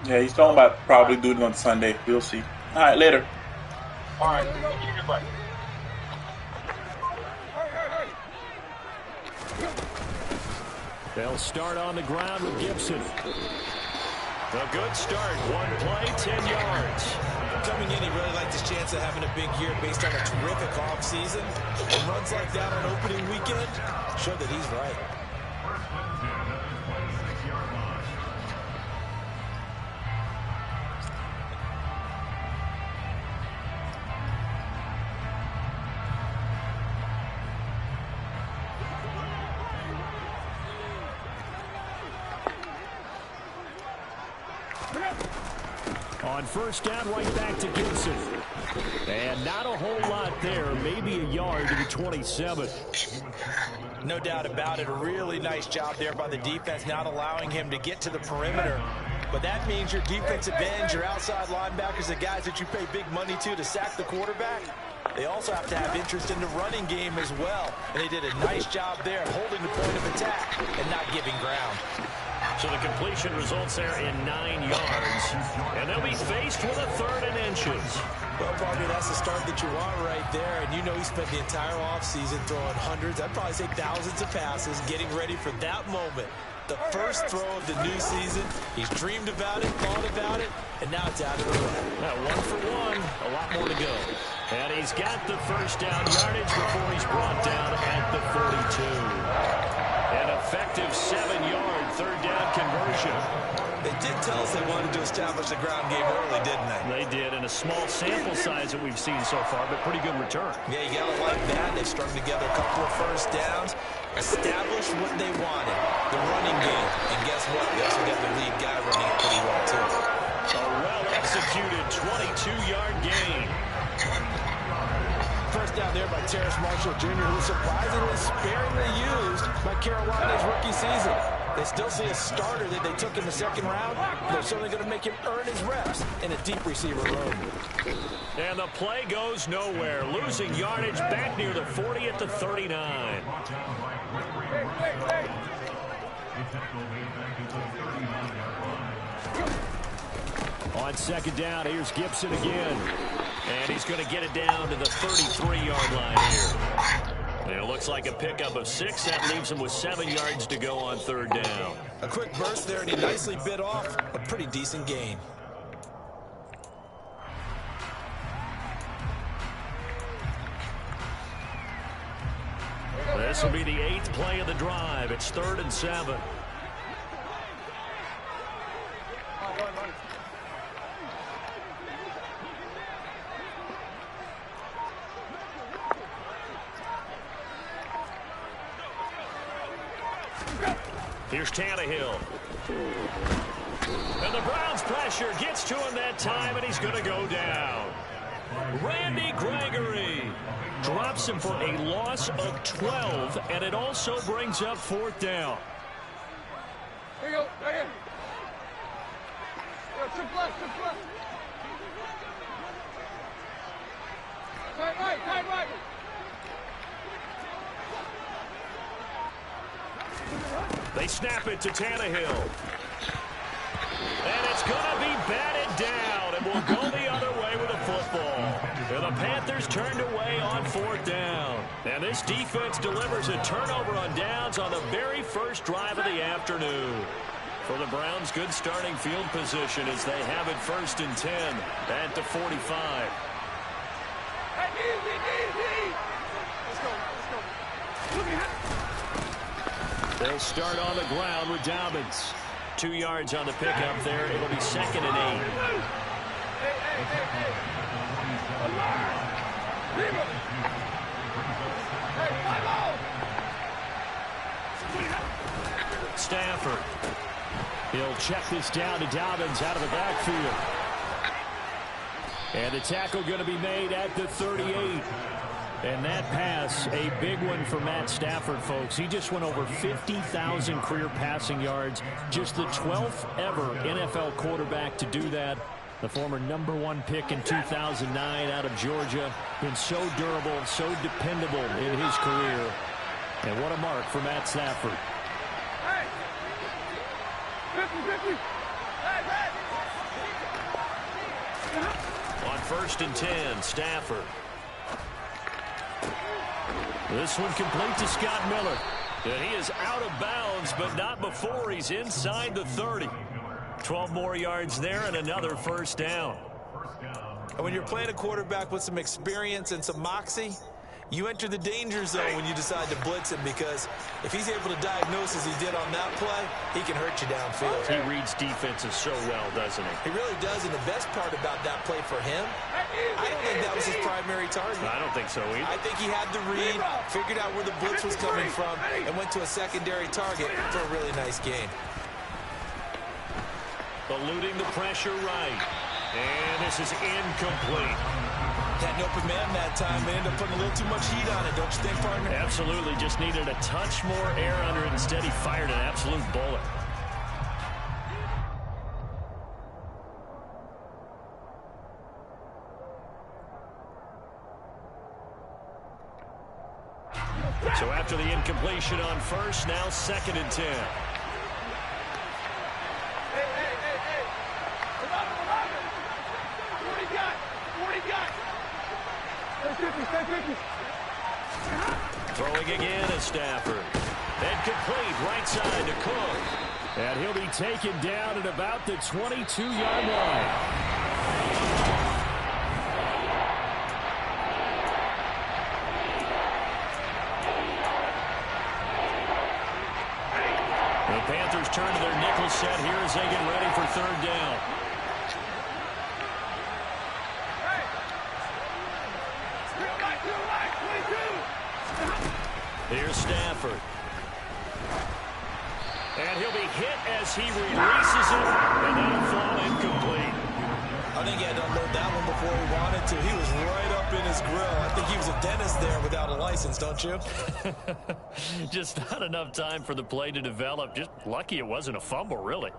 Yeah, he's talking about probably doing it on Sunday. We'll see. All right, later. All right, keep your butt. They'll start on the ground with Gibson. A good start. One play, 10 yards. Coming in, he really liked his chance of having a big year based on a terrific offseason. And runs like that on opening weekend show that he's right. On first down, right back to Gibson. And not a whole lot there. Maybe a yard to the 27. No doubt about it. A really nice job there by the defense, not allowing him to get to the perimeter. But that means your defensive ends, your outside linebackers, the guys that you pay big money to sack the quarterback, they also have to have interest in the running game as well. And they did a nice job there holding the point of attack and not giving ground. So the completion results there in 9 yards. And they'll be faced with a 3rd and inches. Well, partner, that's the start that you want right there. And you know he spent the entire offseason throwing hundreds, I'd probably say thousands of passes, getting ready for that moment. The first throw of the new season. He's dreamed about it, thought about it, and now it's out of the way. Now 1 for 1, a lot more to go. And he's got the first down yardage before he's brought down at the 42. An effective 7-yard 3rd down conversion. They did tell us they wanted to establish the ground game early, didn't they? They did, in a small sample size that we've seen so far, but pretty good return. Yeah, you gotta like that. They've strung together a couple of first downs, established what they wanted, the running game. And guess what? They also got the lead guy running it pretty well, too. A well-executed 22-yard gain. First down there by Terrace Marshall Jr., who was surprisingly sparingly used by Carolina's rookie season. They still see a starter that they took in the 2nd round. They're certainly going to make him earn his reps in a deep receiver room. And the play goes nowhere. Losing yardage back near the 40 at the 39. On 2nd down, here's Gibson again. And he's going to get it down to the 33-yard line here. And it looks like a pickup of 6. That leaves him with 7 yards to go on 3rd down. A quick burst there, and he nicely bit off a pretty decent gain. This will be the 8th play of the drive. It's 3rd and 7. Here's Tannehill. And the Browns' pressure gets to him that time, and he's going to go down. Randy Gregory drops him for a loss of 12, and it also brings up 4th down. Here you go, right here. Yo, trip left. Tight right. They snap it to Tannehill. And it's going to be batted down, and will go the other way with the football. And the Panthers turned away on 4th down. And this defense delivers a turnover on downs on the very first drive of the afternoon. For the Browns, good starting field position as they have it 1st and 10 at the 45. Hey, easy. Let's go. Look at They'll start on the ground with Dobbins. 2 yards on the pickup there. It'll be 2nd and 8. Stafford. He'll check this down to Dobbins out of the backfield. And the tackle going to be made at the 38. And that pass, a big one for Matt Stafford, folks. He just went over 50,000 career passing yards. Just the 12th ever NFL quarterback to do that. The former #1 pick in 2009 out of Georgia. Been so durable, so dependable in his career. And what a mark for Matt Stafford. On 1st and 10, Stafford. This one complete to Scott Miller. And he is out of bounds, but not before he's inside the 30. 12 more yards there and another first down. And when you're playing a quarterback with some experience and some moxie, you enter the danger zone when you decide to blitz him, because if he's able to diagnose as he did on that play, he can hurt you downfield. He reads defenses so well, doesn't he? He really does, and the best part about that play for him, I don't think that was his primary target. I don't think so either. I think he had the read, figured out where the blitz was coming from, and went to a secondary target for a really nice gain. Eluding the pressure right. And this is incomplete. Had an open man that time. They ended up putting a little too much heat on it, don't you think, partner? Absolutely. Just needed a touch more air under it. Instead, he fired an absolute bullet. So after the incompletion on 1st, now 2nd and 10. Throwing again is Stafford. And complete right side to Cook. And he'll be taken down at about the 22-yard line. The Panthers turn to their nickel set here as they get ready for 3rd down. Here's Stafford. And he'll be hit as he releases it, and that'll fall incomplete. I think he had to unload that one before he wanted to. He was right up in his grill. I think he was a dentist there without a license, don't you? Just not enough time for the play to develop. Just lucky it wasn't a fumble, really.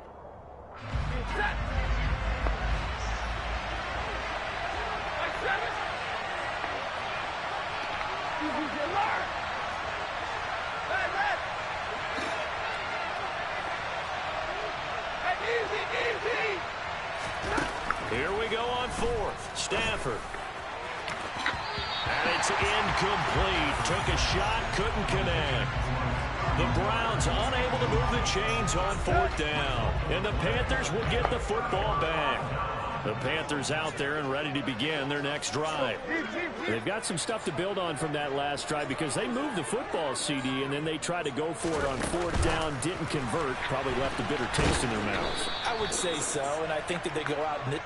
Here we go on 4th. Stafford. And it's incomplete. Took a shot, couldn't connect. The Browns unable to move the chains on 4th down. And the Panthers will get the football back. The Panthers out there and ready to begin their next drive. They've got some stuff to build on from that last drive, because they moved the football, CD, and then they tried to go for it on 4th down, didn't convert, probably left a bitter taste in their mouths. I would say so, and I think that they go out and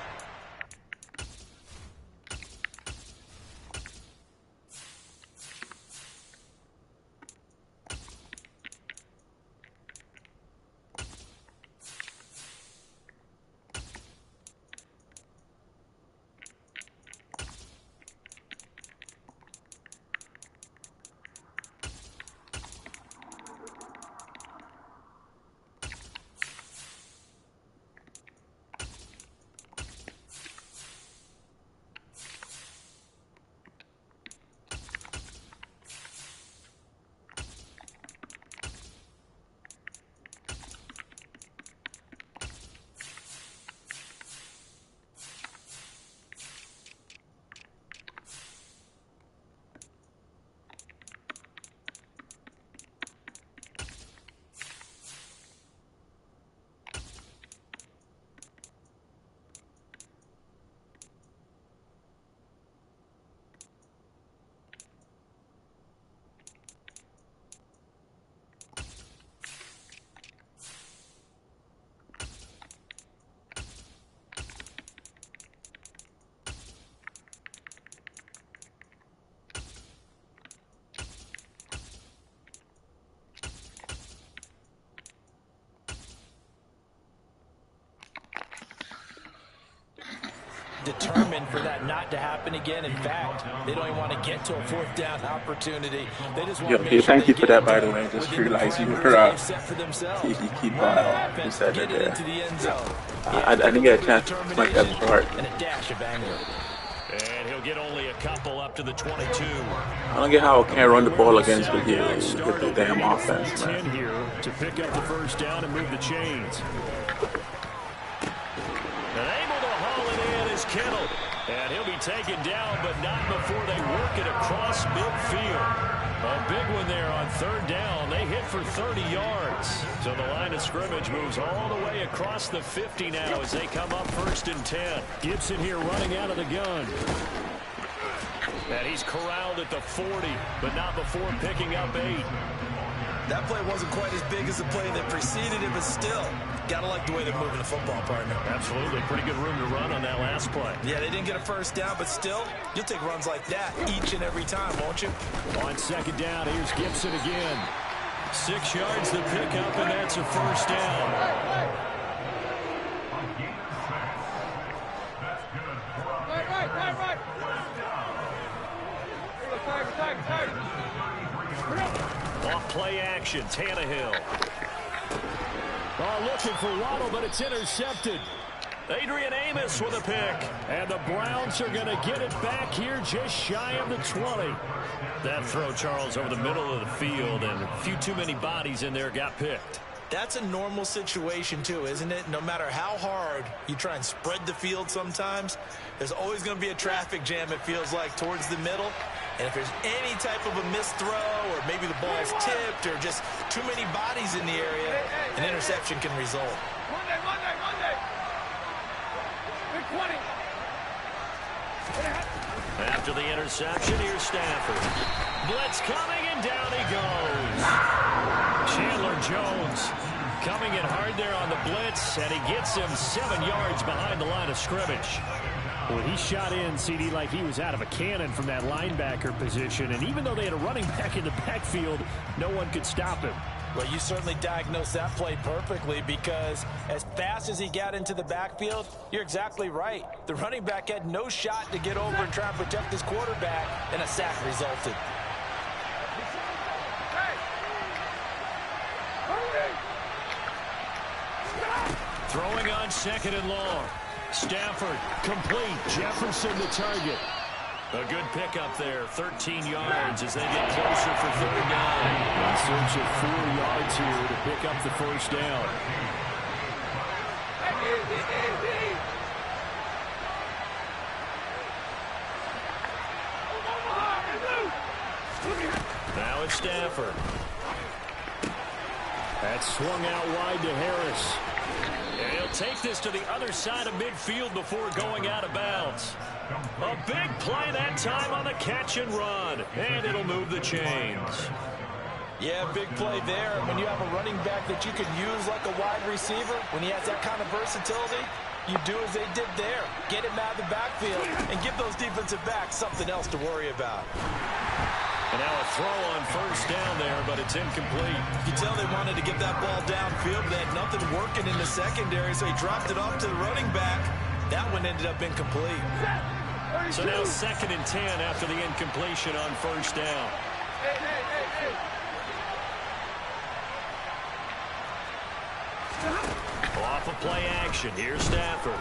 determined for that not to happen again. In fact, they don't even want to get to a 4th down opportunity. They just want to make sure thank you they for get that, by the into way. Just within the realized you parameters were they've set for themselves. you keep Run you said get that it there. into the end zone. I didn't get a chance to make that part. And a dash of anger. And he'll get only a couple up to the 22. I don't get how I can't run the ball against with the damn offense, 10 man. here to pick up the 1st down and move the chains. And able to haul it in is Kittle. And he'll be taken down, but not before they work it across midfield. A big one there on third down. They hit for 30 yards. So the line of scrimmage moves all the way across the 50 now as they come up 1st and 10. Gibson here running out of the gun. And he's corralled at the 40, but not before picking up 8. That play wasn't quite as big as the play that preceded it, but still, gotta like the way they're moving the football, partner. Absolutely. Pretty good room to run on that last play. Yeah, they didn't get a first down, but still, you'll take runs like that each and every time, won't you? On 2nd down, here's Gibson again. 6 yards to pick up, and that's a first down. Right. Off play action, Tannehill. Oh, looking for Waddle, but it's intercepted. Adrian Amos with a pick. And the Browns are going to get it back here just shy of the 20. That throw, Charles, over the middle of the field, and a few too many bodies in there got picked. That's a normal situation, too, isn't it? No matter how hard you try and spread the field sometimes, there's always going to be a traffic jam, it feels like, towards the middle. And if there's any type of a missed throw or maybe the ball's tipped or just too many bodies in the area, an interception can result. Monday. Big 20. After the interception, here's Stafford. Blitz coming, and down he goes. Chandler Jones coming in hard there on the blitz, and he gets him 7 yards behind the line of scrimmage. Well, he shot in, CD, like he was out of a cannon from that linebacker position. And even though they had a running back in the backfield, no one could stop him. Well, you certainly diagnosed that play perfectly because as fast as he got into the backfield, you're exactly right. The running back had no shot to get over and try and protect his quarterback, and a sack resulted. Throwing on 2nd and long. Stafford complete. Jefferson the target. A good pickup there. 13 yards as they get closer for 3rd down. In search of 4 yards here to pick up the first down. Now it's Stafford. That's swung out wide to Harris. And he'll take this to the other side of midfield before going out of bounds. A big play that time on the catch and run. And it'll move the chains. Yeah, big play there. When you have a running back that you can use like a wide receiver, when he has that kind of versatility, you do as they did there. Get him out of the backfield and give those defensive backs something else to worry about. And now a throw on 1st down there, but it's incomplete. You can tell they wanted to get that ball downfield, but they had nothing working in the secondary, so he dropped it off to the running back. That one ended up incomplete. So now 2nd and 10 after the incompletion on 1st down. Off of play action. Here's Stafford.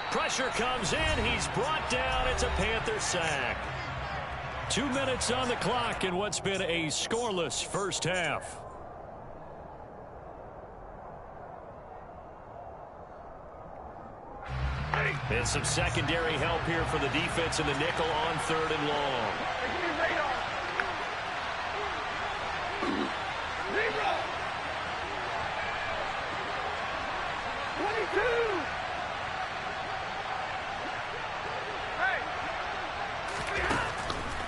Pressure comes in. He's brought down. It's a Panther sack. 2 minutes on the clock in what's been a scoreless first half. And some secondary help here for the defense in the nickel on 3rd and long.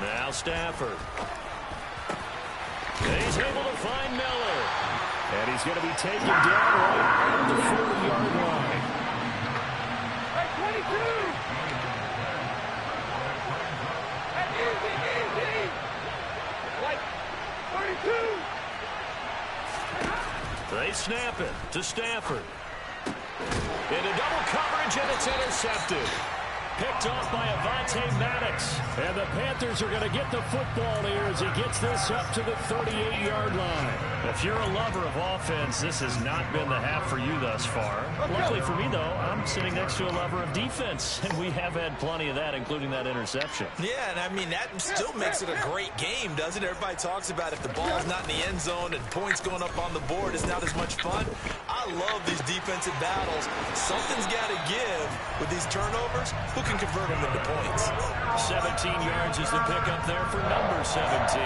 Now Stafford. And he's able to find Miller. And he's going to be taken down right at the 40-yard line. 22! Easy! Like 32! They snap it to Stafford. Into double coverage, and it's intercepted. Picked off by Avonte Maddox. And the Panthers are going to get the football here as he gets this up to the 38-yard line. If you're a lover of offense, this has not been the half for you thus far. Luckily for me, though, I'm sitting next to a lover of defense, and we have had plenty of that, including that interception. Yeah, and I mean, that still makes it a great game, doesn't it? Everybody talks about if the ball's not in the end zone and points going up on the board, it's not as much fun. I love these defensive battles. Something's got to give with these turnovers. Who can convert them into points? 17 yards is the pickup there for number 17.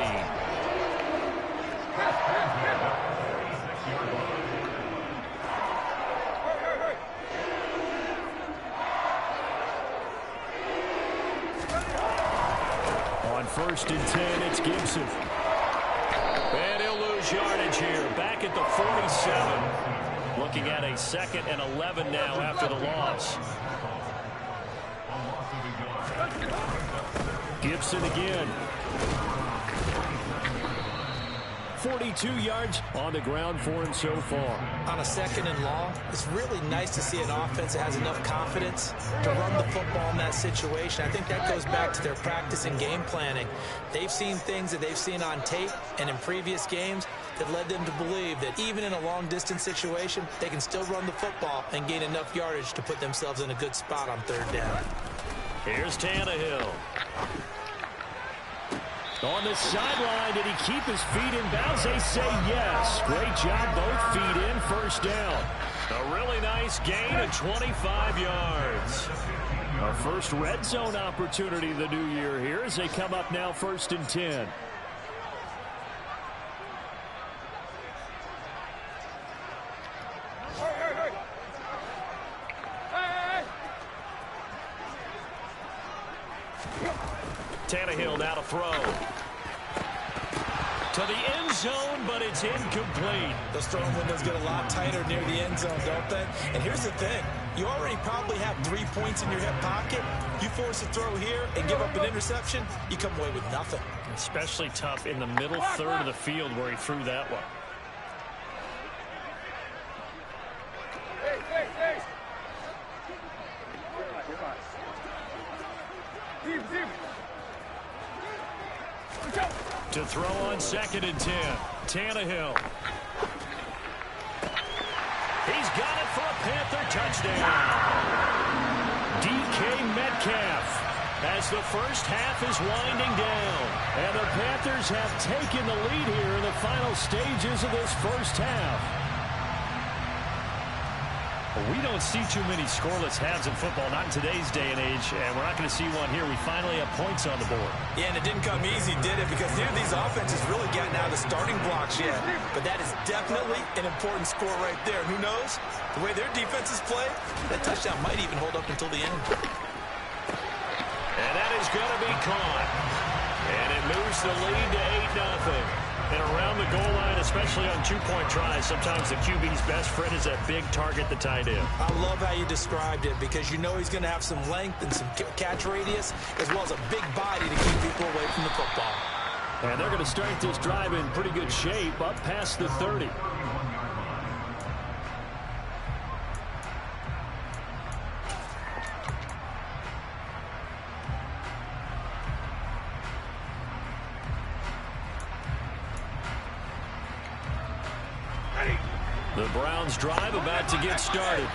On 1st and 10, it's Gibson. And he'll lose yardage here. Back at the 47. Looking at a 2nd and 11 now after the loss. Gibson again. 42 yards on the ground for him so far. On a 2nd and long, it's really nice to see an offense that has enough confidence to run the football in that situation. I think that goes back to their practice and game planning. They've seen things that they've seen on tape and in previous games that led them to believe that even in a long-distance situation, they can still run the football and gain enough yardage to put themselves in a good spot on 3rd down. Here's Tannehill. On the sideline, did he keep his feet in bounds? They say yes. Great job, both feet in, 1st down. A really nice gain of 25 yards. Our first red zone opportunity of the new year here as they come up now 1st and 10. Tannehill now to throw. To the end zone, but it's incomplete. Those throwing windows get a lot tighter near the end zone, don't they? And here's the thing. You already probably have 3 points in your hip pocket. You force a throw here and give up an interception, you come away with nothing. Especially tough in the middle 3rd of the field where he threw that one. To throw on 2nd and 10. Tannehill. He's got it for a Panther touchdown. DK Metcalf as the first half is winding down. And the Panthers have taken the lead here in the final stages of this first half. We don't see too many scoreless halves in football, not in today's day and age, and we're not going to see one here. We finally have points on the board. Yeah, and it didn't come easy, did it? Because neither of these offenses really gotten out of the starting blocks yet. But that is definitely an important score right there. Who knows? The way their defenses play, that touchdown might even hold up until the end. And that is going to be caught. And it moves the lead to 8-0. And around the goal line, especially on 2-point tries, sometimes the QB's best friend is that big target, the tight end. I love how you described it because you know he's going to have some length and some catch radius as well as a big body to keep people away from the football. And they're going to start this drive in pretty good shape up past the 30. The Browns drive about to get started.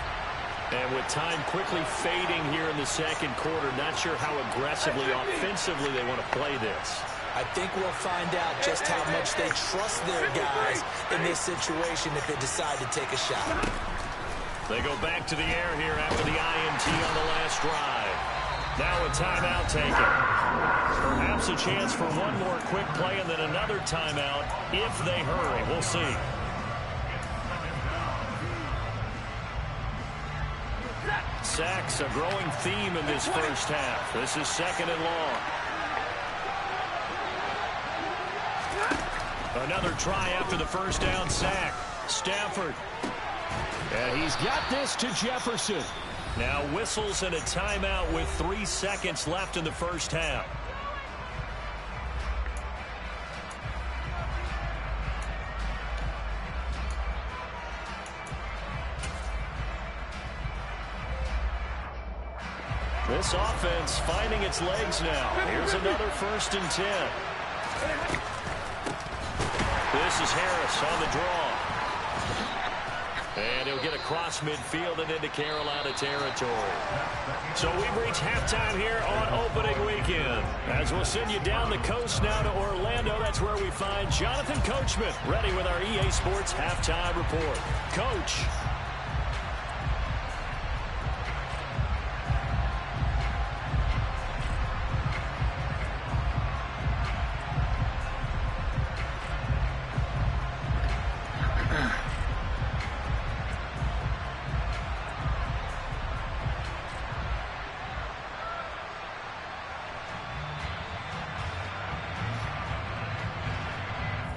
And with time quickly fading here in the 2nd quarter, not sure how aggressively, offensively they want to play this. I think we'll find out just how much they trust their guys in this situation if they decide to take a shot. They go back to the air here after the INT on the last drive. Now a timeout taken. Perhaps a chance for one more quick play and then another timeout if they hurry. We'll see. Sacks, a growing theme in this first half. This is 2nd and long. Another try after the first down sack. Stafford. And he's got this to Jefferson. Now whistles and a timeout with 3 seconds left in the first half. This offense finding its legs now. Here's another 1st and 10. This is Harris on the draw. And he'll get across midfield and into Carolina territory. So we've reached halftime here on opening weekend. As we'll send you down the coast now to Orlando, that's where we find Jonathan Coachman ready with our EA Sports halftime report. Coach.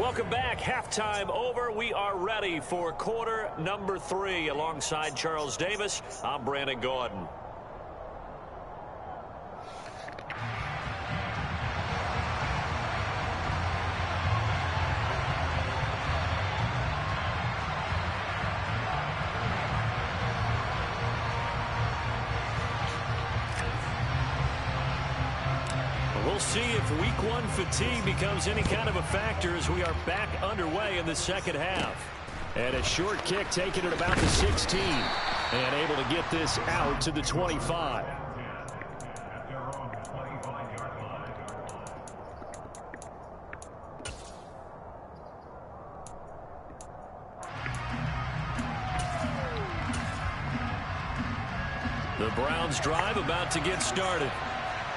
Welcome back. Halftime over. We are ready for quarter number 3. Alongside Charles Davis, I'm Brandon Gordon. We'll see if week 1 fatigue becomes any kind of a factor as we are back underway in the second half. And a short kick taken at about the 16 and able to get this out to the 25. The Browns drive about to get started.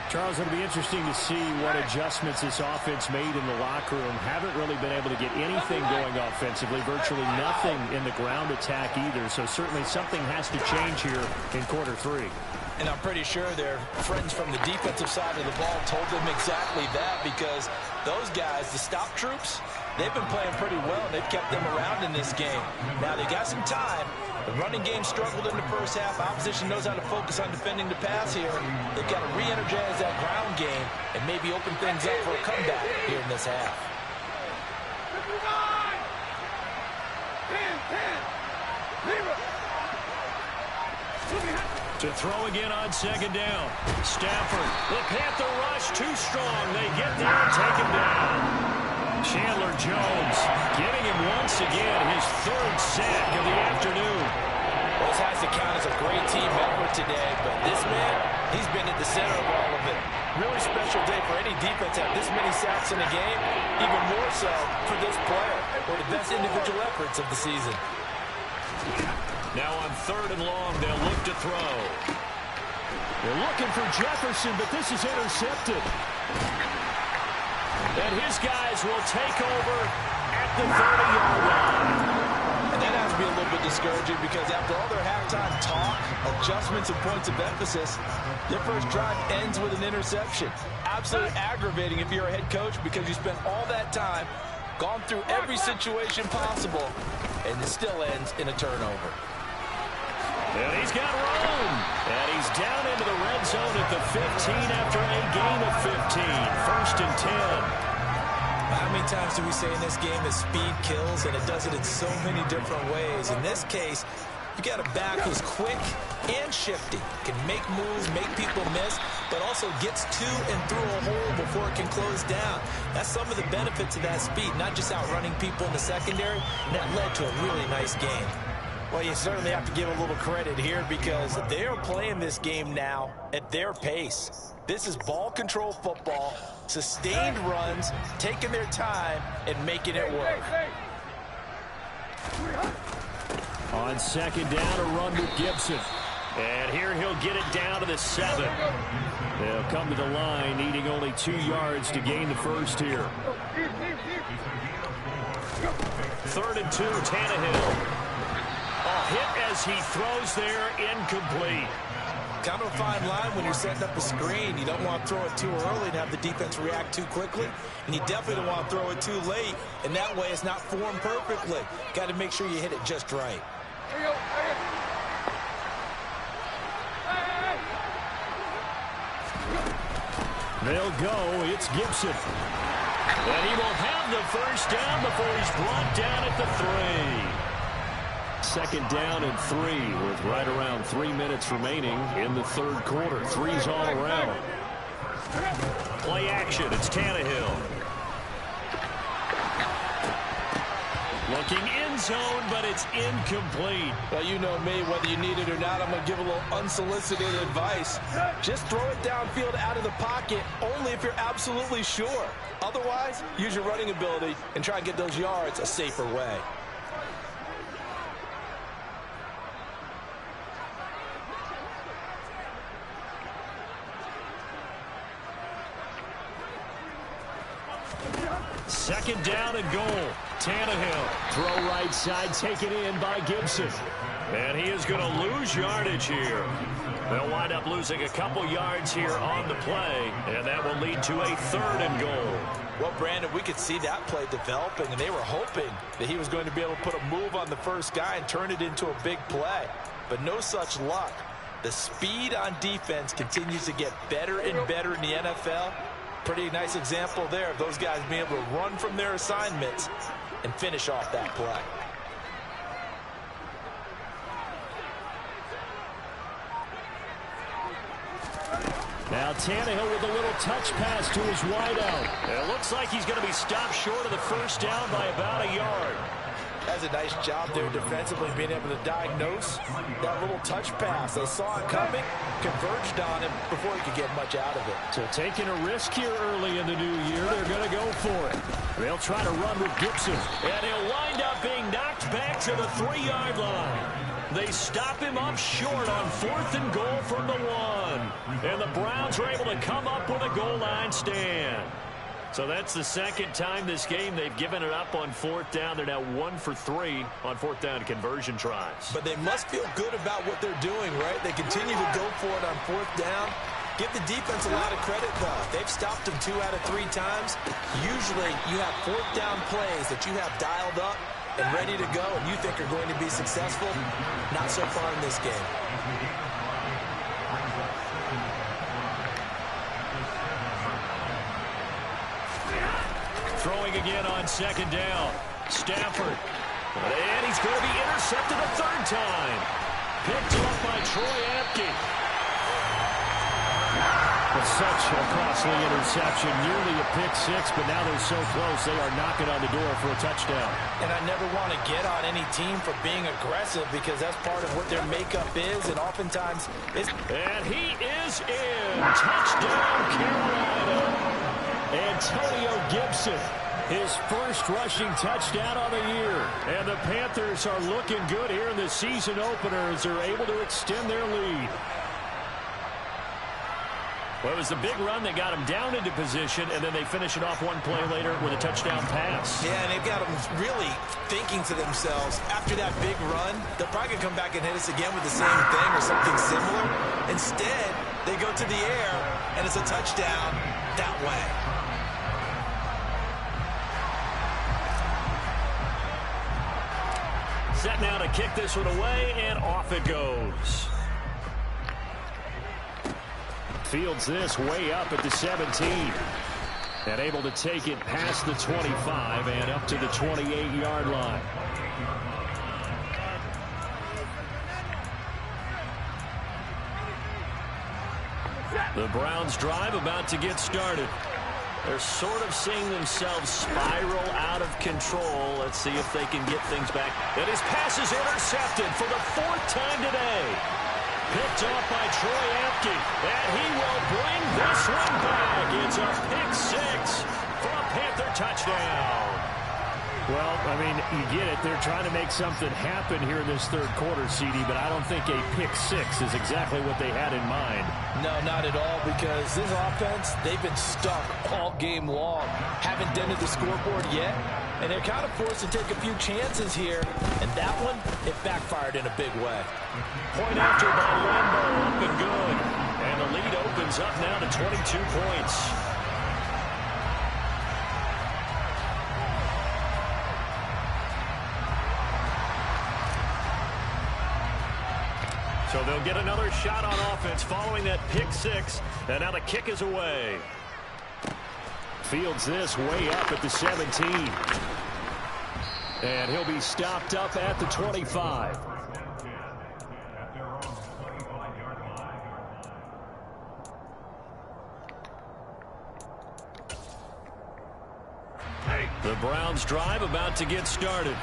Charles, it'll be interesting to see what adjustments this offense made in the locker room. Haven't really been able to get anything going offensively, virtually nothing in the ground attack either. So certainly something has to change here in quarter 3. And I'm pretty sure their friends from the defensive side of the ball told them exactly that, because those guys, the stop troops, they've been playing pretty well. They've kept them around in this game. Now they got some time. The running game struggled in the first half. Opposition knows how to focus on defending the pass here. They've got to re-energize that ground game and maybe open things up for a comeback here in this half. To throw again on second down. Stafford. The Panther rush too strong. They get there and take him down. Chandler Jones getting him once again, his 3rd sack of the afternoon. This has to count as a great team effort today, but this man, he's been at the center of all of it. Really special day for any defense to have this many sacks in a game, even more so for this player, one of the best individual efforts of the season. Now on 3rd and long, they'll look to throw. They're looking for Jefferson, but this is intercepted. And his guys will take over at the 30-yard line. And that has to be a little bit discouraging, because after all their halftime talk, adjustments, and points of emphasis, their first drive ends with an interception. Absolutely aggravating if you're a head coach, because you spent all that time, gone through every situation possible, and it still ends in a turnover. And he's got room. And he's down into the red zone at the 15 after a gain of 15. 1st and 10. How many times do we say in this game that speed kills, and it does it in so many different ways? In this case, you got a back who's quick and shifty, can make moves, make people miss, but also gets to and through a hole before it can close down. That's some of the benefits of that speed, not just outrunning people in the secondary, and that led to a really nice game. Well, you certainly have to give a little credit here, because they are playing this game now at their pace. This is ball control football, sustained runs, taking their time, and making it work. On 2nd down, a run with Gibson. And here he'll get it down to the 7. They'll come to the line, needing only 2 yards to gain the 1st here. 3rd and 2, Tannehill. A hit as he throws there, incomplete. Kind of a fine line when you're setting up a screen. You don't want to throw it too early and have the defense react too quickly. And you definitely don't want to throw it too late. And that way it's not formed perfectly. Got to make sure you hit it just right. They'll go. It's Gibson. And he will have the 1st down before he's brought down at the 3. 2nd down and 3 with right around 3 minutes remaining in the 3rd quarter. 3's all around. Play action. It's Tannehill. Looking end zone, but it's incomplete. Well, you know me, whether you need it or not, I'm going to give a little unsolicited advice. Just throw it downfield out of the pocket only if you're absolutely sure. Otherwise, use your running ability and try and get those yards a safer way. Second down and goal. Tannehill. Throw right side, taken in by Gibson. And he is going to lose yardage here. They'll wind up losing a couple yards here on the play, and that will lead to a 3rd and goal. Well, Brandon, we could see that play developing, and they were hoping that he was going to be able to put a move on the first guy and turn it into a big play. But no such luck. The speed on defense continues to get better and better in the NFL. Pretty nice example there of those guys being able to run from their assignments and finish off that play. Now Tannehill with a little touch pass to his wideout. It looks like he's going to be stopped short of the first down by about a yard. That's a nice job there defensively, being able to diagnose that little touch pass. They saw it coming, converged on him before he could get much out of it. So taking a risk here early in the new year, they're going to go for it. They'll try to run with Gibson. And he'll wind up being knocked back to the 3-yard line. They stop him up short on 4th and goal from the 1. And the Browns are able to come up with a goal line stand. So that's the second time this game they've given it up on 4th down. They're now 1 for 3 on 4th down conversion tries. But they must feel good about what they're doing, right? They continue to go for it on 4th down. Give the defense a lot of credit, though. They've stopped them 2 out of 3 times. Usually you have 4th down plays that you have dialed up and ready to go and you think are going to be successful. Not so far in this game. Throwing again on 2nd down. Stafford. And he's going to be intercepted a 3rd time. Picked off by Troy Apke. It's such a costly interception. Nearly a pick 6, but now they're so close they are knocking on the door for a touchdown. And I never want to get on any team for being aggressive because that's part of what their makeup is, and oftentimes it's... And he is in. Touchdown, Carolina. Antonio Gibson, his first rushing touchdown on the year. And the Panthers are looking good here in the season opener as they're able to extend their lead. Well, it was the big run that got them down into position, and then they finish it off one play later with a touchdown pass. Yeah, and they've got them really thinking to themselves, after that big run, they're probably going to come back and hit us again with the same thing or something similar. Instead, they go to the air, and it's a touchdown that way. Set now to kick this one away, and off it goes. Fields this way up at the 17. And able to take it past the 25 and up to the 28-yard line. The Browns drive about to get started. They're sort of seeing themselves spiral out of control. Let's see if they can get things back. And his pass is intercepted for the 4th time today. Picked off by Troy Apke, and he will bring this one back. It's a pick 6 for a Panther touchdown. Well, I mean, you get it. They're trying to make something happen here in this 3rd quarter, CD, but I don't think a pick 6 is exactly what they had in mind. No, not at all, because this offense, they've been stuck all game long. Haven't dented the scoreboard yet, and they're kind of forced to take a few chances here, and that one, it backfired in a big way. Point after by Lambo, up and good. And the lead opens up now to 22 points. So they'll get another shot on offense following that pick 6. And now the kick is away. Fields this way up at the 17. And he'll be stopped up at the 25. The Browns drive about to get started.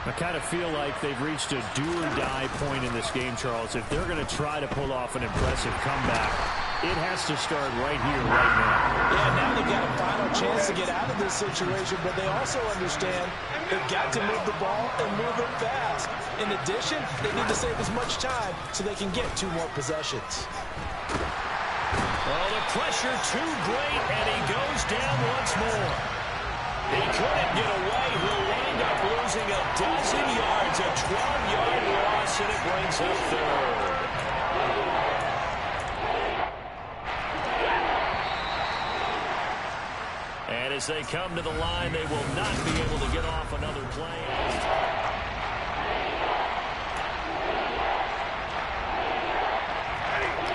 I kind of feel like they've reached a do-or-die point in this game, Charles. If they're going to try to pull off an impressive comeback, it has to start right here, right now. Yeah, now they've got a final chance to get out of this situation, but they also understand they've got to move the ball and move it fast. In addition, they need to save as much time so they can get 2 more possessions. Oh, the pressure too great, and he goes down once more. He couldn't get away. He'll wind up losing a dozen yards, a 12-yard loss, and it brings up 3rd. And As they come to the line, they will not be able to get off another play.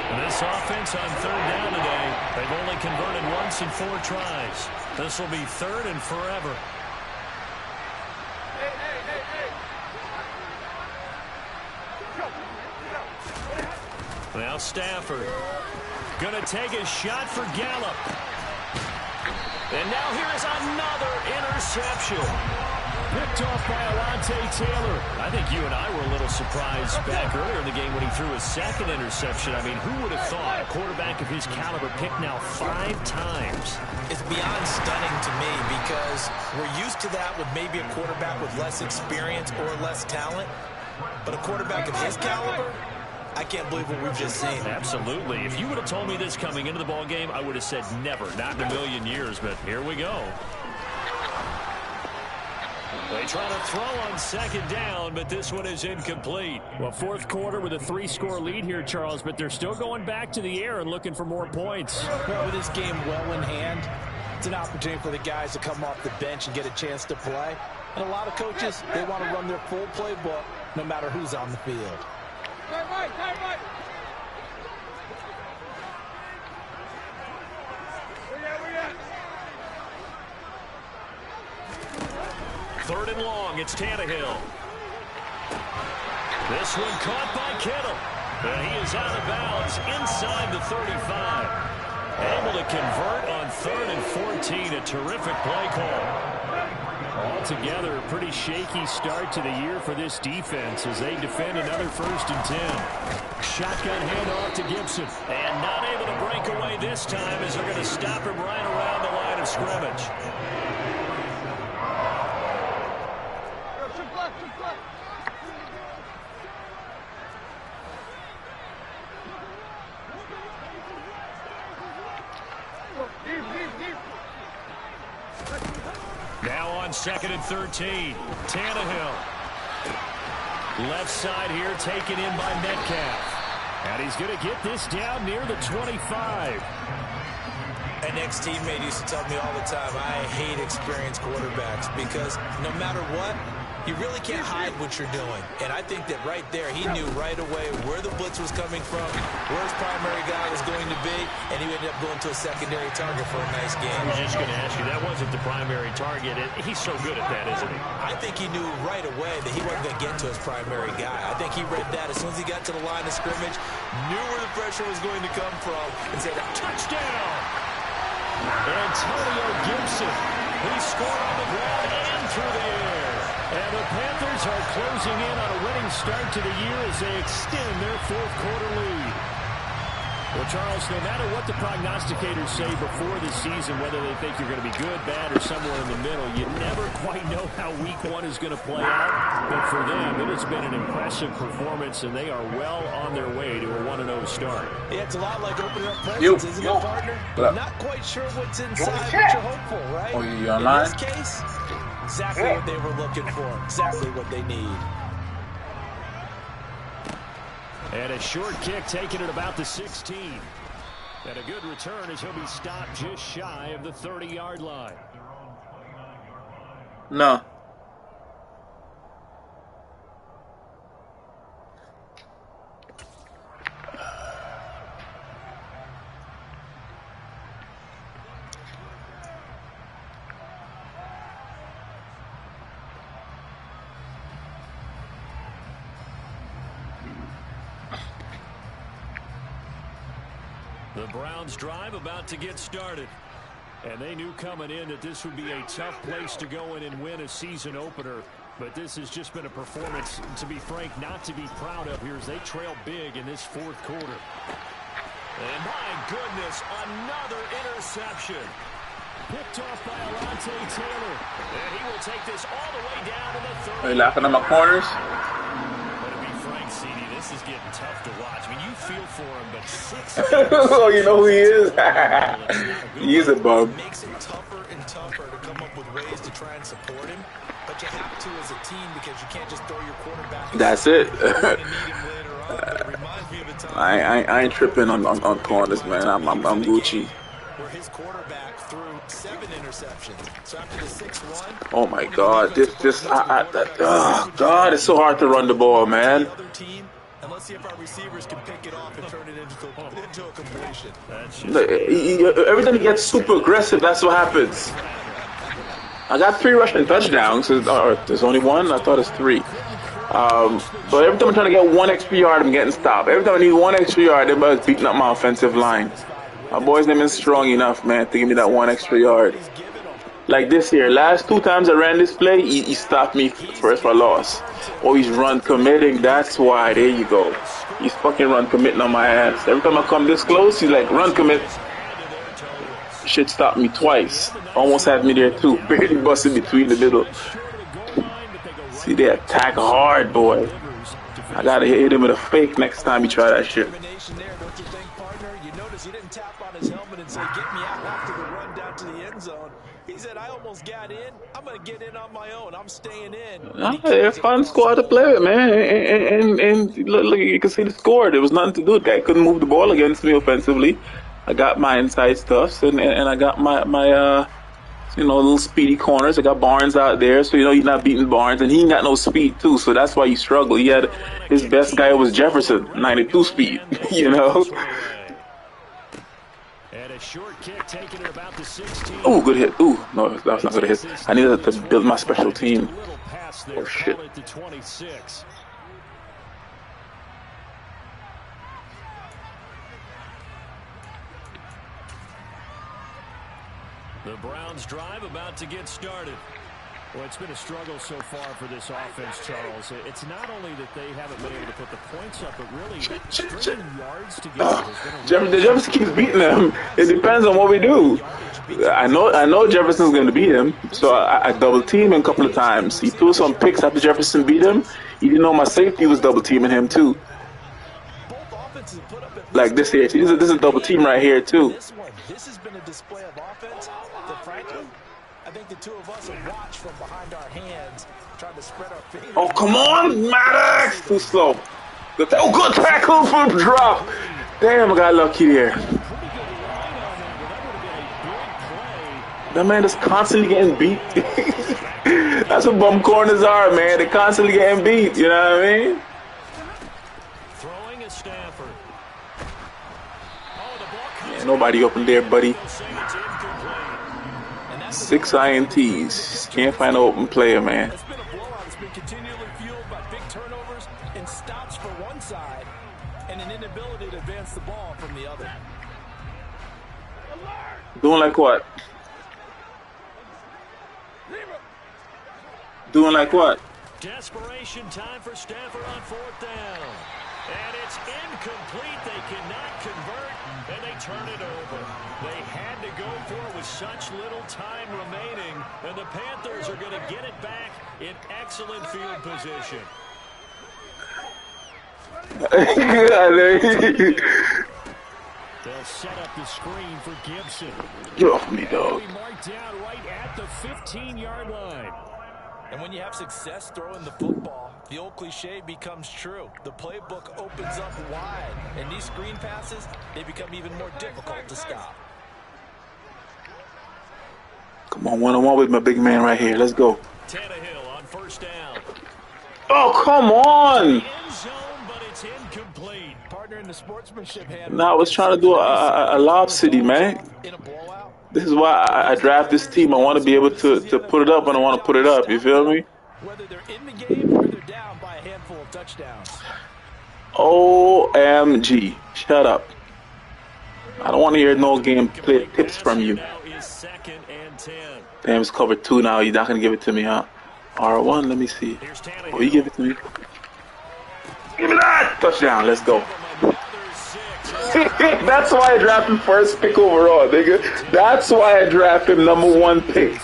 And this offense on third down today, they've only converted once in 4 tries. This will be third and forever. Now Stafford going to take a shot for Gallup. And now here is another interception. Picked off by Alontae Taylor. I think you and I were a little surprised back earlier in the game when he threw his second interception. I mean, who would have thought a quarterback of his caliber picked now 5 times? It's beyond stunning to me because we're used to that with maybe a quarterback with less experience or less talent. But a quarterback of his caliber, I can't believe what we've just seen. Absolutely. If you would have told me this coming into the ball game, I would have said never, not in a million years. But here we go. They try to throw on second down, but this one is incomplete. Well, fourth quarter with a 3-score lead here, Charles, but they're still going back to the air and looking for more points. Well, with this game well in hand, it's an opportunity for the guys to come off the bench and get a chance to play. And a lot of coaches, they want to run their full playbook no matter who's on the field. Right. Third and long, it's Tannehill. This one caught by Kittle. And he is out of bounds inside the 35. Able to convert on 3rd and 14. A terrific play call. Altogether, a pretty shaky start to the year for this defense as they defend another 1st and 10. Shotgun handoff to Gibson. And not able to break away this time as they're going to stop him right around the line of scrimmage. Now on 2nd and 13. Tannehill. Left side here taken in by Metcalf. And he's going to get this down near the 25. An ex-teammate used to tell me all the time, I hate experienced quarterbacks because no matter what, you really can't hide what you're doing. And I think that right there, he knew right away where the blitz was coming from, where his primary guy was going to be, and he ended up going to a secondary target for a nice game. I was just going to ask you, that wasn't the primary target. He's so good at that, isn't he? I think he knew right away that he wasn't going to get to his primary guy. I think he read that as soon as he got to the line of scrimmage, knew where the pressure was going to come from, and said, touchdown! Antonio Gibson. He scored on the ground and through the air. And the Panthers are closing in on a winning start to the year as they extend their 4th quarter lead. Well, Charles, no matter what the prognosticators say before the season, whether they think you're going to be good, bad, or somewhere in the middle, you never quite know how week 1 is going to play out. But for them, it has been an impressive performance, and they are well on their way to a 1-0 start. Yeah, it's a lot like opening up presents, isn't it, partner? Not quite sure what's inside, but you're hopeful, right? Oh, you online? In this case, exactly what they were looking for, exactly what they need. And a short kick taken at about the 16. And a good return as he'll be stopped just shy of the 30-yard line. No. The Browns drive about to get started. And they knew coming in that this would be a tough place to go in and win a season opener. But this has just been a performance, to be frank, not to be proud of here as they trail big in this 4th quarter. And my goodness, another interception. Picked off by Alontae Taylor. And he will take this all the way down to the 30. Are you laughing at my corners? But to be frank, CD, this is getting tough to watch. I mean, you feel for him, but 6 Oh, you know who he is? He is a bum. It makes it tougher and tougher to come up with ways to try and support him. But you have to as a team because you can't just throw your quarterback. That's it. I ain't tripping on corners, man. I'm Gucci. where his quarterback threw 7 interceptions. So after the 6-1, oh my God, oh God, it's so hard to run the ball, man. And let's see if our receivers can pick it off and turn it into a completion. Every time he gets super aggressive, that's what happens. I got 3 rushing touchdowns. There's only 1? I thought it's 3. But every time I'm trying to get 1 extra yard, I'm getting stopped. Every time I need 1 extra yard, everybody's beating up my offensive line. My boy's name is strong enough, man, to give me that 1 extra yard. Like this here, last 2 times I ran this play, he stopped me for a loss. Oh, he's run committing, that's why. There you go. He's fucking run committing on my ass. Every time I come this close, he's like, run commit. Shit stopped me twice. Almost had me there too. Barely busted between the middle. See, they attack hard, boy. I gotta hit him with a fake next time you try that shit. He didn't tap on his helmet and say, get me out after the run down to the end zone. He said, I almost got in. I'm going to get in on my own. I'm staying in. They're a fun squad to play with, man. And look, you can see the score. There was nothing to do. The guy couldn't move the ball against me offensively. I got my inside stuffs, and I got my little speedy corners. I got Barnes out there, so he's not beating Barnes, and he ain't got no speed too, so that's why he struggled. He had his best guy was Jefferson, 92 speed, And a short kick taken at about the 16. Ooh, good hit. Ooh, no, that was not good hit. I needed to build my special team. Oh shit. The Browns drive about to get started. Well, it's been a struggle so far for this offense, Charles. It's not only that they haven't been able to put the points up, but really stringing yards together. Jefferson keeps beating them. It depends on what we do. I know Jefferson's going to beat him, so I double team him a couple of times. He threw some picks after Jefferson beat him. He didn't know my safety was double teaming him too. Like this here. See, this is a double team right here too. This has been a display of offense that, frankly, I think the two of us have watched from behind our hands, trying to spread our fingers. Oh, come on, Maddox! Too slow. Good tackle for drop. Damn, I got lucky there. That man is constantly getting beat. That's what bum corners are, man. They're constantly getting beat. You know what I mean? Throwing a Stafford. Yeah, nobody open there, buddy. 6 INTs. Can't find an open player, man. It's been a blowout. It's been continually fueled by big turnovers and stops for one side and an inability to advance the ball from the other. Doing like what? Doing like what? Desperation time for Stafford on 4th down. And it's incomplete. They cannot convert, and they turn it over. They had to go for it with such little time remaining, and the Panthers are going to get it back in excellent field position. They'll set up the screen for Gibson. Get off me, dog. Marked down right at the 15-yard line. And when you have success throwing the football, the old cliche becomes true. The playbook opens up wide, and these screen passes, they become even more difficult to stop. Come on, one-on-one with my big man right here. Let's go. Tannehill on 1st down. Oh, come on! End zone, but it's incomplete. Partner in the sportsmanship hand. Nah, I was trying to do a lob city, man. In a blowout. This is why I draft this team. I want to be able to put it up when I want to put it up. You feel me? Whether they're in the game or they're down by a handful of touchdowns. OMG. Shut up. I don't want to hear no gameplay tips from you. Now is 2nd and 10. Damn, it's covered 2 now. You're not going to give it to me, huh? R1, let me see. Oh, you give it to me. Give me that! Touchdown, let's go. That's why I drafted first pick overall, nigga. That's why I drafted number 1 pick.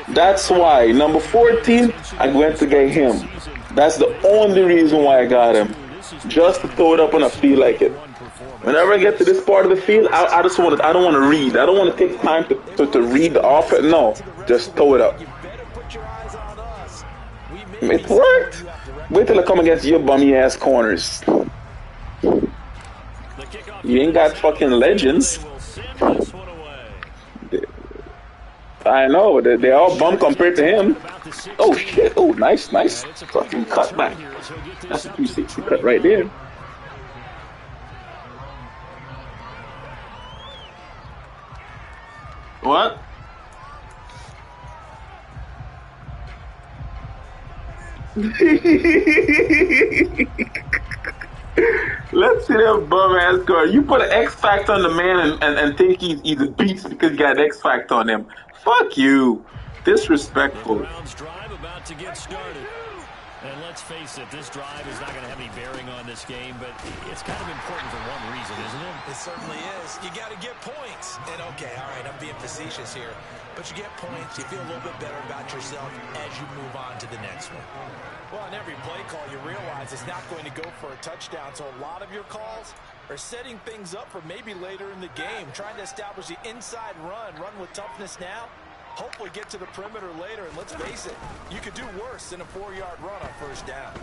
That's why. Number 14, I went to get him. That's the only reason why I got him. Just to throw it up when I feel like it. Whenever I get to this part of the field, I don't want to read. I don't want to take time to read the offense. No, just throw it up. It worked. Wait till I come against your bummy ass corners. You ain't got fucking legends. I know they all bum compared to him. Oh shit! Oh, nice fucking cut back. That's a 360 cut right there. What? Let's see that bum ass guard. You put an X factor on the man and think he's a beast because you got an X factor on him. Fuck you. Disrespectful. The Browns drive about to get started. And let's face it, this drive is not going to have any bearing on this game, but it's kind of important for one reason, isn't it? It certainly is. You got to get points. And okay, all right, I'm being facetious here, but you get points, you feel a little bit better about yourself as you move on to the next one. Well, on every play call, you realize it's not going to go for a touchdown, so a lot of your calls are setting things up for maybe later in the game, trying to establish the inside run with toughness now. Hopefully get to the perimeter later, and let's face it, you could do worse than a 4-yard run on first down.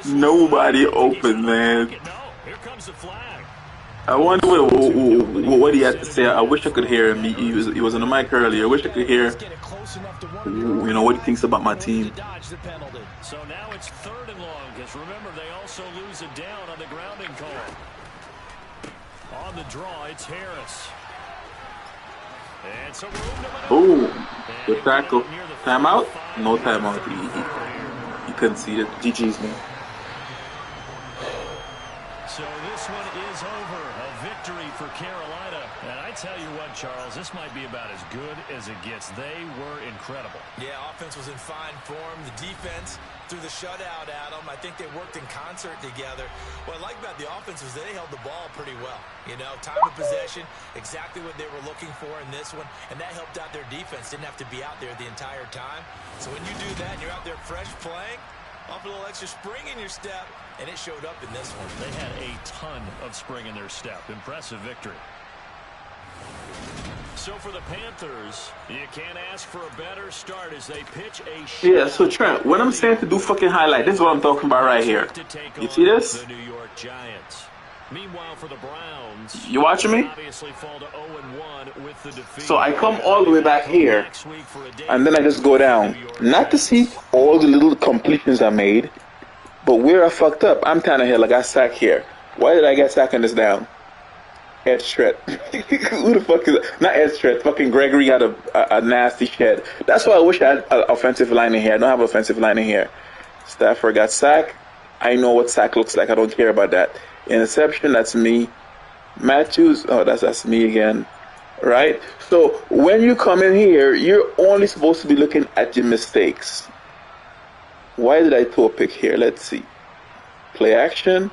Nobody open, man. Here comes the flag. I wonder what he had to say. I wish I could hear him. He was on the mic earlier. I wish I could hear, what he thinks about my team. So now it's 3rd and long, because remember, they also lose it down on the grounding call. On the draw, it's Harris. And so oh, good tackle. Timeout? No timeout. He couldn't see it. GG's, man. So this one is over. A victory for Carolina. And I tell you what, Charles, this might be about as good as it gets. They were incredible. Yeah, offense was in fine form. The defense threw the shutout at them. I think they worked in concert together. What I like about the offense was they held the ball pretty well. Time of possession, exactly what they were looking for in this one. And that helped out their defense. Didn't have to be out there the entire time. So when you do that and you're out there fresh playing, off a little extra spring in your step, and it showed up in this one. They had a ton of spring in their step. Impressive victory. So for the Panthers, you can't ask for a better start as they pitch a shot. Yeah, so Trent, when I'm saying to do fucking highlight, this is what I'm talking about right here. You see this? The New York Giants. Meanwhile, for the Browns, you watching me? obviously fall to 0-1 with the defeat. So I come all the way back here, and then I just go down. Not to see all the little completions I made, but where I fucked up, I'm Tannehill. I got sacked here. Why did I get sacked on this down? Ed Stret. Who the fuck is that? Not Ed Stret. Fucking Gregory got a nasty shed. That's why I wish I had an offensive line in here. I don't have an offensive line in here. Stafford got sacked. I know what sack looks like. I don't care about that. Interception, that's me. Matthews, oh, that's me again. Right? So when you come in here, you're only supposed to be looking at your mistakes. Why did I throw a pick here? Let's see. Play action.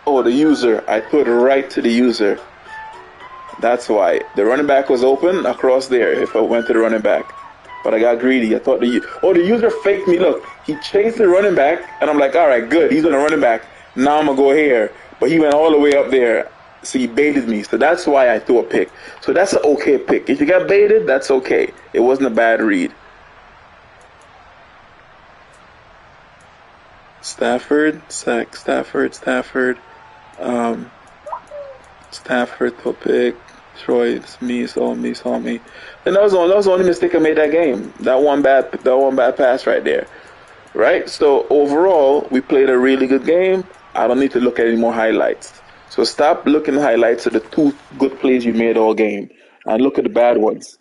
Oh, the user. I threw it right to the user. That's why. The running back was open across there if I went to the running back. But I got greedy. I thought the user faked me. Look, he chased the running back, and I'm like, all right, good. He's on the running back. Now I'm going to go here. But he went all the way up there. So he baited me. So that's why I threw a pick. So that's an okay pick. If you got baited, that's okay. It wasn't a bad read. Stafford, sack, Stafford, Stafford to pick. Troy, it's me, saw me. And that was the only mistake I made that game. That one bad pass right there. Right? So overall, we played a really good game. I don't need to look at any more highlights. So stop looking at highlights of the 2 good plays you made all game. And look at the bad ones.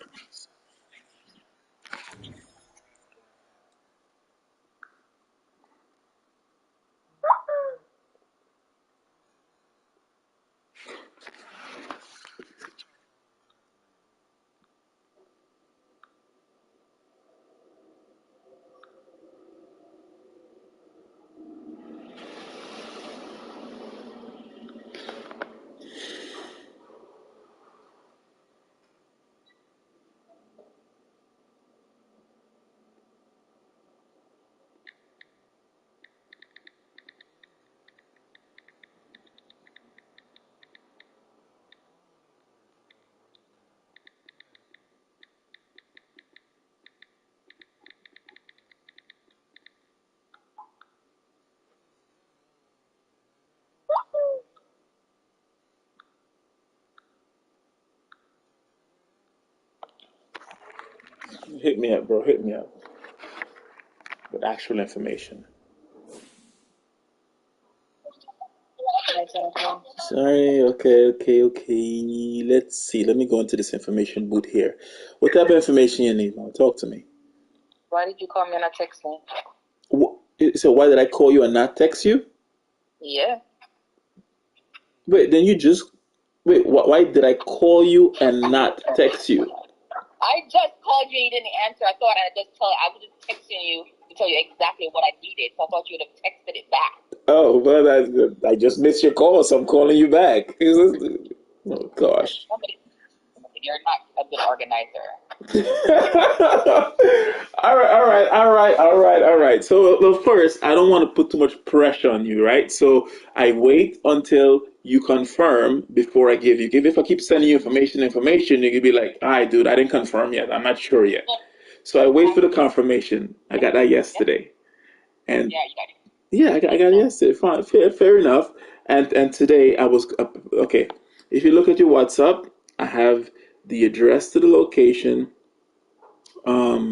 Hit me up, bro. Hit me up with actual information. Sorry. Okay. Let's see. Let me go into this information boot here. What type of information you need, man? Talk to me. Why did you call me and not text me? So why did I call you and not text you? Yeah. Wait, then you just wait. Why did I call you and not text you? I just called you and you didn't answer. I thought I was just texting you to tell you exactly what I needed. So I thought you would have texted it back. Oh, well, I just missed your call, so I'm calling you back. Oh gosh. You're not a good organizer. All right. So, well, first, I don't want to put too much pressure on you, right? So, I wait until you confirm before I give you. If I keep sending you information, you could be like, all right, dude, I didn't confirm yet. I'm not sure yet. So, I wait for the confirmation. I got that yesterday. And yeah, you got it. Yeah, I got it yesterday. Fine, fair enough. And today I was okay. If you look at your WhatsApp, I have the address to the location. A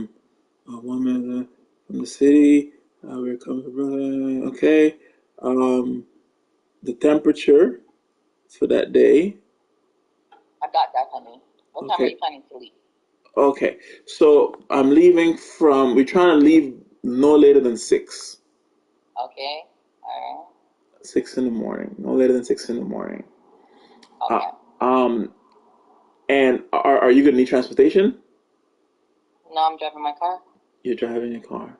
woman from the city. We're coming from okay. The temperature for that day. I got that, honey. What time are you planning to leave? Okay, so I'm leaving from. We're trying to leave no later than 6. Okay. All right. 6 in the morning. No later than 6 in the morning. Okay. And are you gonna need transportation? No, I'm driving my car. You're driving your car.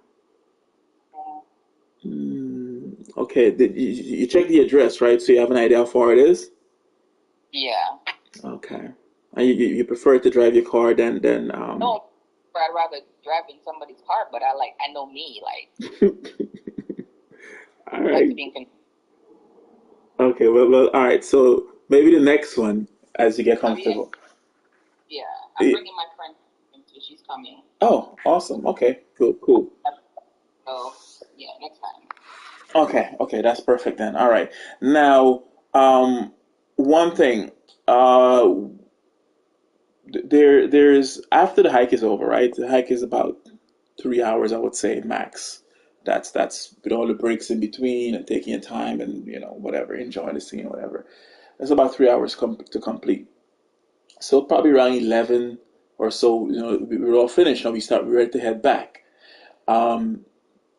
Yeah. Okay. You check the address, right? So you have an idea how far it is? Yeah. Okay. And you prefer to drive your car than No, I'd rather drive in somebody's car, but I know me, like All like right. to be in Okay. Well. All right. So maybe the next one, as you get comfortable. Yeah. I'm bringing my friend too. She's coming. Oh, awesome. Okay. Cool. So yeah, next time. Okay, that's perfect then. All right. Now, one thing, there's after the hike is over, right? The hike is about 3 hours, I would say, max. That's with all the breaks in between and taking your time and whatever, enjoying the scene, whatever. That's about 3 hours to complete. So probably around 11 or so, we're all finished and we're ready to head back. Um,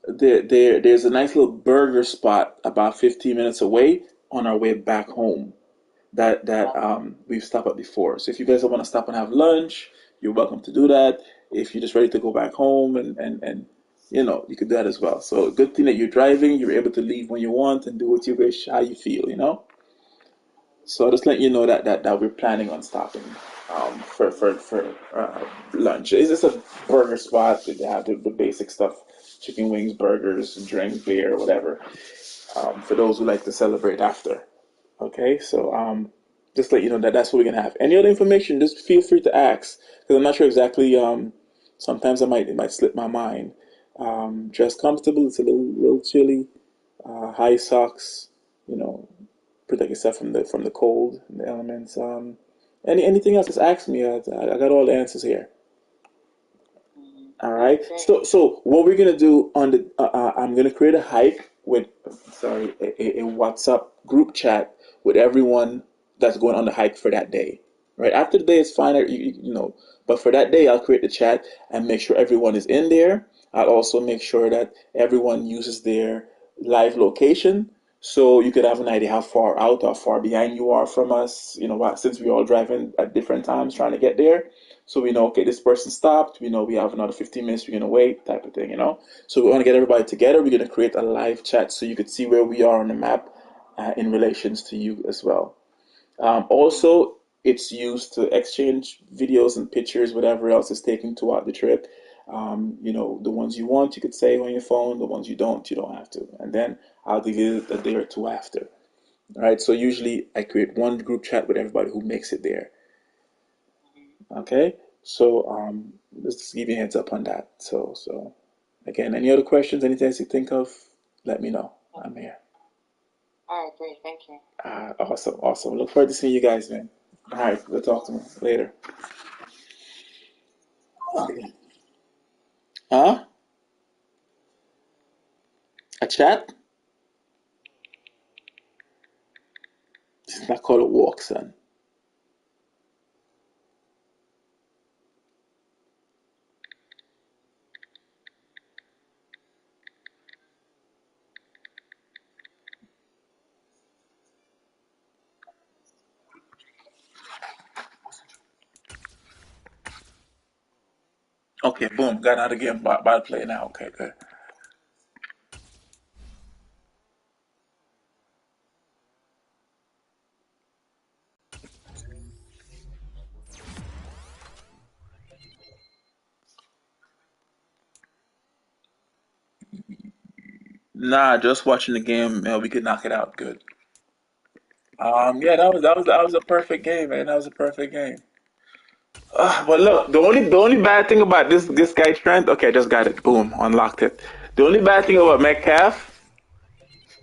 there's a nice little burger spot about 15 minutes away on our way back home that we've stopped at before. So if you guys want to stop and have lunch, you're welcome to do that. If you're just ready to go back home and you could do that as well. So good thing that you're driving, you're able to leave when you want and do what you wish, how you feel. So I'll just let you know that we're planning on stopping for lunch. It's just a burger spot. They have the basic stuff: chicken wings, burgers, drink, beer, whatever. For those who like to celebrate after. Okay, so just let you know that that's what we're gonna have. Any other information, just feel free to ask because I'm not sure exactly. Sometimes it might slip my mind. Dress comfortable. It's a little chilly. High socks. You know, protect yourself from the cold and the elements. Anything else? Just ask me. I got all the answers here. All right. So what we're gonna do I'm gonna create a hike with, sorry, a WhatsApp group chat with everyone that's going on the hike for that day. Right after the day is fine, but for that day I'll create the chat and make sure everyone is in there. I'll also make sure that everyone uses their live location so you could have an idea how far out or far behind you are from us. Since we're all driving at different times trying to get there. So we know, okay, this person stopped. We know we have another 15 minutes we're going to wait, type of thing. So we want to get everybody together. We're going to create a live chat so you could see where we are on the map in relations to you as well. Also, it's used to exchange videos and pictures, whatever else is taken throughout the trip. The ones you want, you could save on your phone. The ones you don't have to. And then I'll delete it a day or two after. All right, so usually I create one group chat with everybody who makes it there. Okay, so just give you a heads up on that. So again, any other questions, anything else you think of, let me know. I'm here. All right, great, thank you. Awesome. Look forward to seeing you guys, man. All right, we'll talk to me later. Okay. Huh? A chat? It's not called a walk, son. Okay, boom. Got out of game. About to play now. Okay, good. Nah, just watching the game. We could knock it out. Good. Yeah, that was a perfect game, man. That was a perfect game. But look, the only bad thing about this guy Trent. Okay, I just got it. Boom, unlocked it. The only bad thing about Metcalf,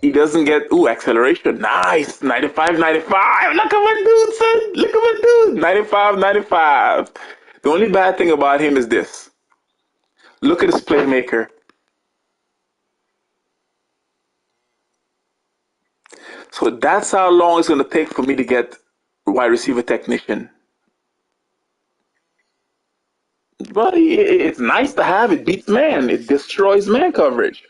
he doesn't get acceleration. Nice, 95, 95. Look at my dude, son. Look at my dude, 95, 95. The only bad thing about him is this. Look at this playmaker. So that's how long it's going to take for me to get wide receiver technician. But it's nice to have. It beats man. It destroys man coverage.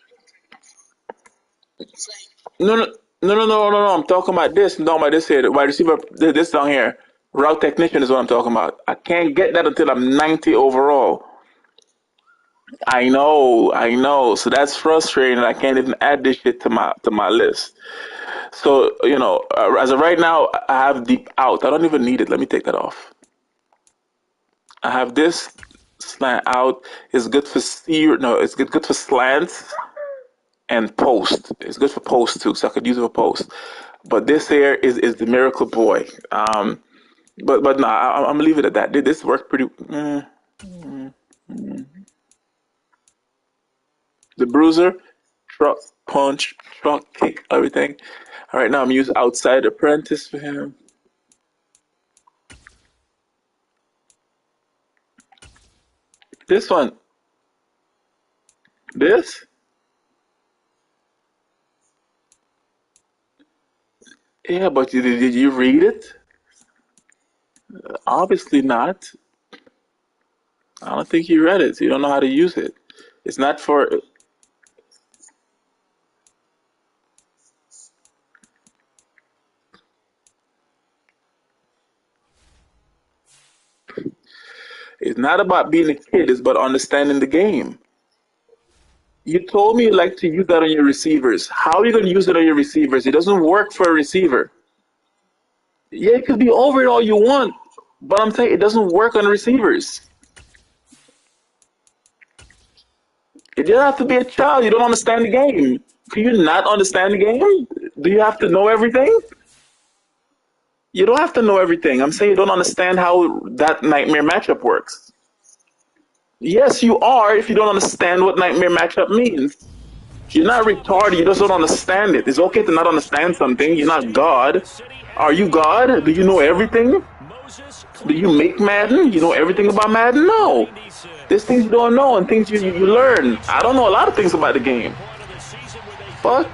No, no, no, no, no, no, no. I'm talking about this. I'm talking about this here. The wide receiver, this down here. Route technician is what I'm talking about. I can't get that until I'm 90 overall. I know, I know. So that's frustrating. I can't even add this shit to my list. So as of right now, I have deep out. I don't even need it. Let me take that off. I have this slant out. It's good for no, it's good for slants and post. It's good for post too, so I could use it for post. But this here is the miracle boy. But no, I'm gonna leave it at that. Did this work pretty? The bruiser, truck, punch, truck, kick, everything. All right, now I'm using outside apprentice for him. This one, this, yeah, but did you read it? Obviously not. I don't think you read it. So you don't know how to use it. It's not for. It's not about being a kid. It's about understanding the game. You told me you like to use that on your receivers. How are you going to use it on your receivers? It doesn't work for a receiver. Yeah, it could be over it all you want, but I'm saying it doesn't work on receivers. You don't have to be a child. You don't understand the game. Can you not understand the game? Do you have to know everything? You don't have to know everything. I'm saying you don't understand how that nightmare matchup works. Yes, you are if you don't understand what nightmare matchup means. You're not retarded. You just don't understand it. It's okay to not understand something. You're not God. Are you God? Do you know everything? Do you make Madden? You know everything about Madden? No. There's things you don't know and things you learn. I don't know a lot of things about the game. Fuck.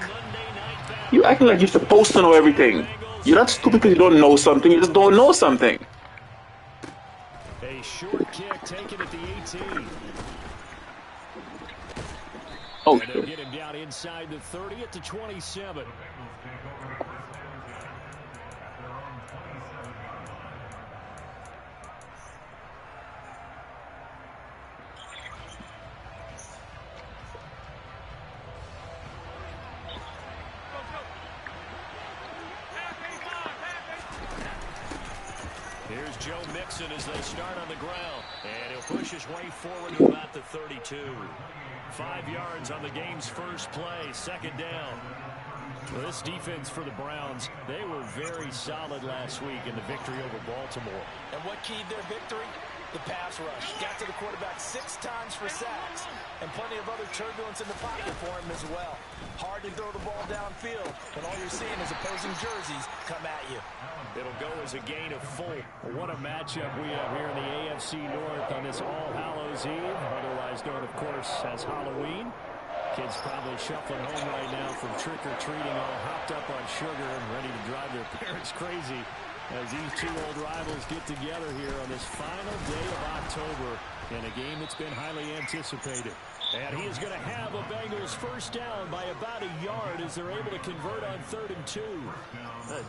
You acting like you're supposed to know everything. You're not stupid because you don't know something. You just don't know something. A short kick taken at the 18. Oh, and they'll get him down inside the 30 at the 27. Here's Joe Mixon as they start on the ground. And he'll push his way forward to about the 32. 5 yards on the game's first play, second down. Well, this defense for the Browns, they were very solid last week in the victory over Baltimore. And what keyed their victory? the pass rush. Got to the quarterback 6 times for sacks, and plenty of other turbulence in the pocket for him as well. Hard to throw the ball downfield when all you're seeing is opposing jerseys come at you. It'll go as a gain of 4. What a matchup we have here in the AFC North on this All Hallows Eve, otherwise known, of course, as Halloween. Kids probably shuffling home right now from trick-or-treating, all hopped up on sugar and ready to drive their parents crazy as these two old rivals get together here on this final day of October in a game that's been highly anticipated. And he is going to have a Bengals first down by about a yard as they're able to convert on 3rd and 2.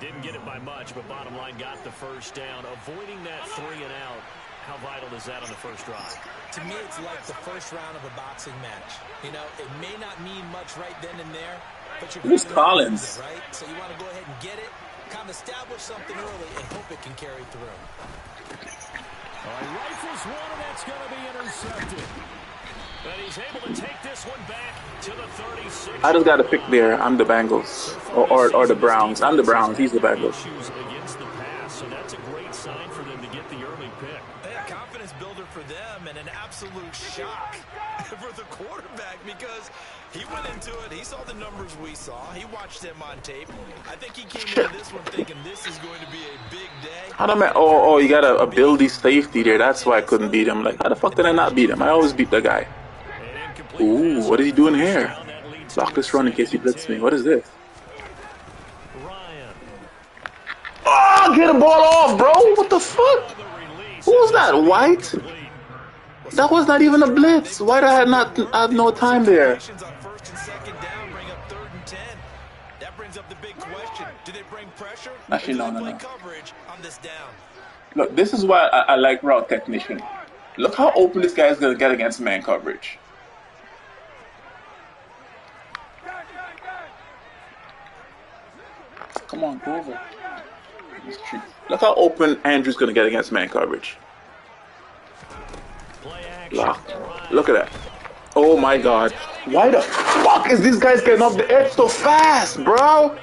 Didn't get it by much, but bottom line got the first down. Avoiding that 3 and out. How vital is that on the first drive? To me, it's like the first round of a boxing match. You know, it may not mean much right then and there, but you're Who's Collins? It, right? So you want to go ahead and get it, kind of establish something early, and hope it can carry through. Rifles one, and that's going to be intercepted. But he's able to take this one back to the 36. I just got to pick there. I'm the Bengals. Or the Browns. I'm the Browns. He's the Bengals. Against the pass, so that's a great sign for them to get the early pick. A confidence builder for them and an absolute shock for the quarterback because he went into it. He saw the numbers we saw. He watched them on tape. I think he came into this one thinking this is going to be a big day. How the oh, you got a buildy safety there. That's why I couldn't beat him. Like, how the fuck did I not beat him? I always beat the guy. Ooh, what is he doing here? Block this run in case he blitzes me. What is this? Oh, get a ball off, bro. What the fuck? Who was that? White? That was not even a blitz. White I had no time there. Actually, no. Look, this is why I like route technician. Look how open this guy is going to get against man coverage. Come on, go over. Look how open Andrew's going to get against man coverage. Lock. Look at that. Oh my god. Why the fuck is these guys getting off the edge so fast, bro?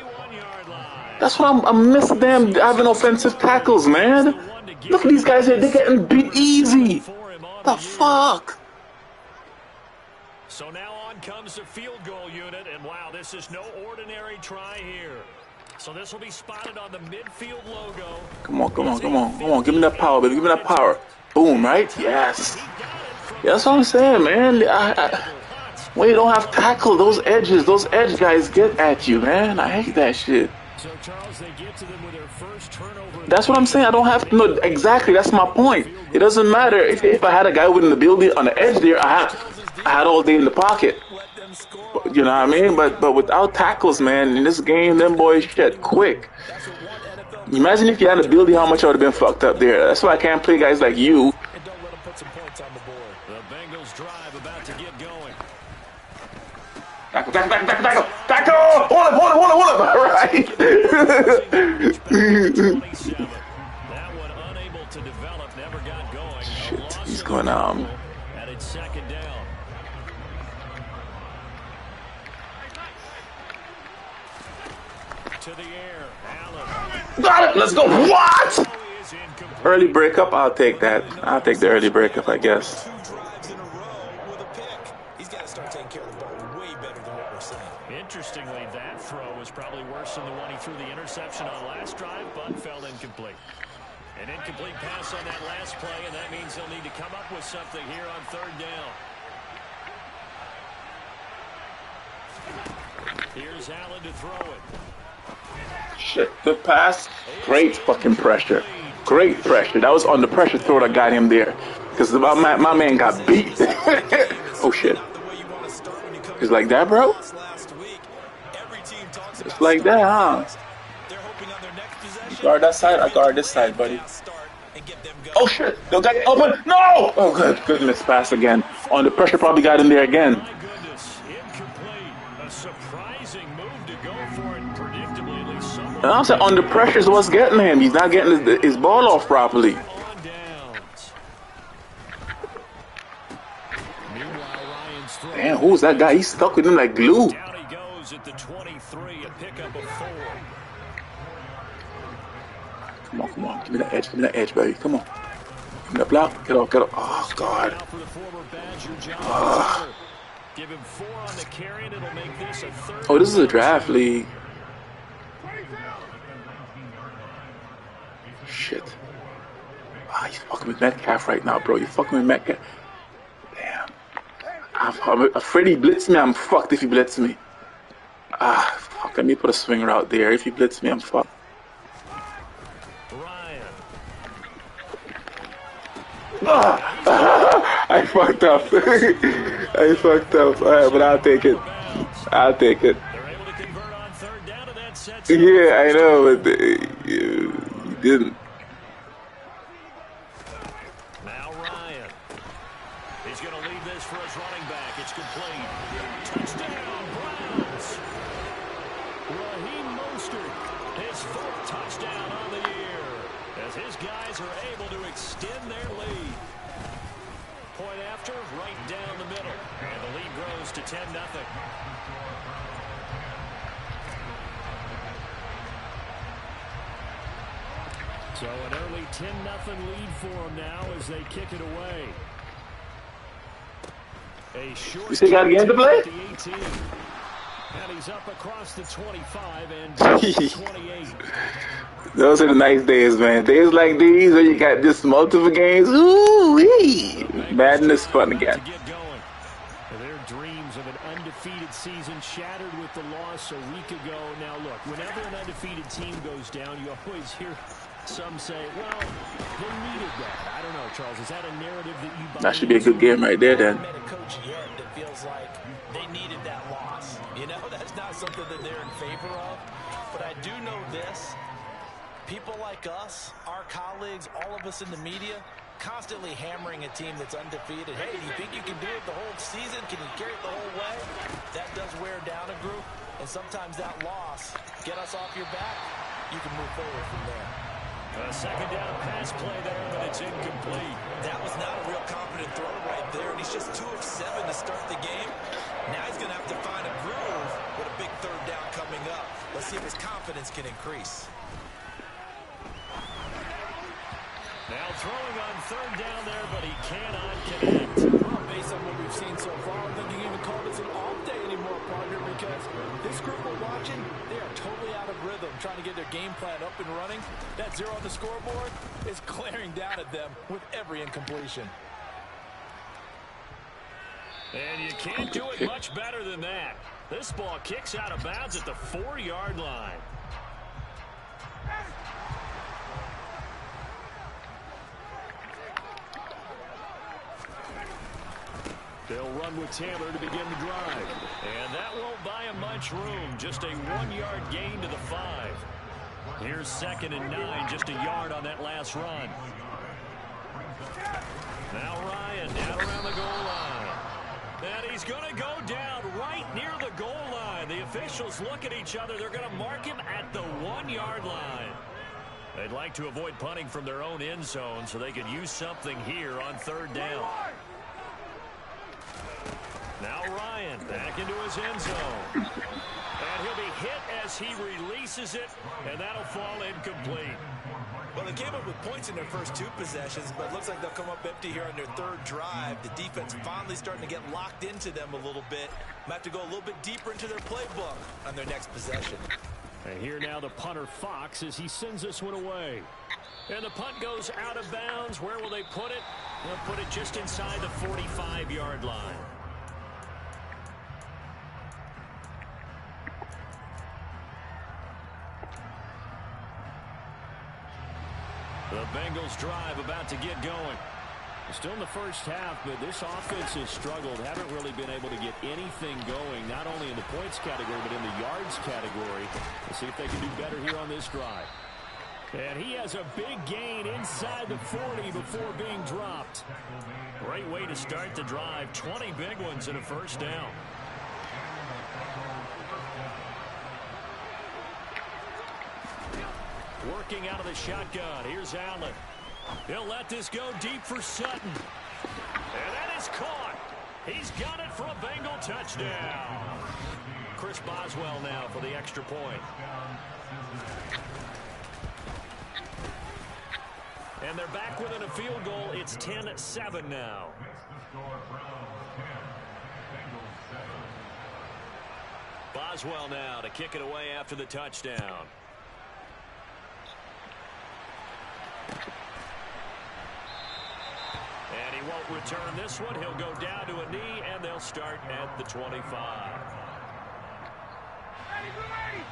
That's what I miss them having offensive tackles, man. Look at these guys here. They're getting beat easy. The fuck? So now on comes the field goal unit, and wow, this is no ordinary try here. So this will be spotted on the midfield logo. Come on. Give me that power, baby. Give me that power. Boom, right? Yes. Yeah, that's what I'm saying, man. When you don't have tackle, those edge guys get at you, man. I hate that shit. So Charles, they get to them with their first turnover. That's what I'm saying. I don't have to know exactly. That's my point. It doesn't matter if I had a guy within the building on the edge there. I had all day in the pocket. You know what I mean? But without tackles, man, in this game, them boys shit quick. Imagine if you had a building, how much I would have been fucked up there. That's why I can't play guys like you. The Bengals drive about to get going. Tackle! Hold up! All right. That one unable to develop, never got going. Shit, he's going And it's second down. To the air, Allen. Got it. Let's go. What? Early breakup. I'll take that. I'll take the early breakup, I guess. 2 drives in a row with a pick. He's got to start taking care of the ball way better than what we're seeing. Interestingly, that throw was probably worse than the one he threw the interception on last drive, but fell incomplete. An incomplete pass on that last play, and that means they'll need to come up with something here on 3rd down. Here's Allen to throw it. Shit, good pass. Great fucking pressure. Great pressure. That was on the pressure throw that got him there. Because my man got beat. Oh shit. It's like that, bro? It's like that, huh? You guard that side, I guard this side, buddy. Oh shit, they'll get open. No! Oh good, good miss pass again. On the pressure probably got him there again. My goodness, incomplete. A surprising move to go for it, predictably, at least somewhat. And I'm saying under pressure is what's getting him. He's not getting his ball off properly. Damn, who's that guy? He's stuck with him like glue. Down he goes at the 23, a pickup of 4. Come on. Give me that edge, baby. Come on. The block. Get off. Get off. Oh, God. Now for the former Badger, John Taylor. Give him 4 on the carry, and it'll make this a third. Oh, this is a draft league. Shit. Ah, he's fucking with Metcalf right now, bro. You fucking with Metcalf. Damn. I'm afraid he blitzed me. I'm fucked if he blitzed me. Ah, fuck. Let me put a swinger out there. If he blitzed me, I'm fucked. Ryan. I fucked up. I fucked up. All right, but I'll take it. I'll take it. They're able to convert on third down, and that sets Yeah, I know, but you didn't. Now Ryan. He's going to leave this for his running back. It's complete. Touchdown, Browns. Raheem Mostert, his 4th touchdown on the year, as his guys are able to extend their lead. Point after, right down the middle. And the lead grows to 10-0. So an early 10-0 lead for them now as they kick it away. A short You still got a game to play? 18. And he's up across the 25 and down to 28. Those are the nice days, man. Days like these where you got just multiple games. Ooh-wee. Madness fun again. Their dreams of an undefeated season shattered with the loss a week ago. Now, look, whenever an undefeated team goes down, you always hear some say, well, they needed that. I don't know, Charles. Is that a narrative that you buy? That should be a good game right there, then. I met a coach yet that feels like they needed that loss. You know, that's not something that they're in favor of. But I do know this. People like us, our colleagues, all of us in the media, constantly hammering a team that's undefeated. Hey, do you think you can do it the whole season? Can you carry it the whole way? That does wear down a group. And sometimes that loss, get us off your back, you can move forward from there. A second down pass play there, but it's incomplete. That was not a real confident throw right there, and he's just 2 of 7 to start the game. Now he's going to have to find a groove with a big third down coming up. Let's see if his confidence can increase. Now throwing on third down there, but he cannot connect. Well, based on what we've seen so far, I don't think you even call this an off day anymore, partner, because this group we're watching, they are totally out of rhythm, trying to get their game plan up and running. That 0 on the scoreboard is glaring down at them with every incompletion. And you can't do it much better than that. This ball kicks out of bounds at the 4-yard line. They'll run with Taylor to begin the drive. And that won't buy him much room. Just a 1-yard gain to the 5. Here's 2nd and 9, just a yard on that last run. Now Ryan down around the goal line. And he's going to go down right near the goal line. The officials look at each other. They're going to mark him at the 1-yard line. They'd like to avoid punting from their own end zone so they could use something here on third down. Now Ryan back into his end zone. And he'll be hit as he releases it, and that'll fall incomplete. Well, they came up with points in their first 2 possessions, but it looks like they'll come up empty here on their 3rd drive. The defense finally starting to get locked into them a little bit. Might have to go a little bit deeper into their playbook on their next possession. And here now the punter Fox as he sends this one away. And the punt goes out of bounds. Where will they put it? They'll put it just inside the 45-yard line. The Bengals drive about to get going. Still in the first half, but this offense has struggled. Haven't really been able to get anything going, not only in the points category, but in the yards category. Let's see if they can do better here on this drive. And he has a big gain inside the 40 before being dropped. Great way to start the drive. 20 big ones and a first down. Working out of the shotgun. Here's Allen. He'll let this go deep for Sutton. And that is caught. He's got it for a Bengal touchdown. Chris Boswell now for the extra point. And they're back within a field goal. It's 10-7 now. Boswell now to kick it away after the touchdown. And he won't return this one. He'll go down to a knee, and they'll start at the 25.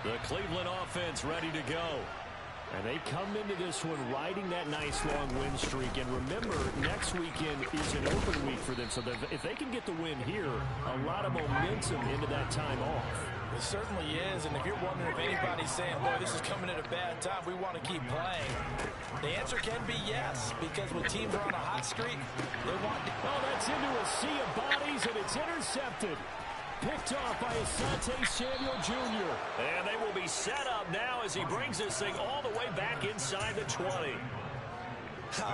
The Cleveland offense ready to go. And they come into this one riding that nice long win streak. And remember, next weekend is an open week for them. So if they can get the win here, a lot of momentum into that time off. It certainly is. And if you're wondering if anybody's saying, boy, this is coming at a bad time, we want to keep playing, the answer can be yes. Because when teams are on a hot streak, they want to... Oh, that's into a sea of bodies, and it's intercepted. Picked off by Asante Samuel Jr. And they will be set up now as he brings this thing all the way back inside the 20.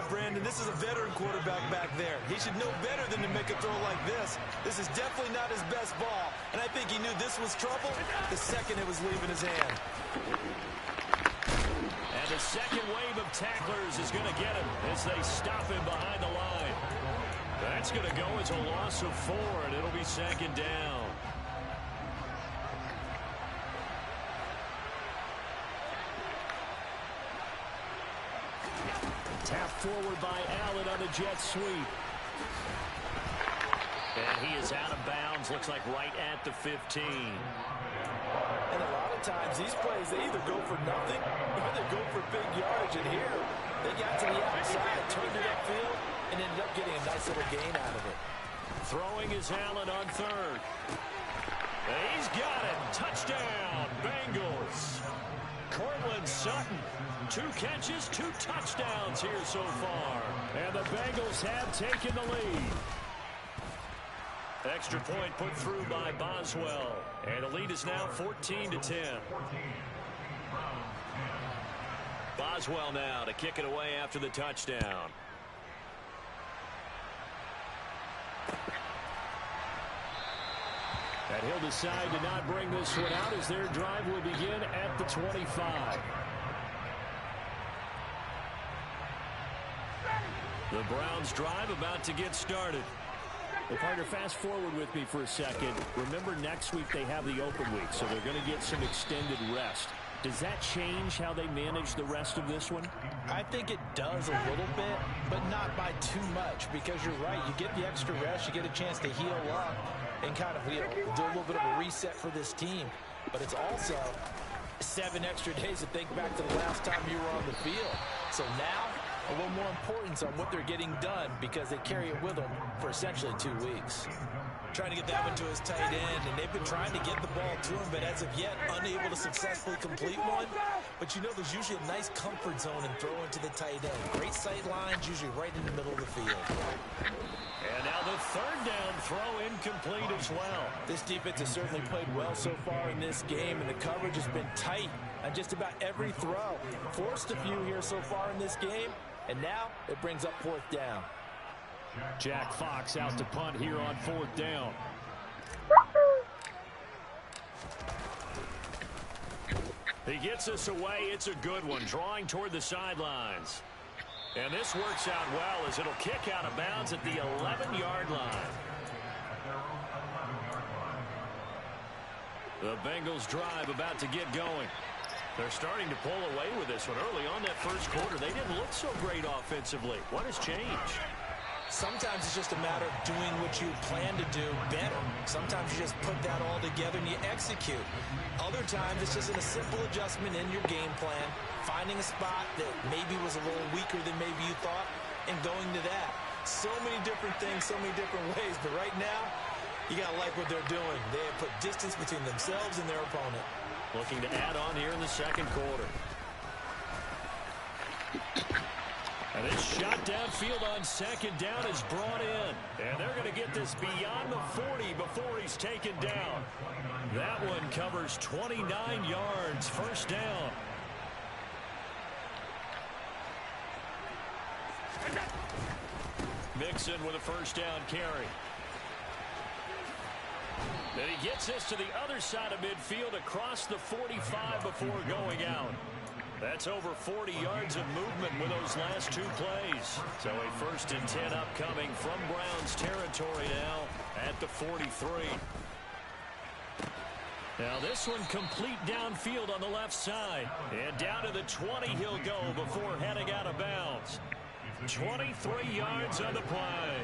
Brandon, this is a veteran quarterback back there. He should know better than to make a throw like this. This is definitely not his best ball. And I think he knew this was trouble the second it was leaving his hand. And the second wave of tacklers is going to get him as they stop him behind the line. That's going to go as a loss of 4, and it'll be second down. Tapped forward by Allen on the jet sweep. And he is out of bounds, looks like right at the 15. And a lot of times these plays, they either go for nothing or they go for big yardage. And here, they got to the outside, turned it upfield, and ended up getting a nice little gain out of it. Throwing is Allen on third. And he's got it. Touchdown, Bengals. Cortland Sutton, 2 catches, 2 touchdowns here so far. And the Bengals have taken the lead. Extra point put through by Boswell. And the lead is now 14-10. Boswell now to kick it away after the touchdown. And he'll decide to not bring this one out as their drive will begin at the 25. The Browns drive about to get started. Well, partner, fast forward with me for a second. Remember, next week they have the open week, so they're going to get some extended rest. Does that change how they manage the rest of this one? I think it does a little bit, but not by too much, because you're right. You get the extra rest, you get a chance to heal up and kind of, do a little bit of a reset for this team. But it's also 7 extra days to think back to the last time you were on the field. So now, a little more importance on what they're getting done because they carry it with them for essentially 2 weeks. Trying to get that one to his tight end, and they've been trying to get the ball to him, but as of yet, unable to successfully complete one. But there's usually a nice comfort zone and throw into the tight end. Great sight lines, usually right in the middle of the field. And now the third down throw incomplete as well. This defense has certainly played well so far in this game, and the coverage has been tight on just about every throw. Forced a few here so far in this game, and now it brings up 4th down. Jack Fox out to punt here on 4th down. He gets us away. It's a good one, drawing toward the sidelines. And this works out well as it'll kick out of bounds at the 11-yard line. The Bengals drive about to get going. They're starting to pull away with this one. Early on that first quarter, they didn't look so great offensively. What has changed? Sometimes it's just a matter of doing what you plan to do better. Sometimes you just put that all together and you execute. Other times it's just a simple adjustment in your game plan, finding a spot that maybe was a little weaker than maybe you thought, and going to that. So many different things, so many different ways, but right now, you got to like what they're doing. They have put distance between themselves and their opponent. Looking to add on here in the second quarter. And this shot downfield on second down is brought in. And they're going to get this beyond the 40 before he's taken down. That one covers 29 yards. First down. Mixon with a first down carry. Then he gets this to the other side of midfield across the 45 before going out. That's over 40 yards of movement with those last 2 plays. So a 1st and 10 upcoming from Browns territory now at the 43. Now this one complete downfield on the left side. And down to the 20 he'll go before heading out of bounds. 23 yards on the play.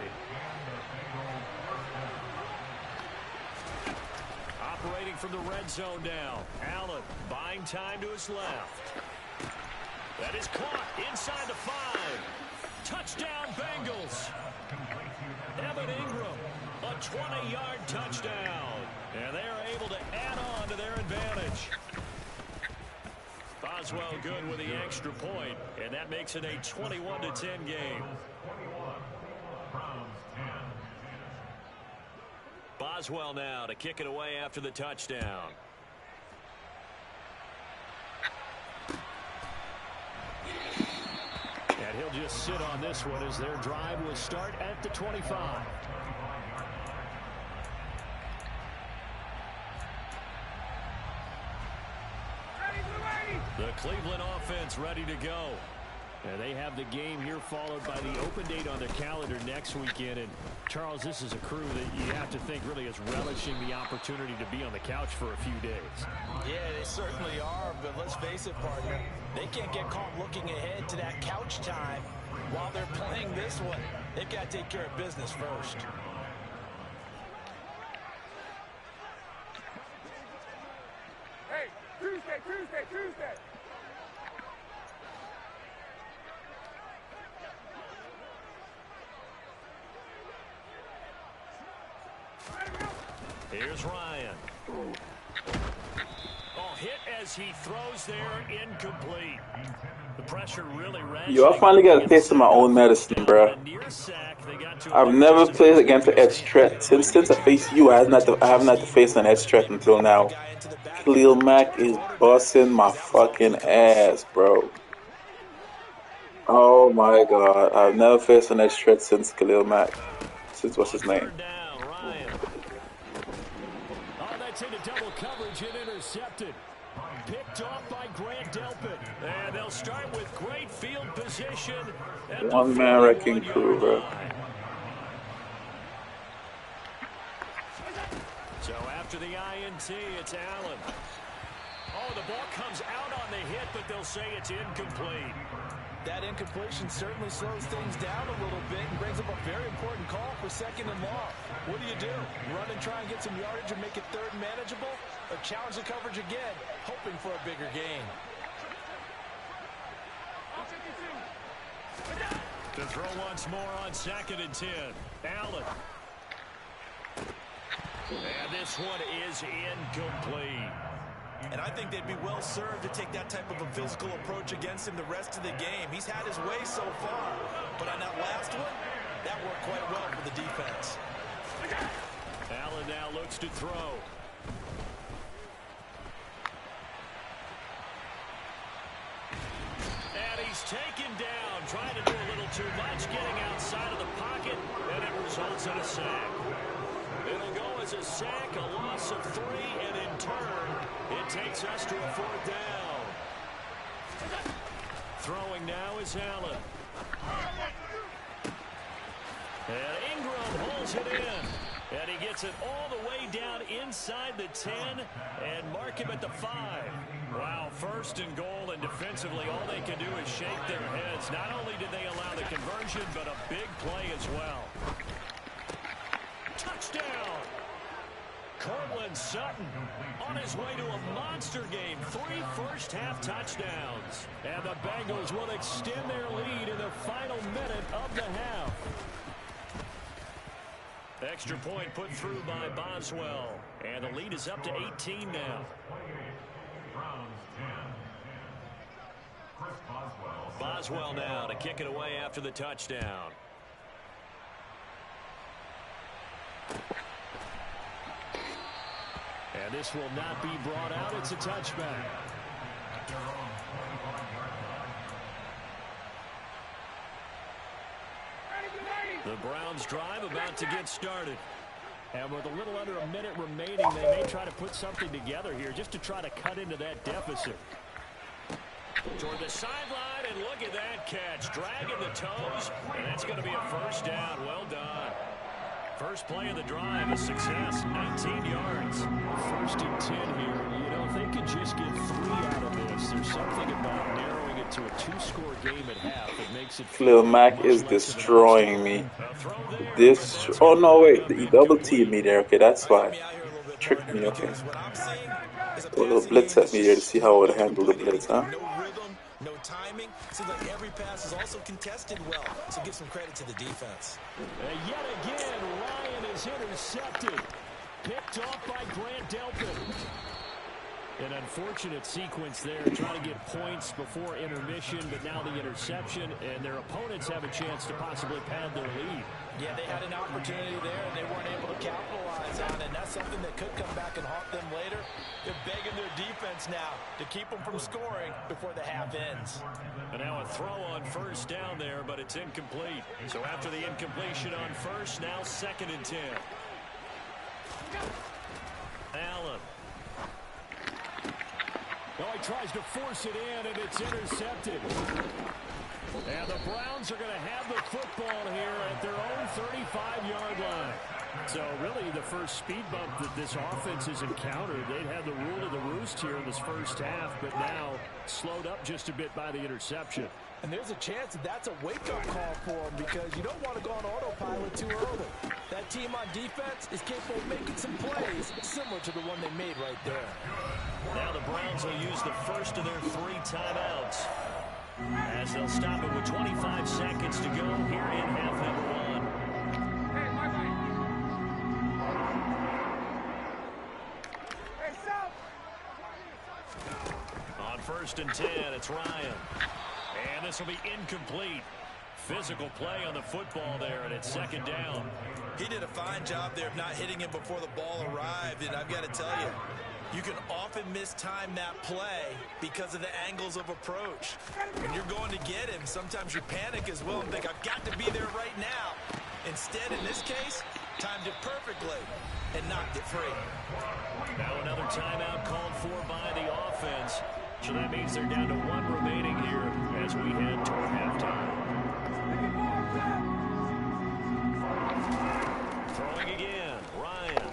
Operating from the red zone now. Allen buying time to his left. That is caught inside the 5. Touchdown Bengals. Evan Ingram, a 20-yard touchdown. And they're able to add on to their advantage. Boswell good with the extra point, and that makes it a 21-10 game. Boswell now to kick it away after the touchdown. And he'll just sit on this one as their drive will start at the 25. The Cleveland offense ready to go. And they have the game here followed by the open date on their calendar next weekend. And, Charles, this is a crew that you have to think really is relishing the opportunity to be on the couch for a few days. Yeah, they certainly are, but let's face it, partner. They can't get caught looking ahead to that couch time while they're playing this one. They've got to take care of business first. Hey, Tuesday. Here's Ryan. Oh, hit as he throws there, incomplete. The pressure really ran. Yo, I finally got a taste of my own medicine, bro. I've never played against an edge threat. Since I faced you, I haven't had to face an edge threat until now. Khalil Mack is busting my fucking ass, bro. Oh my god. I've never faced an edge threat since Khalil Mack. Since what's his name? Into double coverage and intercepted. Picked off by Grant Delpit. And they'll start with great field position. One-man wrecking crew, bro. So after the INT, it's Allen. Oh, the ball comes out on the hit, but they'll say it's incomplete. That incompletion certainly slows things down a little bit and brings up a very important call for 2nd and long. What do? Run and try and get some yardage and make it 3rd and manageable? Or challenge the coverage again, hoping for a bigger gain? To throw once more on 2nd and 10. Allen. And this one is incomplete. And I think they'd be well served to take that type of a physical approach against him the rest of the game. He's had his way so far. But on that last one, that worked quite well for the defense. Allen now looks to throw. And he's taken down, trying to do a little too much, getting outside of the pocket, and it results in a sack. It'll go as a sack, a loss of 3, and in turn, it takes us to a 4th down. Throwing now is Allen. And Ingram holds it in. And he gets it all the way down inside the 10 and mark him at the 5. Wow, 1st and goal, and defensively all they can do is shake their heads. Not only did they allow the conversion, but a big play as well. Touchdown! Cortland Sutton on his way to a monster game. 3 first-half touchdowns. And the Bengals will extend their lead in the final minute of the half. Extra point put through by Boswell. And the lead is up to 18 now. Boswell now to kick it away after the touchdown. And this will not be brought out. It's a touchback. The Browns drive about to get started. And with a little under a minute remaining, they may try to put something together here just to try to cut into that deficit. Toward the sideline, and look at that catch. Dragging the toes, and that's going to be a first down. Well done. First play of the drive, a success, 19 yards. First and 10 here. You know, if they could just get 3 out of this, there's something about narrowing it to a 2-score game at half that makes it Lil Mac is destroying me. Oh, no, wait. He double teamed me there. Okay, that's why. Tricked me, okay. A little blitz at me there to see how I would handle the blitz, huh? No rhythm, no timing. Seems like every pass is also contested well. So give some credit to the defense. Yet again, Ryan is intercepted. Picked off by Delpit. An unfortunate sequence there, trying to get points before intermission, but now the interception, and their opponents have a chance to possibly pad their lead. Yeah, they had an opportunity there, and they weren't able to capitalize on it, and that's something that could come back and haunt them later. They're begging their defense now to keep them from scoring before the half ends. And now a throw on first down there, but it's incomplete. So after the incompletion on first, now 2nd and 10. Allen. Oh, he tries to force it in, and it's intercepted. And the Browns are going to have the football here at their own 35-yard line. So really the first speed bump that this offense has encountered. They'd had the rule of the roost here in this first half, but now slowed up just a bit by the interception. And there's a chance that that's a wake-up call for them, because you don't want to go on autopilot too early. That team on defense is capable of making some plays similar to the one they made right there. Now the Browns will use the first of their 3 timeouts, as they'll stop it with 25 seconds to go here in half number 1. Hey, bye-bye. Hey, South. On 1st and 10, it's Ryan. And this will be incomplete. Physical play on the football there, and it's 2nd down. He did a fine job there of not hitting him before the ball arrived, and I've got to tell you, you can often mistime that play because of the angles of approach. When you're going to get him, sometimes you panic as well and think, I've got to be there right now. Instead, in this case, timed it perfectly and knocked it free. Now another timeout called for by the offense. So that means they're down to 1 remaining here as we head toward halftime. Throwing again, Ryan.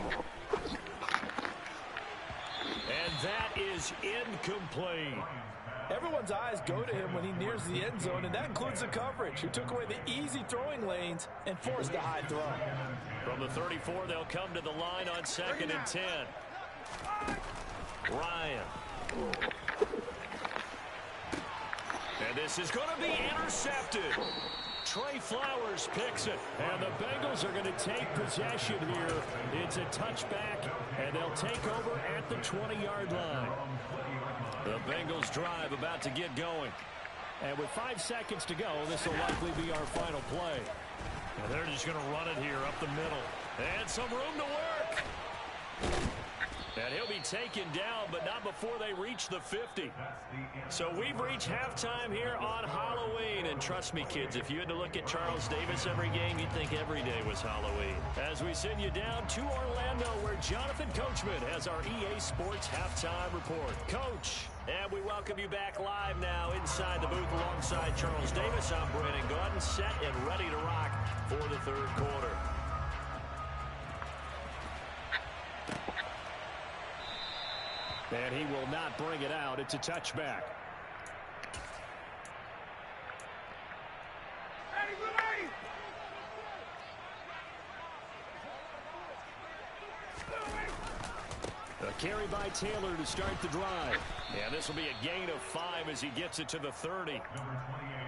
And that is incomplete. Everyone's eyes go to him when he nears the end zone, and that includes the coverage, who took away the easy throwing lanes and forced a high throw. From the 34, they'll come to the line on 2nd and 10. Ryan. And this is going to be intercepted. Trey Flowers picks it, and the Bengals are going to take possession here. It's a touchback, and they'll take over at the 20-yard line. The Bengals drive about to get going. And with 5 seconds to go, this will likely be our final play. And they're just going to run it here up the middle. And some room to work. And he'll be taken down, but not before they reach the 50. So we've reached halftime here on Halloween. And trust me, kids, if you had to look at Charles Davis every game, you'd think every day was Halloween. As we send you down to Orlando, where Jonathan Coachman has our EA Sports Halftime Report. Coach, and we welcome you back live now inside the booth alongside Charles Davis. I'm Brandon Gordon, set and ready to rock for the 3rd quarter. And he will not bring it out. It's a touchback. A carry by Taylor to start the drive. Yeah, this will be a gain of 5 as he gets it to the 30.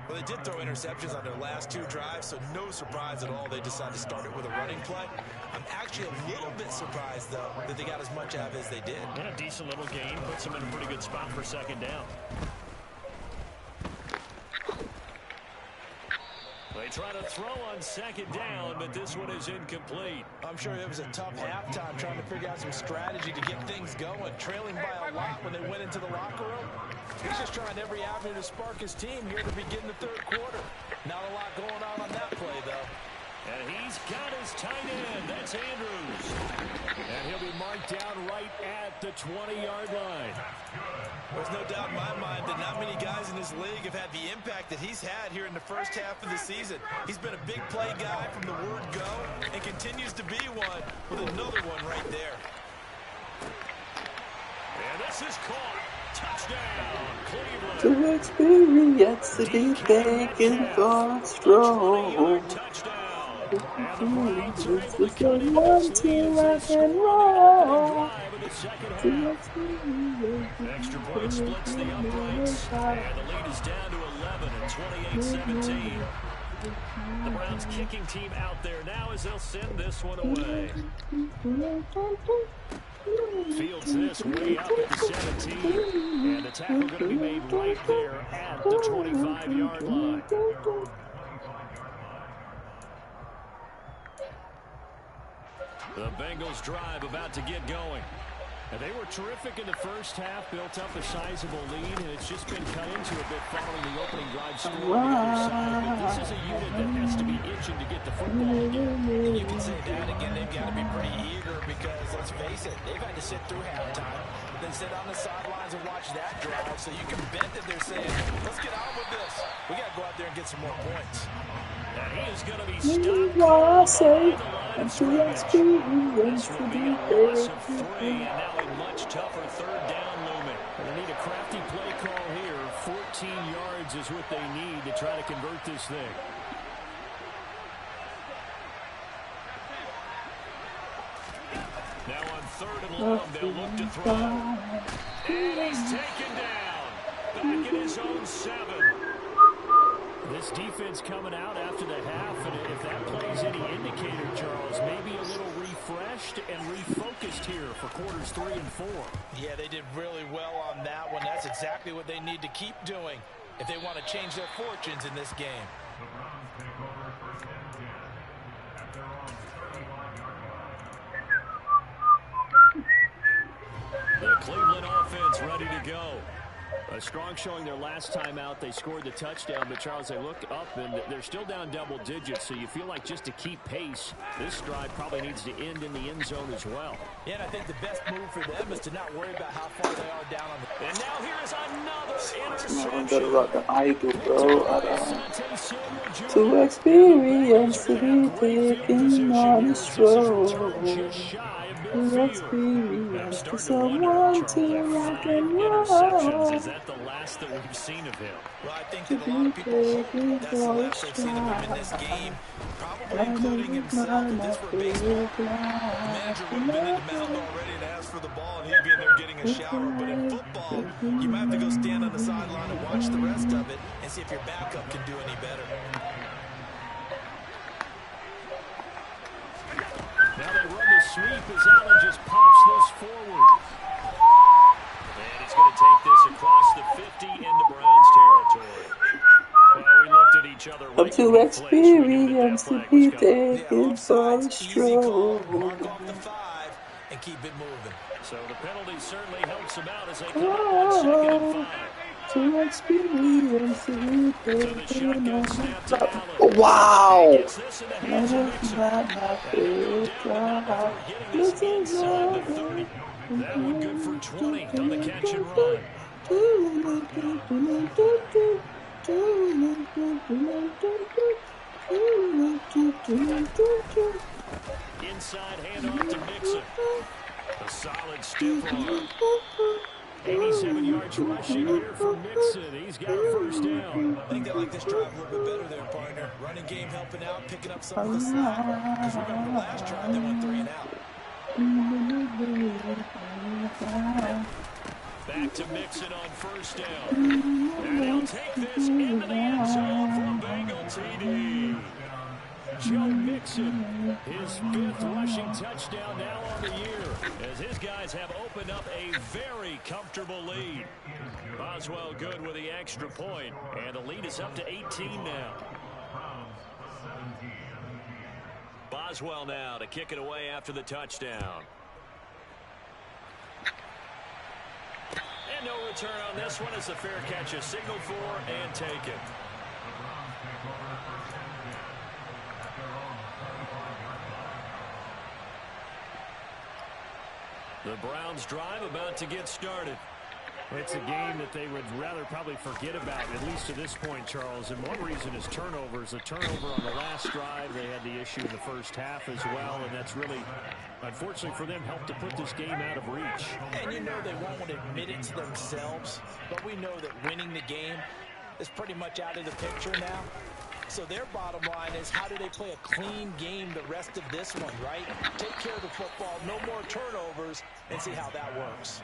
Well, they did throw interceptions on their last 2 drives, so no surprise at all they decided to start it with a running play. I'm actually a little bit surprised, though, that they got as much out of it as they did. Yeah, decent little gain. Puts them in a pretty good spot for 2nd down. They try to throw on 2nd down, but this one is incomplete. I'm sure it was a tough halftime trying to figure out some strategy to get things going, trailing by a lot when they went into the locker room. He's just trying every avenue to spark his team here to begin the 3rd quarter. Not a lot going on that play, though. And he's got his tight end. That's Andrews. And he'll be marked down right at the 20-yard line. There's no doubt in my mind that not many guys in this league have had the impact that he's had here in the first half of the season. He's been a big play guy from the word go and continues to be one with another one right there. And this is caught. Touchdown, Cleveland. To experience the deep thinking for strong. And the Browns are able to Just cut like into one this to lead as rock they score and on the roll. opening drive of the second half. Extra point splits the uprights, and the lead is down to 11 at 28-17. The Browns kicking team out there now as they'll send this one away. Fields this way up at the 17, and the tackle going to be made right there at the 25-yard line. The Bengals drive about to get going. And they were terrific in the first half, built up a sizable lead, and it's just been cut into a bit following the opening drive score on the other side. But this is a unit that has to be itching to get the football again. And you can say that again, they've got to be pretty eager because, let's face it, they've had to sit through halftime, then sit on the sidelines and watch that drive. So you can bet that they're saying, let's get on with this. We got to go out there and get some more points. And he is going to be stopped. To experience the deep And now a much tougher third down looming. They need a crafty play call here. 14 yards is what they need to try to convert this thing. Now on third and long, they'll look to throw. And he's taken down. Back in his own 7. This defense coming out after the half, and if that plays any indicator, Charles, maybe a little refreshed and refocused here for quarters 3 and 4. Yeah, they did really well on that one. That's exactly what they need to keep doing if they want to change their fortunes in this game. The Cleveland offense ready to go. A strong showing their last time out. They scored the touchdown, but Charles, they look up and they're still down double digits, so you feel like just to keep pace, this drive probably needs to end in the end zone as well. Yeah, and I think the best move for them is to not worry about how far they are down on the... And now here is another I'm interception. gonna rock the idol, bro. To experience the deep thinking on the strong. To experience the someone to rock and roll. Is that the last that we've seen of him? Well, I think that a lot of people hope that's the last they've seen of him in this game, probably including himself. If this were baseball, the manager would have been in the mound already and asked for the ball, and he'd be in there getting a shower. But in football, you might have to go stand on the sideline and watch the rest of it and see if your backup can do any better. Now they run the sweep as Allen just pops this forward. And he's going to take this across the 50 into Browns territory. Well, we looked at each other right To experience the deep thinking for the strong. Mark off the 5 and keep it moving. So the penalty certainly helps him out as they come up on 2nd and 5. To experience the deep So the thinking shotgun on the snap to strong. Allen. Wow! Gets this in the hands of Mixon. Getting this inside the 30. That one good for 20 on the catch and run. Inside handoff to Mixon. A solid stiff arm. 87 yards rushing here for Mixon. He's got a first down. I think they like this drive a little bit better there, partner. Running game helping out, picking up some of the slack. Because remember the last drive, they went 3 and out. Back to Mixon on first down. And he'll take this into the end zone for a Bengal TD. Joe Mixon, his 5th rushing touchdown now on the year, as his guys have opened up a very comfortable lead. Boswell good with the extra point, and the lead is up to 18 now. Boswell now to kick it away after the touchdown. And no return on this one as the fair catch is signaled for and taken. Bengals drive about to get started. It's a game that they would rather probably forget about, at least to this point, Charles. And one reason is turnovers. A turnover on the last drive. They had the issue in the first half as well, and that's really, unfortunately for them, helped to put this game out of reach. And you know they won't admit it to themselves, but we know that winning the game is pretty much out of the picture now. So their bottom line is, how do they play a clean game the rest of this one, right? Take care of the football, no more turnovers, and see how that works.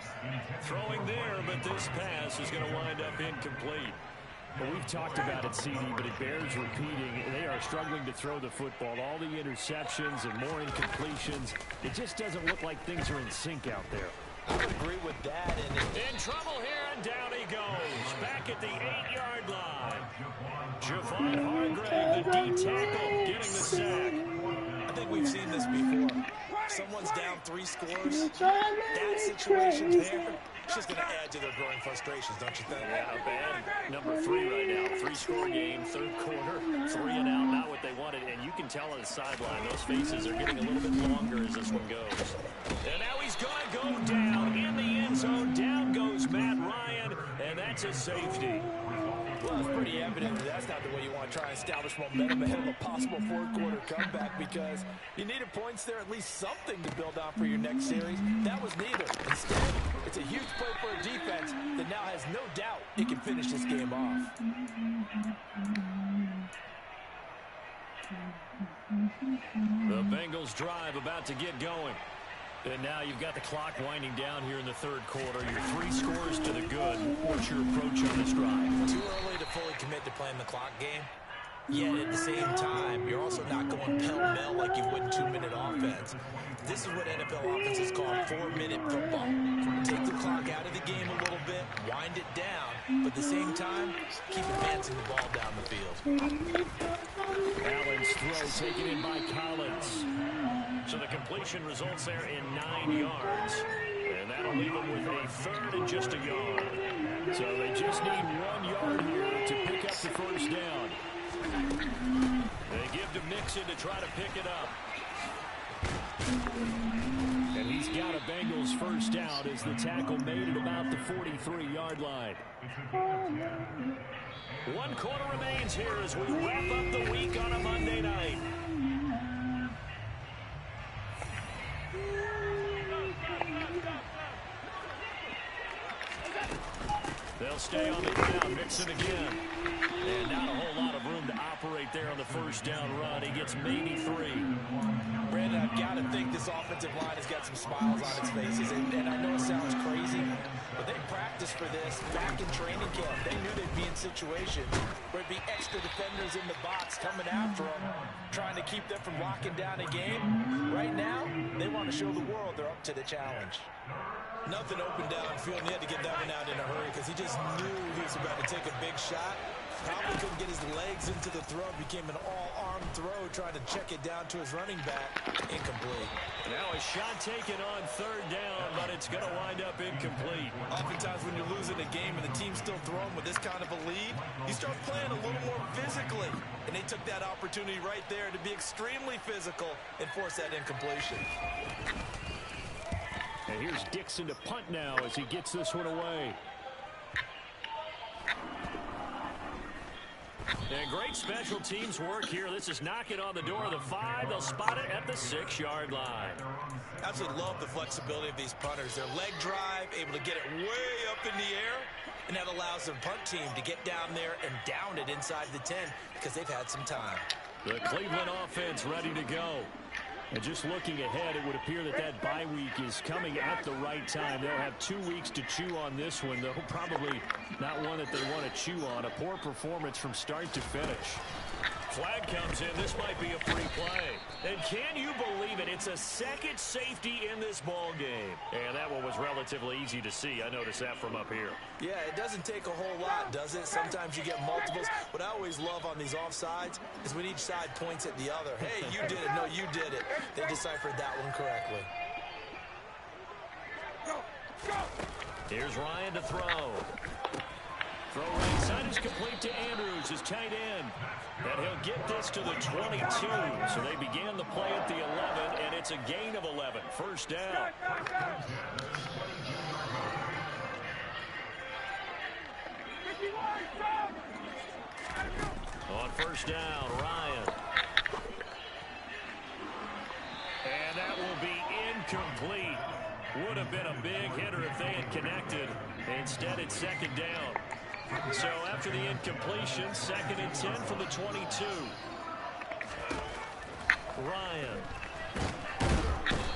Throwing there, but this pass is going to wind up incomplete. Well, we've talked about it, CD, but it bears repeating. They are struggling to throw the football. All the interceptions and more incompletions. It just doesn't look like things are in sync out there. I would agree with that. And in trouble here, and down he goes. Back at the 8-yard line. Javon Hargrave, the D tackle, getting the sack. I think we've seen this before. Someone's down 3 scores. That situation there, it's just going to add to their growing frustrations, don't you think? Yeah, not bad. Number 3 right now. 3-score game, third quarter, 3 and out, not what they wanted. And you can tell on the sideline, those faces are getting a little bit longer as this one goes. And now he's going to go down in the end zone. Down goes Matt Ryan, and that's a safety. Well, it's pretty evident that that's not the way you want to try and establish momentum ahead of a possible fourth-quarter comeback, because you needed points there, at least something to build on for your next series. That was neither. Instead, it's a huge play for a defense that now has no doubt it can finish this game off. The Bengals drive about to get going. And now you've got the clock winding down here in the third quarter. Your 3 scores to the good. What's your approach on this drive? Too early to fully commit to playing the clock game. Yet at the same time, you're also not going pell-mell like you would in 2-minute offense. This is what NFL offenses call 4-minute football. Take the clock out of the game a little bit, wind it down, but at the same time, keep advancing the ball down the field. Allen's throw taken in by Collins. So the completion results there in 9 yards. And that'll leave them with a third and just a yard. So they just need 1 yard here to pick up the first down. They give to Mixon to try to pick it up. And he's got a Bengals first down as the tackle made at about the 43-yard line. 1 quarter remains here as we wrap up the week on a Monday night. They'll stay on the ground. Mixon again. And not a whole lot of room to operate there on the first down run. He gets maybe 3. Brandon, I've got to think this offensive line has got some smiles on its faces. And I know it sounds crazy, but they practiced for this back in training camp. They knew they'd be in situations where it'd be extra defenders in the box coming after them, trying to keep them from locking down a game. Right now, they want to show the world they're up to the challenge. Nothing open downfield, and he had to get that one out in a hurry because he just knew he was about to take a big shot. Probably couldn't get his legs into the throw. Became an all-arm throw, trying to check it down to his running back. Incomplete. Now a shot taken on third down, but it's going to wind up incomplete. Oftentimes when you're losing a game and the team's still throwing with this kind of a lead, you start playing a little more physically. And they took that opportunity right there to be extremely physical and force that incompletion. And here's Dixon to punt now as he gets this one away. And great special teams work here. This is knocking on the door of the 5. They'll spot it at the 6-yard line. Absolutely love the flexibility of these punters. Their leg drive, able to get it way up in the air, and that allows their punt team to get down there and down it inside the 10 because they've had some time. The Cleveland offense ready to go. And just looking ahead, it would appear that that bye week is coming at the right time. They'll have 2 weeks to chew on this one, though probably not one that they want to chew on. A poor performance from start to finish. Flag comes in. This might be a free play. And can you believe it? It's a second safety in this ball game. And that one was relatively easy to see. I noticed that from up here. Yeah, it doesn't take a whole lot, does it? Sometimes you get multiples. What I always love on these offsides is when each side points at the other. Hey, you did it. No, you did it. They deciphered that one correctly. Here's Ryan to throw. Throw right side is complete to Andrews, his tight end. And he'll get this to the 22. So they began the play at the 11, and it's a gain of 11. First down. On first down, Ryan. And that will be incomplete. Would have been a big hitter if they had connected. Instead, it's second down. So after the incompletion, 2nd and 10 from the 22. Ryan.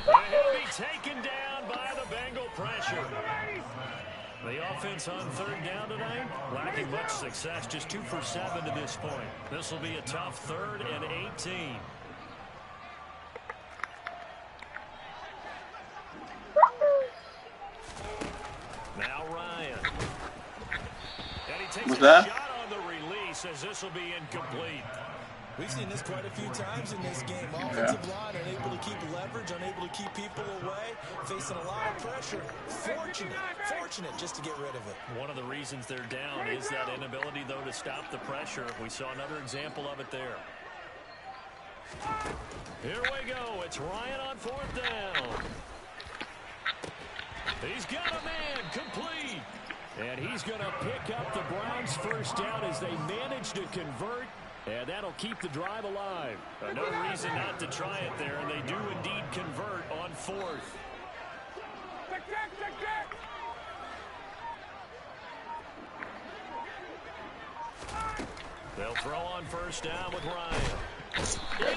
And he'll be taken down by the Bengal pressure. The offense on 3rd down tonight, lacking much success, just 2 for 7 to this point. This will be a tough 3rd and 18. Now Ryan. And he takes What's a that? shot on the release as this will be incomplete. We've seen this quite a few times in this game. Offensive line unable to keep leverage, unable to keep people away, facing a lot of pressure. Fortunate just to get rid of it. One of the reasons they're down is that inability, though, to stop the pressure. We saw another example of it there. Here we go. It's Ryan on 4th down. He's got a man complete. And he's going to pick up the Browns' first down as they manage to convert. And that'll keep the drive alive. No reason not to try it there, and they do indeed convert on 4th. They'll throw on first down with Ryan.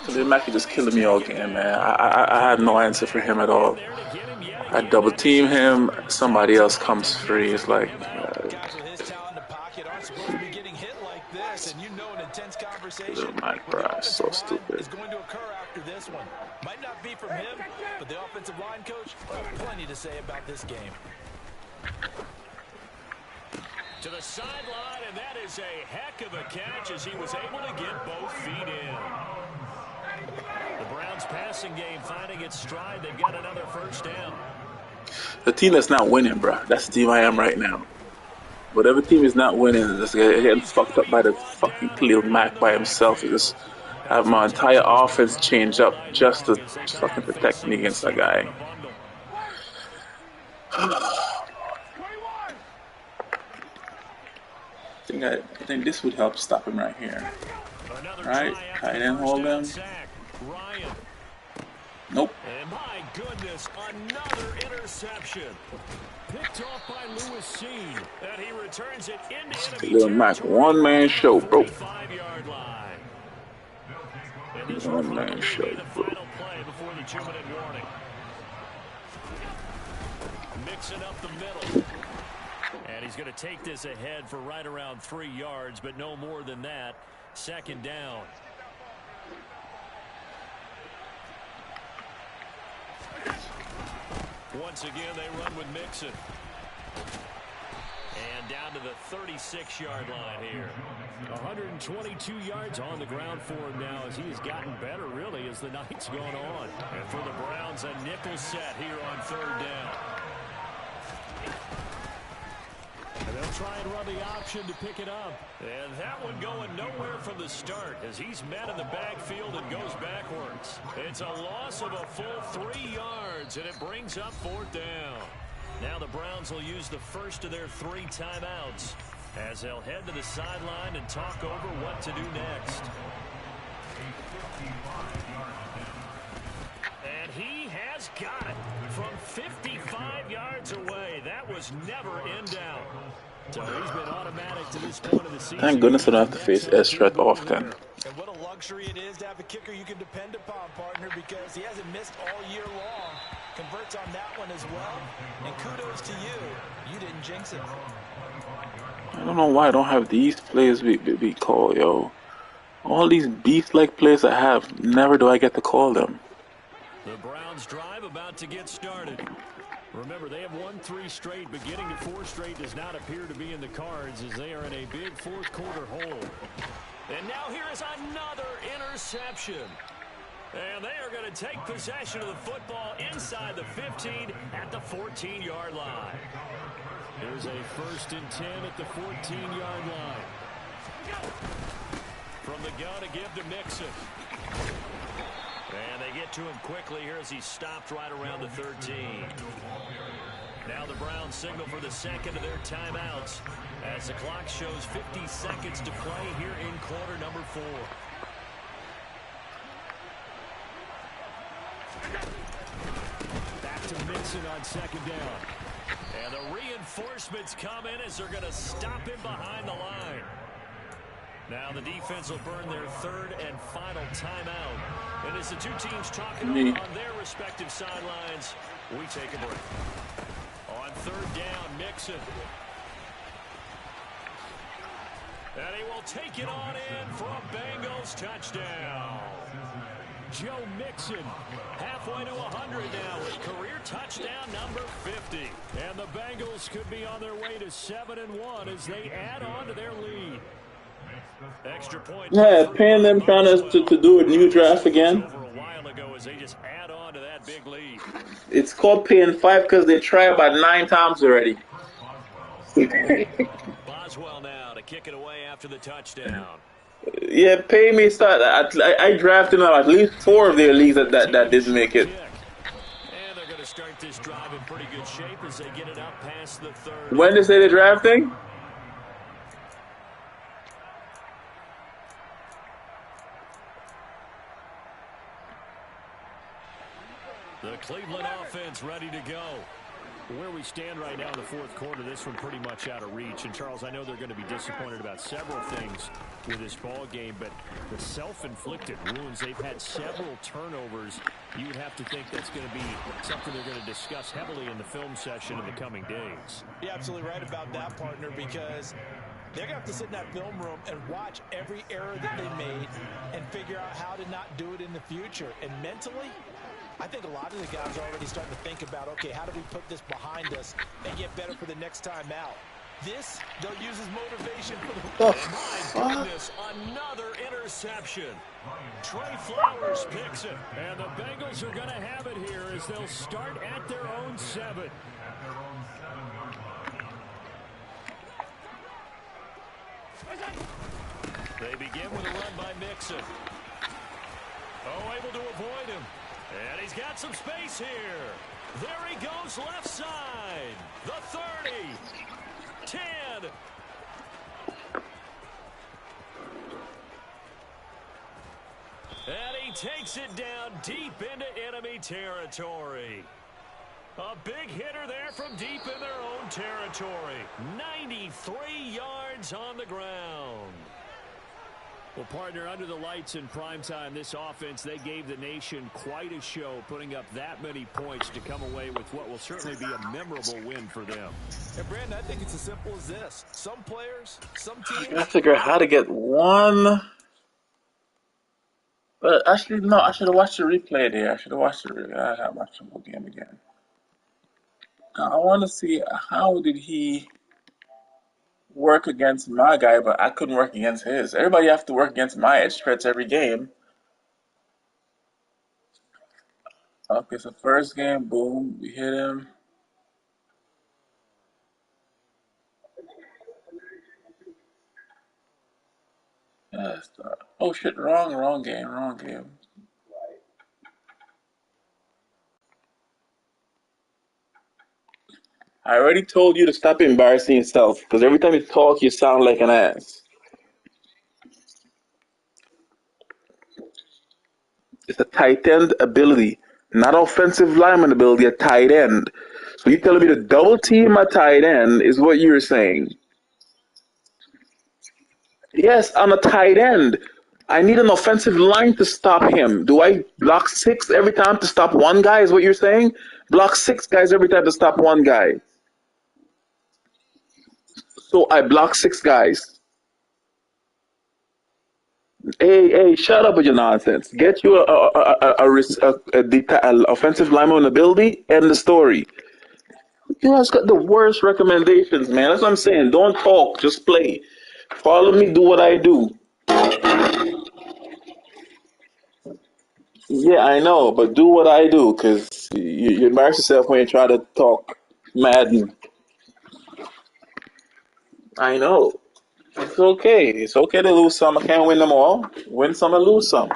Khalil Mack just killing me all game, man. I had no answer for him at all. I double team him, somebody else comes free. It's like, and you know an intense conversation Khalil Mack, bro, so stupid. is going to occur after this one. Might not be from him, but the offensive line coach will have plenty to say about this game. To the sideline, and that is a heck of a catch as he was able to get both feet in. The Browns passing game finding its stride. They've got another first down. The team that's not winning, bro. That's the team I am right now. Whatever team is not winning is just getting fucked up by the fucking Khalil Mack by himself. He just have my entire offense change up just to fucking protect me against that guy. I think this would help stop him right here. Alright, tight end hold him. Nope. And my goodness, another interception. Picked off by Lewis Seen. And he returns it into enemy Little Mac, one-man show, bro. 5-yard line. One-man show, bro. Final play before the 2-minute warning. Mixing up the middle. And he's going to take this ahead for right around 3 yards, but no more than that. 2nd down. Once again, they run with Mixon. And down to the 36-yard line here. 122 yards on the ground for him now as he has gotten better, really, as the night's gone on. And for the Browns, a nickel set here on 3rd down. And they'll try and run the option to pick it up. And that one going nowhere from the start as he's met in the backfield and goes backwards. It's a loss of a full 3 yards, and it brings up 4th down. Now the Browns will use the first of their 3 timeouts as they'll head to the sideline and talk over what to do next. And he has got it from 55 yards away. That was never in doubt. So he's been automatic to this point of the season. Thank goodness I don't have to face S-Threat often. And what a luxury it is to have a kicker you can depend upon, partner, because he hasn't missed all year long. Converts on that one as well. And kudos to you. You didn't jinx it. I don't know why I don't have these plays be called, yo. All these beast-like plays I have, never do I get to call them. The Browns drive about to get started. Remember, they have won 3 straight, but getting to 4 straight does not appear to be in the cards as they are in a big 4th quarter hole. And now here is another interception. And they are going to take possession of the football inside the 15 at the 14-yard line. Here's a 1st and 10 at the 14-yard line. From the gun to give to Mixon. And they get to him quickly here as he stopped right around the 13. Now the Browns signal for the second of their timeouts as the clock shows 50 seconds to play here in quarter number 4. Back to Mixon on 2nd down. And the reinforcements come in as they're going to stop him behind the line. Now the defense will burn their 3rd and final timeout. And as the two teams talking over on their respective sidelines, we take a break. On 3rd down, Mixon. And he will take it on in for a Bengals touchdown. Joe Mixon halfway to 100 now with career touchdown number 50. And the Bengals could be on their way to 7-1 as they add on to their lead. Extra point. Yeah, paying them trying to do a new draft again. Over a while ago as they just add on to that big lead. It's called paying 5 because they tried about 9 times already. Boswell now to kick it away after the touchdown. Yeah, pay me. I drafted them at least 4 of their leagues that didn't make it. And they're going to start this drive in pretty good shape as they get it up past the 3rd. When they say they're drafting? The Cleveland offense ready to go. Where we stand right now in the 4th quarter, this one pretty much out of reach. And, Charles, I know they're going to be disappointed about several things with this ball game, but the self-inflicted wounds, they've had several turnovers. You would have to think that's going to be something they're going to discuss heavily in the film session in the coming days. You're absolutely right about that, partner, because they're going to have to sit in that film room and watch every error that they made and figure out how to not do it in the future. And mentally, I think a lot of the guys are already starting to think about, okay, how do we put this behind us and get better for the next time out? This, they'll use as motivation for the... My goodness, another interception. Trey Flowers picks it. And the Bengals are going to have it here as they'll start at their own 7. They begin with a run by Mixon. Oh, able to avoid him. And he's got some space here. There he goes left side. The 30. 10. And he takes it down deep into enemy territory. A big hitter there from deep in their own territory. 93 yards on the ground. Well, partner, under the lights in primetime, this offense, they gave the nation quite a show, putting up that many points to come away with what will certainly be a memorable win for them. And, Brandon, I think it's as simple as this. Some players, some teams... I gotta figure out how to get one... But actually, no, I should have watched the replay there. I should have watched the replay. I gotta watch the whole game again. Now, I want to see how did he work against my guy, but I couldn't work against his. Everybody have to work against my edge threats every game. Okay, so first game, boom, we hit him. Yes. Oh shit, wrong game. I already told you to stop embarrassing yourself, because every time you talk, you sound like an ass. It's a tight end ability, not offensive lineman ability, a tight end. So you telling me to double team my tight end is what you're saying. Yes, I'm a tight end. I need an offensive line to stop him. Do I block 6 every time to stop one guy is what you're saying? Block 6 guys every time to stop one guy. So I block 6 guys. Hey, shut up with your nonsense. Get you a offensive lineman ability, end the story. You guys got the worst recommendations, man. That's what I'm saying. Don't talk, just play. Follow me, do what I do. Yeah, I know, but do what I do, because you embarrass yourself when you try to talk Madden. I know. It's okay. It's okay to lose some. I can't win them all. Win some and lose some.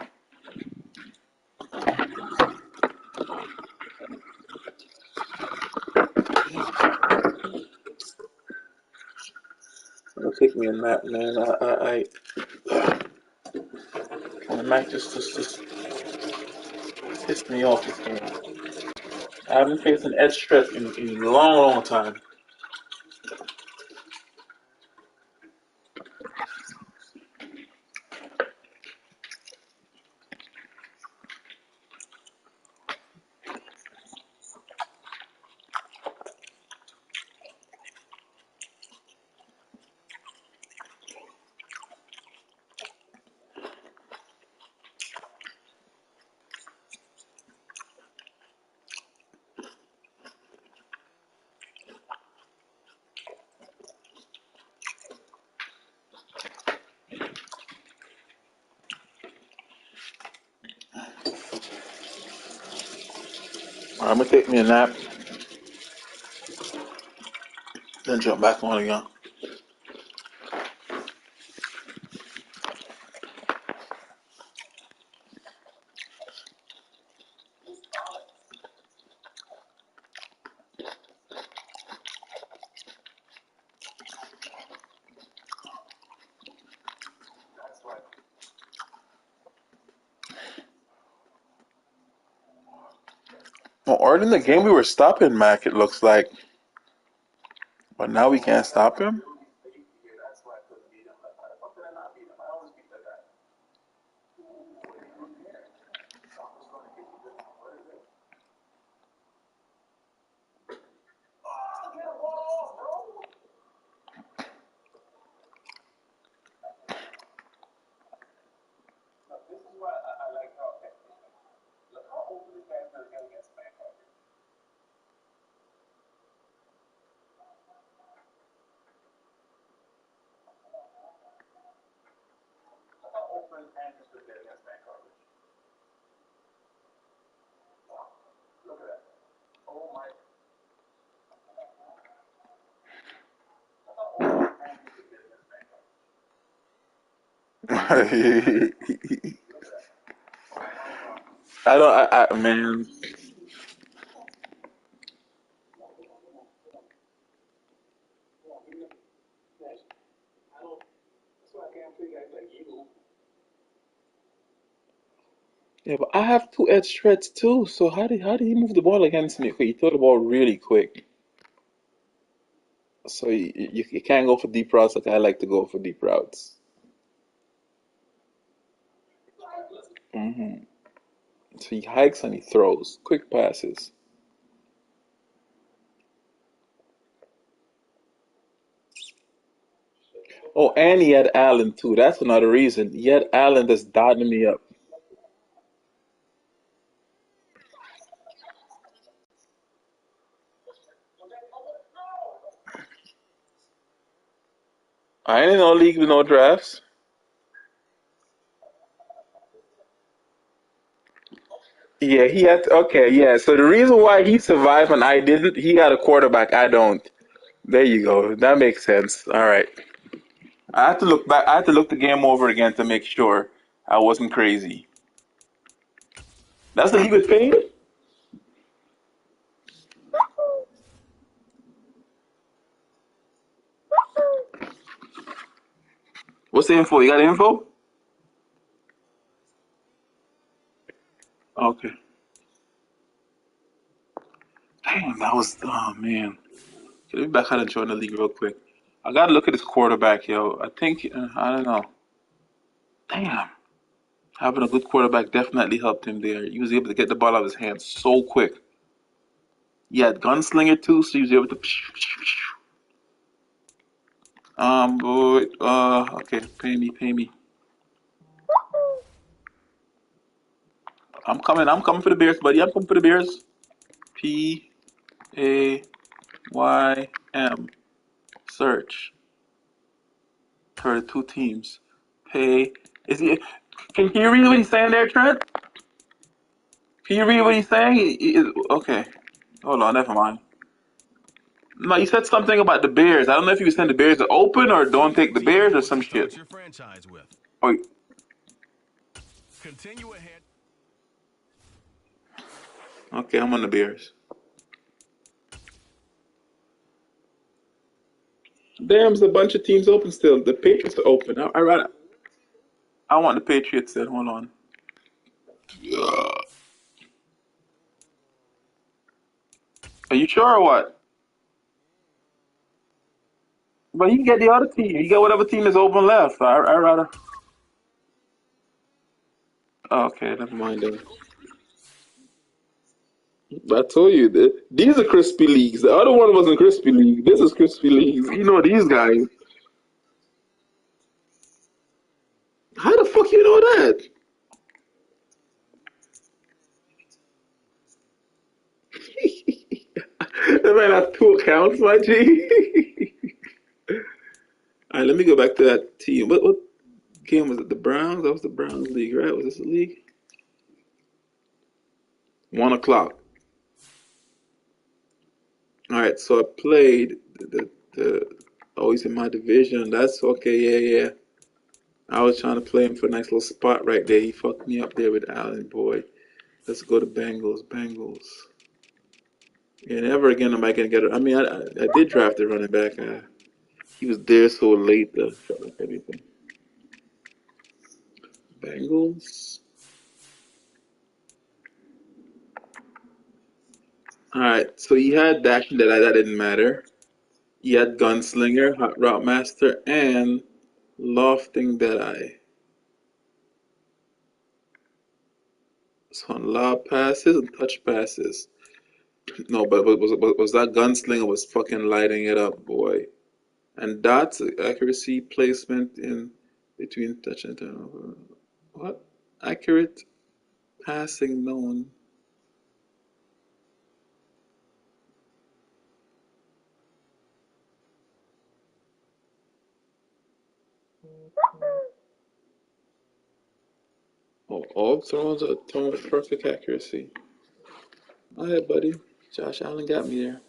It'll take me a nap, man. The Mac just pissed me off this game. I haven't faced an edge stress in a long, long time. I'm gonna take me a nap, then jump back on again. Well, early in the game we were stopping Mac, it looks like, but now we can't stop him. I don't, man. Yeah, but I have two edge threats too. So how did he move the ball against me? Okay, he threw the ball really quick. So you can't go for deep routes like I like to go for deep routes. hmm So he hikes and he throws quick passes. Oh, and he had Allen too. That's another reason. He had Allen that's dotting me up. I ain't in no league with no drafts. Yeah, he had. Okay, yeah. So the reason why he survived and I didn't, he got a quarterback. I don't. There you go. That makes sense. All right. I had to look back. I had to look the game over again to make sure I wasn't crazy. That's the league with paid. What's the info? You got the info? Okay. Damn, that was. Oh man. Get me back out and join the league real quick. I gotta look at this quarterback, yo. I think I don't know. Damn. Having a good quarterback definitely helped him there. He was able to get the ball out of his hands so quick. He had gunslinger too, so he was able to. Boy, okay, pay me. I'm coming for the Bears, buddy. I'm coming for the Bears. PAYM. Search. 32 teams. Pay. Is he? Can you read what he's saying there, Trent? Can you read what he's saying? Okay. Hold on, never mind. No, you said something about the Bears. I don't know if you send the Bears to open or don't take the Bears or some shit. Your franchise with. Oh, Continue ahead. okay, I'm on the Bears. Damn, there's a bunch of teams open still. The Patriots are open. I want the Patriots then. Hold on. Are you sure or what? But you can get the other team. You get whatever team is open left. I rather. Okay, never mind then. But I told you, these are crispy leagues. The other one wasn't crispy league. This is crispy leagues. You know these guys. How the fuck you know that? That man have two accounts, my G. All right, let me go back to that team. What game was it? The Browns? That was the Browns league, right? Was this the league? 1 o'clock. All right, so I played the oh, he's in my division. That's okay. Yeah, yeah. I was trying to play him for a nice little spot right there. He fucked me up there with Allen, boy. Let's go to Bengals. Bengals. Yeah, never again am I gonna get it. I mean, I did draft a running back. He was there so late though. Felt like everything. Bengals. All right, so he had dashing that didn't matter. He had gunslinger, hot route master, and lofting Deadeye. So on lob passes and touch passes. No, but was that gunslinger was fucking lighting it up, boy. And dots accuracy placement in between touch and turnover. What? Accurate passing known. Oh, all throws are thrown with perfect accuracy. All right, buddy. Josh Allen got me there.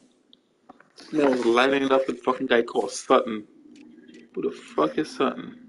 Man was lighting it up with fucking guy called Sutton. Who the fuck is Sutton?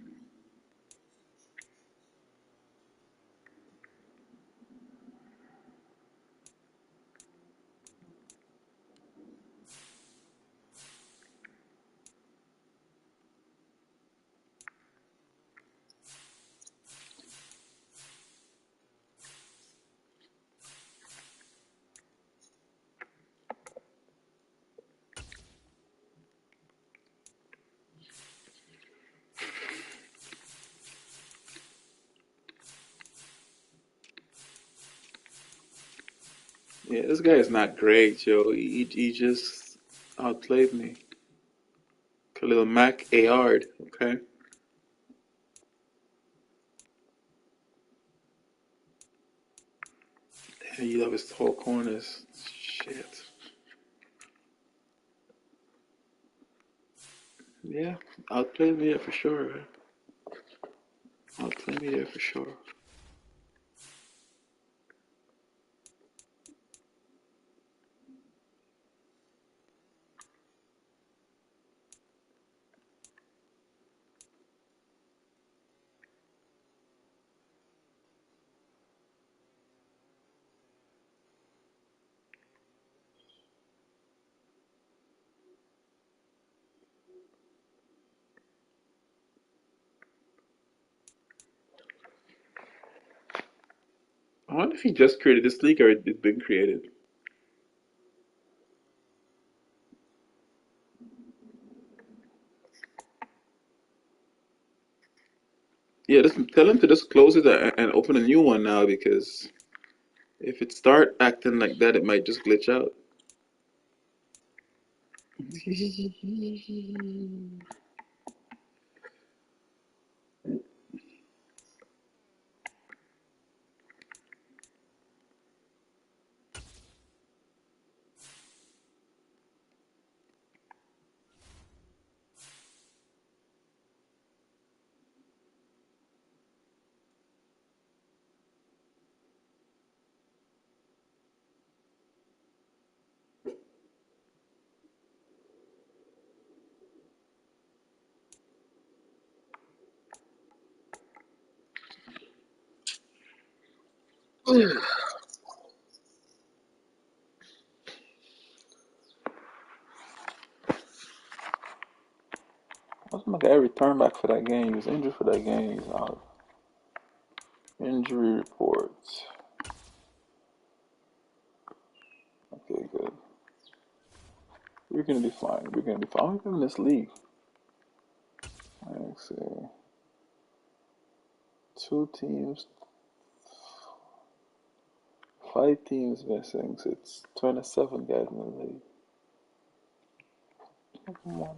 Yeah, this guy is not great, yo. He just outplayed me. Khalil Mack Ayard, okay? Damn, you love his tall corners. Shit. Yeah, outplayed me there for sure. Outplayed me there for sure. I wonder if he just created this league or it's been created. Yeah, just tell him to just close it and open a new one now because if it start acting like that, it might just glitch out. Like every turn back for that game. He was injured for that game. He's out. Injury reports. Okay, good. We're gonna be fine. We're gonna be fine. We're in this league. Let's see. 2 teams, 5 teams missing. So it's 27 guys in the league. Come on.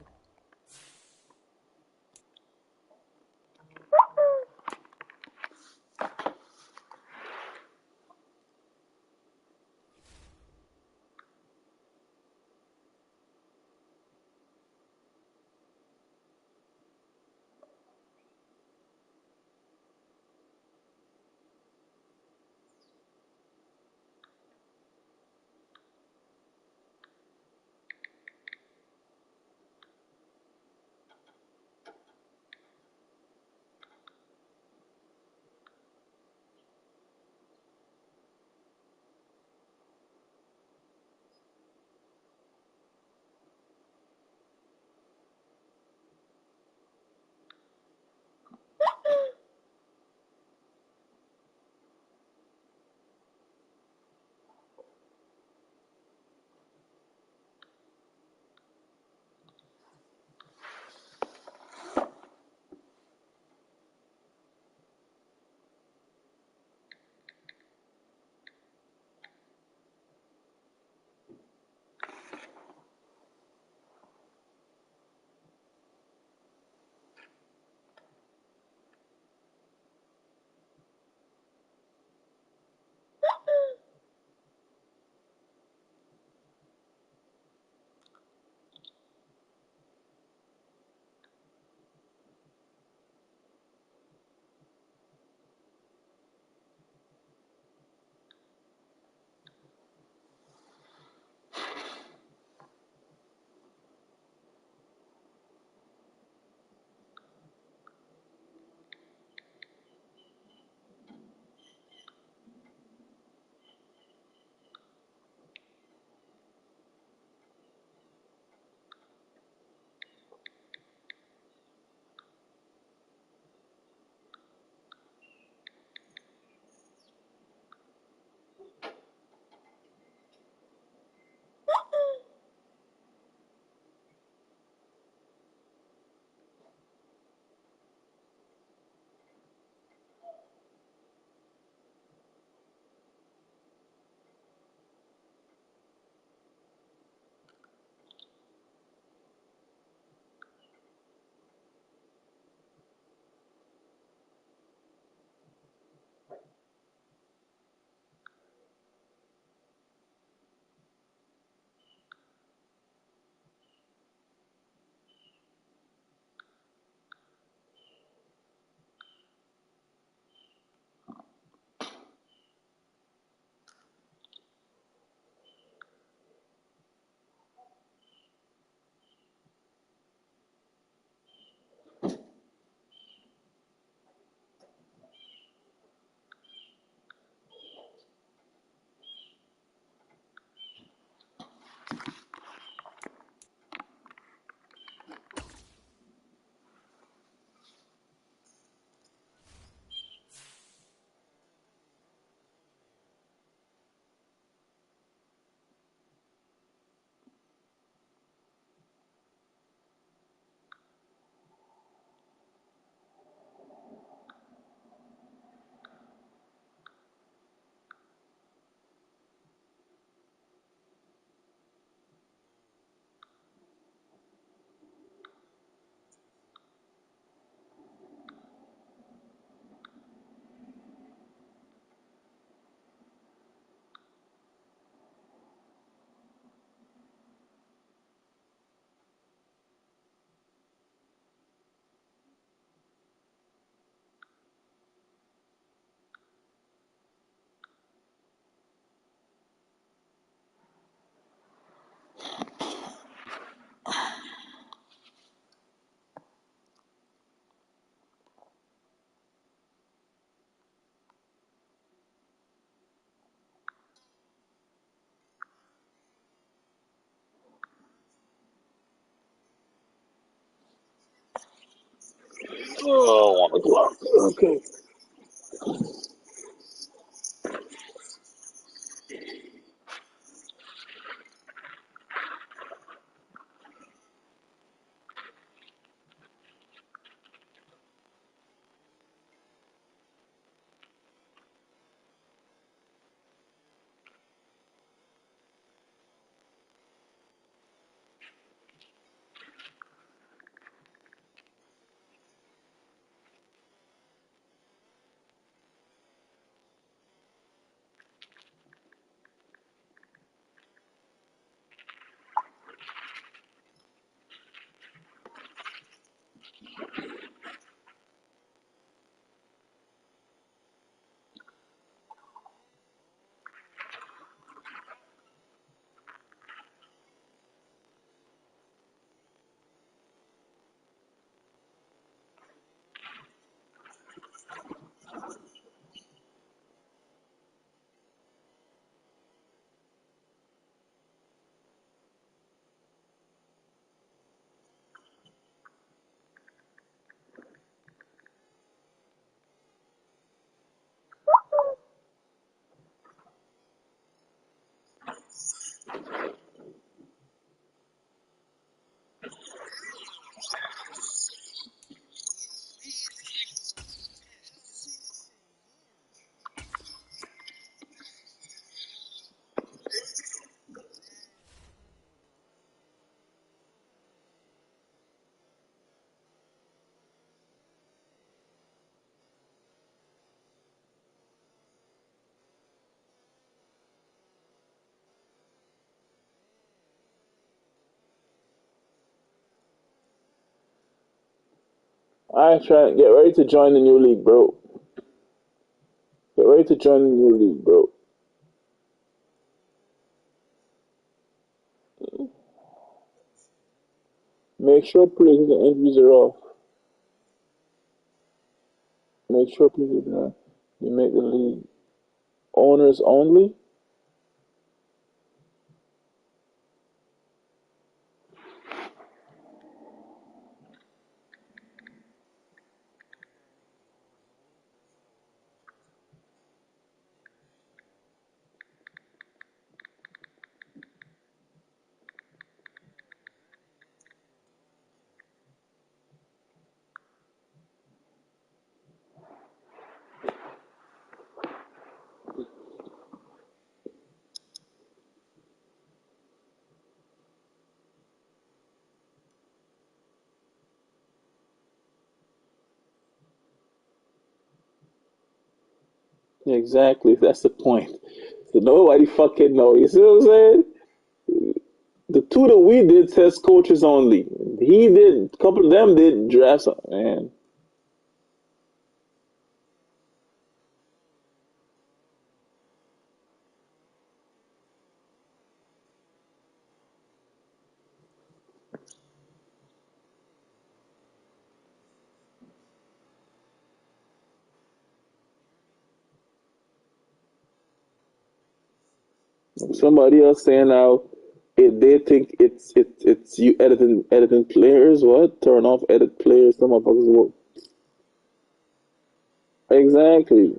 o'clock. Okay. I try get ready to join the new league, bro. Get ready to join the new league, bro. Make sure players and injuries are off. Make sure players are. You make the league owners only. Exactly. That's the point. So nobody fucking know. You see what I'm saying? The two that we did test coaches only. He did. A couple of them did drafts. Man, somebody else saying now, they think it's you editing players. What? Turn off edit players. Some motherfuckers will. Exactly.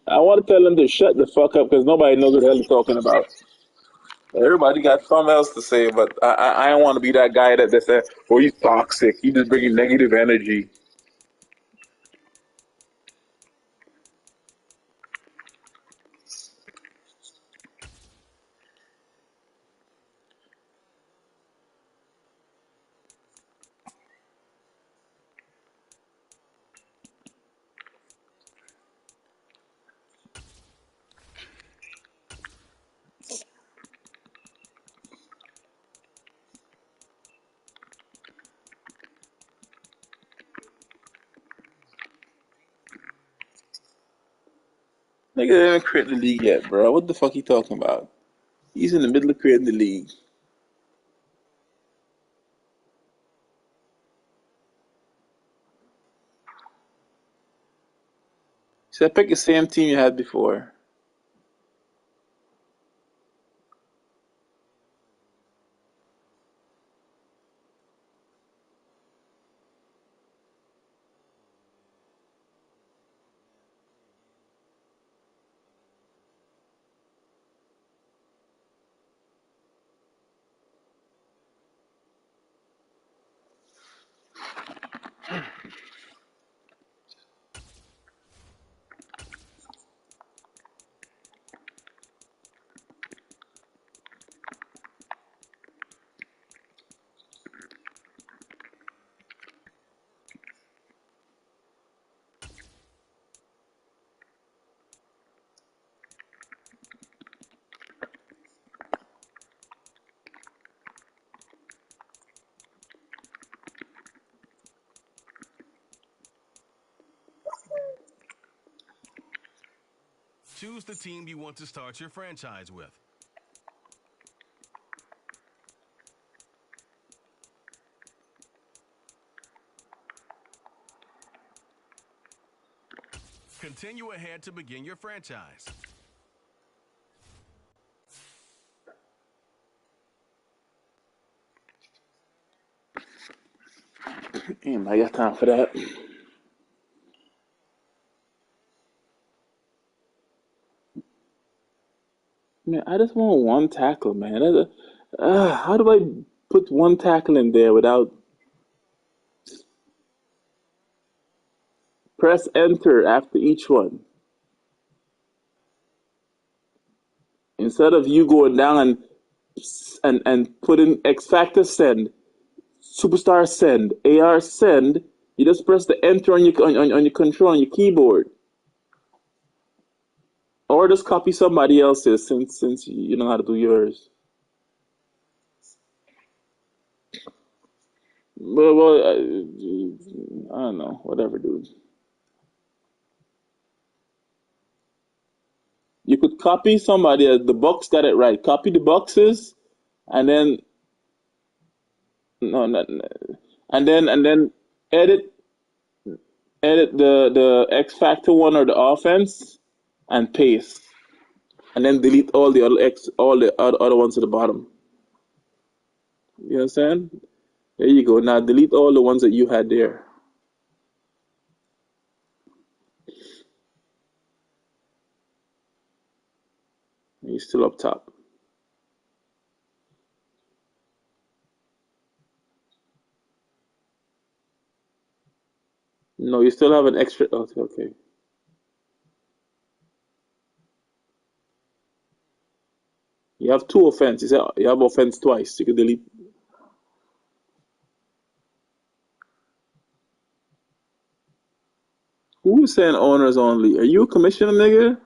I want to tell them to shut the fuck up because nobody knows what the hell they're talking about. Everybody got something else to say, but I don't want to be that guy that said, "Oh, he's toxic. He just bringing negative energy." Nigga didn't create the league yet, bro. What the fuck he talking about? He's in the middle of creating the league. He said, pick the same team you had before. choose the team you want to start your franchise with. Continue ahead to begin your franchise. Damn, I got time for that. Man, I just want one tackle, man. How do I put one tackle in there without press enter after each one? Instead of you going down and putting X Factor send, Superstar send, AR send, you just press the enter on your control on your keyboard. Or just copy somebody else's since you know how to do yours. Well, I don't know. Whatever, dude. You could copy somebody. The Bucks got it right. Copy the boxes, and then no, not, and then edit edit the X Factor one or the offense, and paste, and then delete all the other ones at the bottom. You understand? There you go. Now delete all the ones that you had there. You're still up top. No, you still have an extra. Okay, okay. You have two offenses. You have offense twice. You can delete. Who is saying owners only? Are you a commissioner, nigga?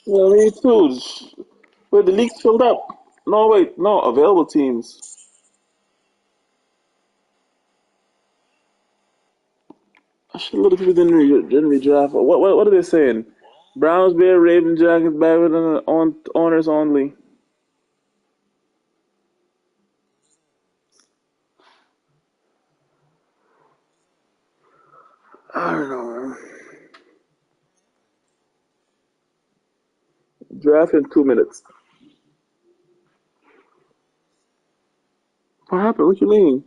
Well, me too. Wait, the league's filled up. No, wait, no, available teams. I should look if people didn't redraft. What are they saying? Browns, Bear, Raven, Jackets, Barrett, on owners only. I don't know, man. Draft in 2 minutes. What happened? What you mean?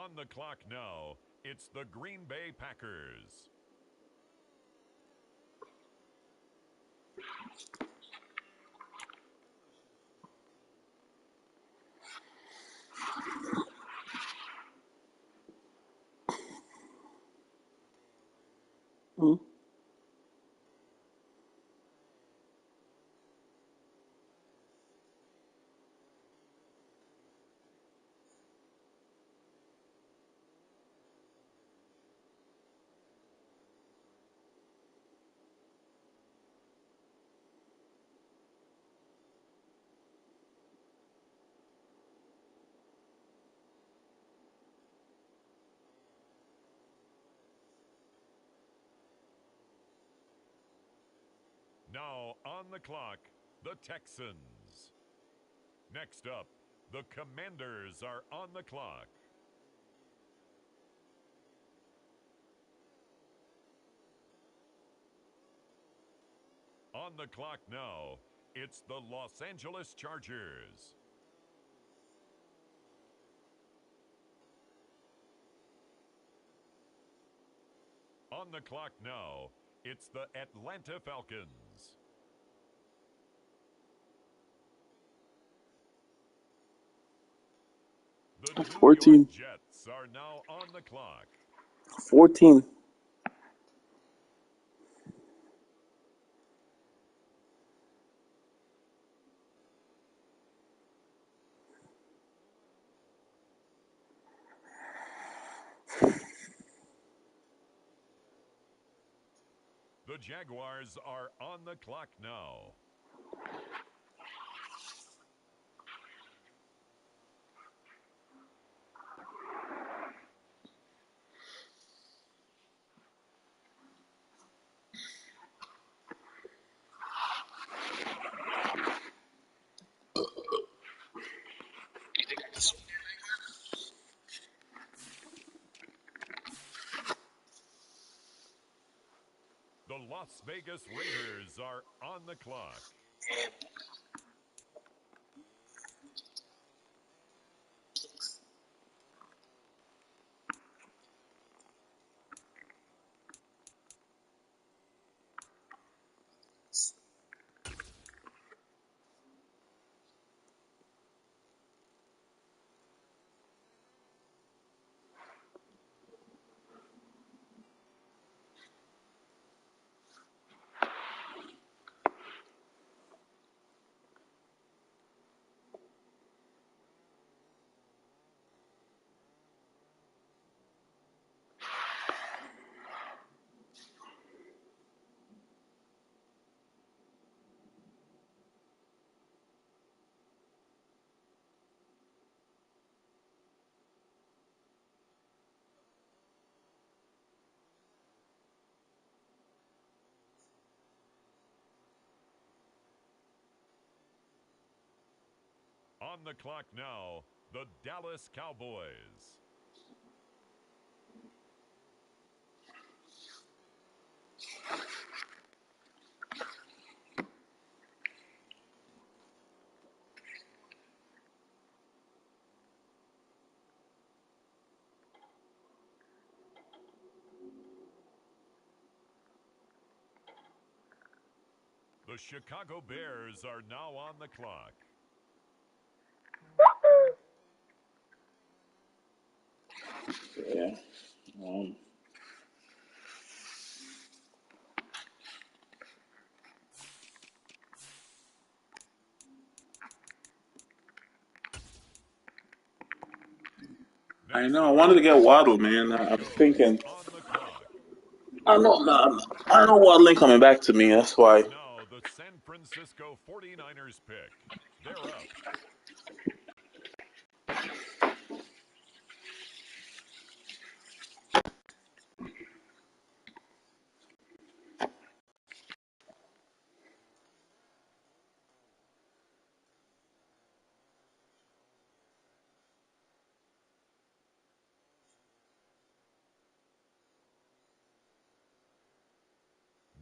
On the clock now, it's the Green Bay Packers. Hmm? Now on the clock, the Texans. Next up, the Commanders are on the clock. On the clock now, it's the Los Angeles Chargers. On the clock now, it's the Atlanta Falcons. The New 14. York Jets are now on the clock. 14. The Jaguars are on the clock now. The Las Vegas Raiders are on the clock. On the clock now, the Dallas Cowboys. The Chicago Bears are now on the clock. Yeah. I Next know. I up, wanted to get Waddle, the man. I'm Broncos thinking. on the clock. I know Waddle ain't coming back to me. That's why. Now the San Francisco 49ers pick. They're up.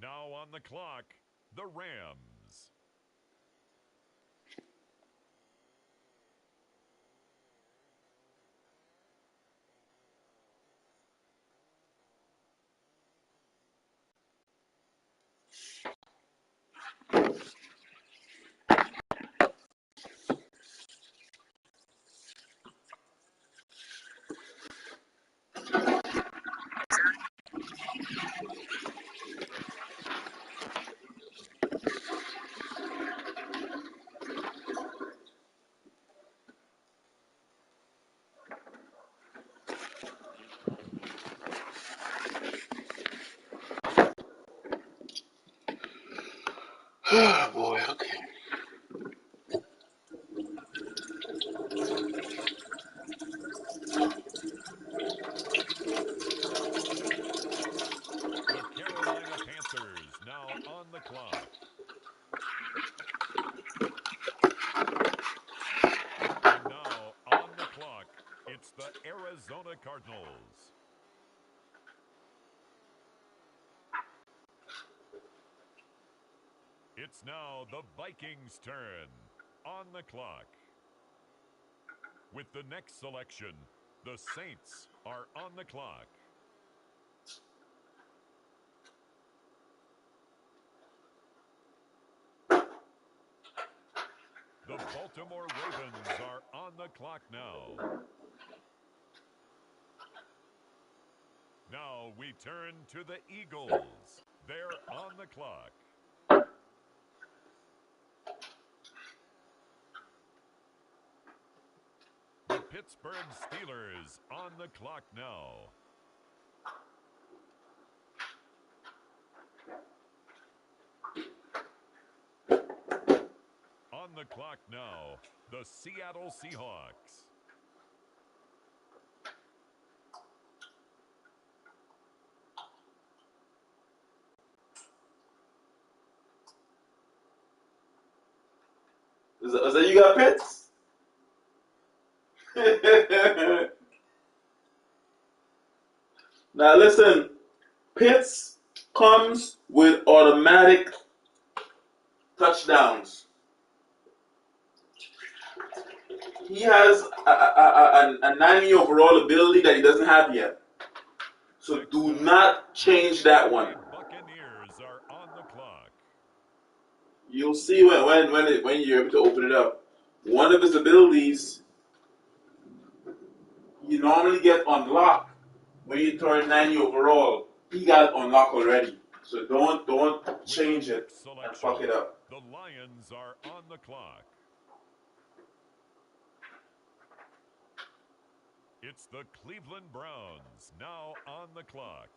Now on the clock, the Rams. Oh boy, okay. The Carolina Panthers now on the clock. And now on the clock, it's the Arizona Cardinals. It's now the Vikings' turn on the clock. With the next selection, the Saints are on the clock. The Baltimore Ravens are on the clock now. Now we turn to the Eagles. They're on the clock. The Pittsburgh Steelers on the clock now. On the clock now, the Seattle Seahawks. Is that you got Pitts? Now listen, Pitts comes with automatic touchdowns. He has a 90 overall ability that he doesn't have yet. So do not change that one. Buccaneers are on the clock. You'll see when you're able to open it up. One of his abilities you normally get unlocked when you turn 90 overall. He got it unlocked already. So don't change it and fuck it up. The Lions are on the clock. It's the Cleveland Browns now on the clock.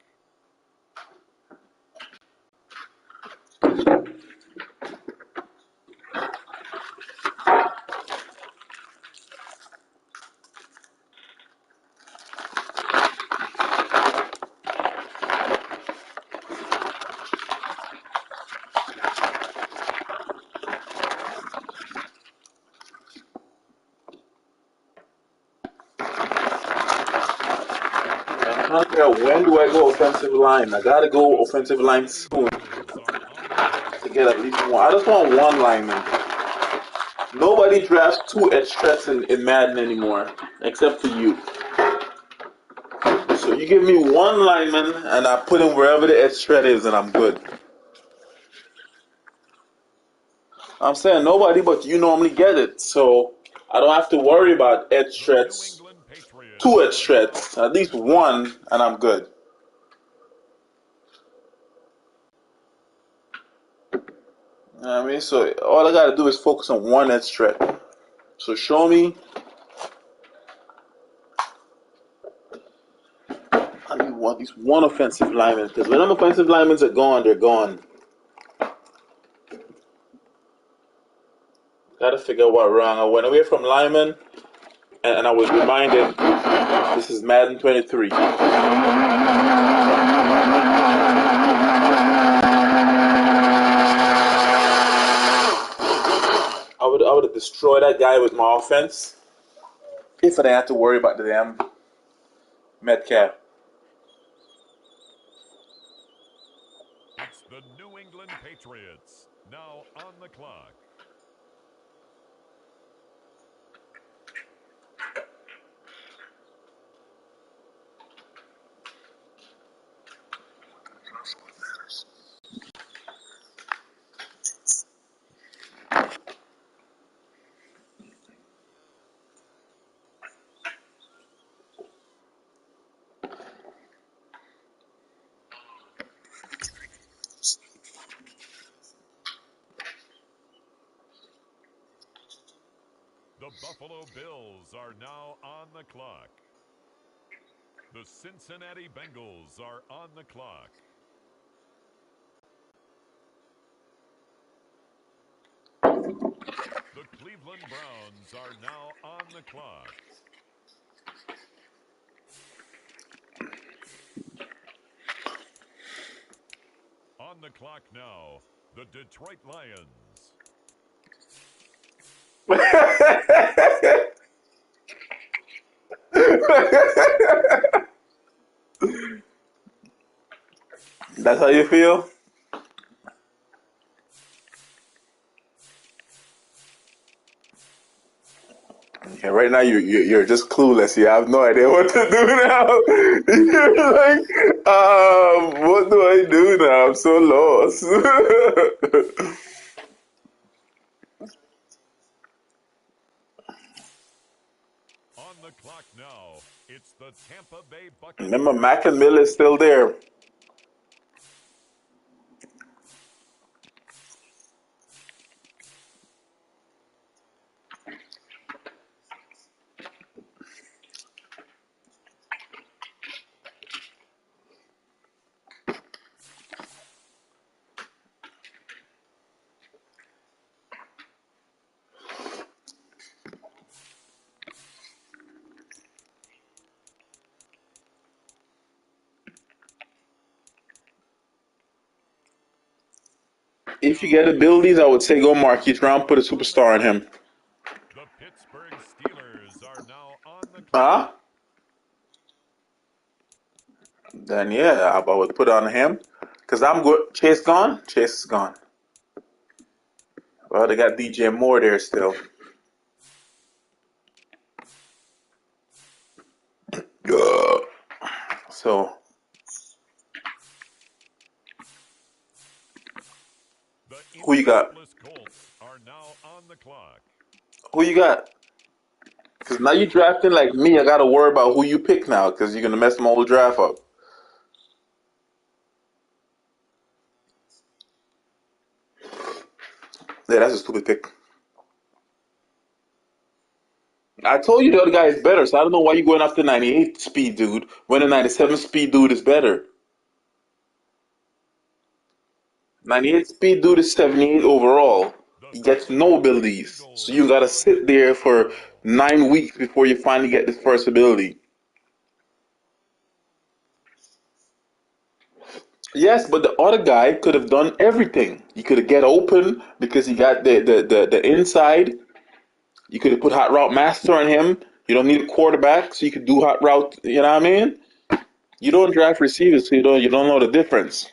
I'm trying to figure out when do I go offensive line. I gotta go offensive line soon to get at least one. I just want one lineman. Nobody drafts two edge threats in Madden anymore, except for you. So you give me one lineman, and I put him wherever the edge threat is, and I'm good. I'm saying nobody but you normally get it, so I don't have to worry about edge threats. Two edge threats, at least one, and I'm good. You know what I mean? So all I gotta do is focus on one edge threat. So show me. I need at least one offensive lineman, because when them offensive linemen are gone, they're gone. Gotta figure out what wrong. I went away from linemen, and I was reminded this is Madden 23. I would have destroyed that guy with my offense if I didn't have to worry about the damn Metcalf. It's the New England Patriots now on the clock. The Buffalo Bills are now on the clock. The Cincinnati Bengals are on the clock. The Cleveland Browns are now on the clock. On the clock now, the Detroit Lions. That's how you feel? Yeah, right now you're just clueless. You have no idea what to do now. You're like, what do I do now? I'm so lost. On the clock now, it's the Tampa Bay Remember, Buccaneers. Mac and Mill is still there. If you get abilities, I would say go Marquise Brown, put a superstar on him. The Pittsburgh Steelers are now on the Huh? clock. Then yeah, I would put on him. Cause I'm good. Chase gone. Chase is gone. Well, they got DJ Moore there still. Ugh. So The who you got? Indianapolis Colts are now on the clock. Who you got? Cause now you drafting like me. I gotta worry about who you pick now. Cause you're gonna mess my whole draft up. Yeah, that's a stupid pick. I told you the other guy is better, so I don't know why you're going after 98 speed dude when the 97 speed dude is better. 98 speed dude is 78 overall. The He gets no Philadelphia abilities. So Eagles you gotta are sit there for 9 weeks before you finally get this first ability. Yes, but the other guy could have done everything. He could have get open because he got the inside. You could have put hot route master on him. You don't need a quarterback, so you could do hot route. You know what I mean? You don't draft receivers, so you don't know the difference.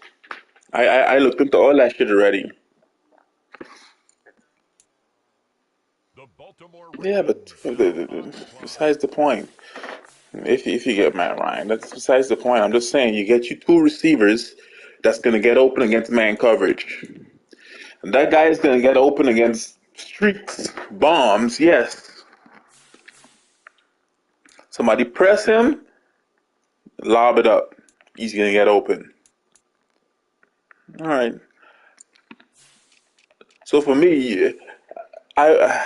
I looked into all that shit already. the Baltimore Yeah, but Ravens now on the clock. besides the point. If you get Matt Ryan, that's besides the point. I'm just saying you get you two receivers that's gonna get open against man coverage. And that guy is gonna get open against streaks, bombs, yes. Somebody press him, lob it up. He's gonna get open. All right. So for me, I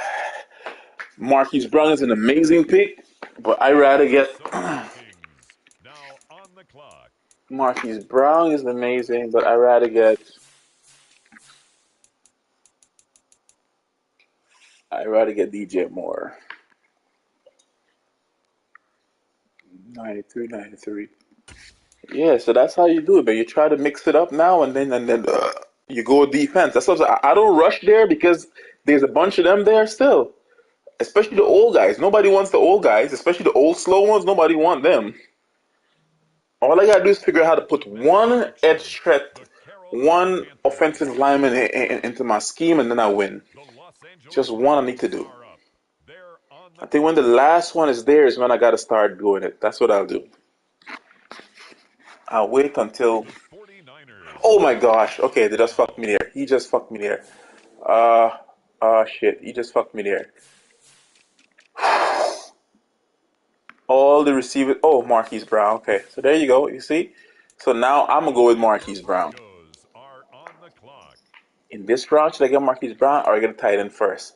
Marquise Brown is an amazing pick, but I rather get Minnesota Vikings now on the clock. Marquise Brown is amazing, but I rather get DJ Moore. 93, 93. Yeah, so that's how you do it, but you try to mix it up now and then you go defense. That's what I don't rush there because there's a bunch of them there still. Especially the old guys. Nobody wants the old guys, especially the old slow ones. Nobody want them. All I gotta do is figure out how to put Next one edge selection, threat, the Carolina one offensive Panthers. lineman into my scheme, and then I win. The Los Just Angeles one I need to Rams do. are up. They're on the I think when the clock. last one is there is when I gotta start doing it. That's what I'll do. I'll wait until. The 49ers Oh my are on gosh! the Okay, they just fucked prowl. me there. He just fucked me there. Uh, shit. He just fucked me there. All the receivers. Oh, Marquise Brown. Okay, so there you go. You see? So now I'm gonna go with The Denver Marquise Brown. Broncos are on the clock. In this round, should I get Marquise Brown or I get a tight end first?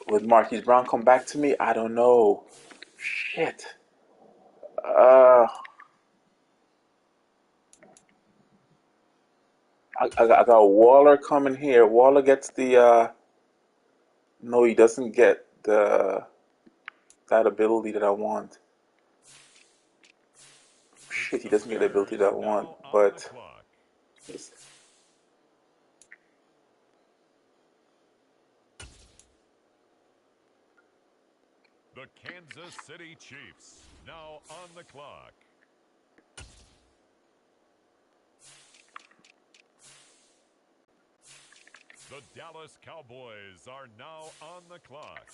Would Marquise Brown come back to me? I don't know. Shit. Uh, I got Waller coming here. Waller gets the. No, he doesn't get that ability that I want. Shit, he doesn't get the ability that I want, but The Kansas City Chiefs now on the clock. The Dallas Cowboys are now on the clock.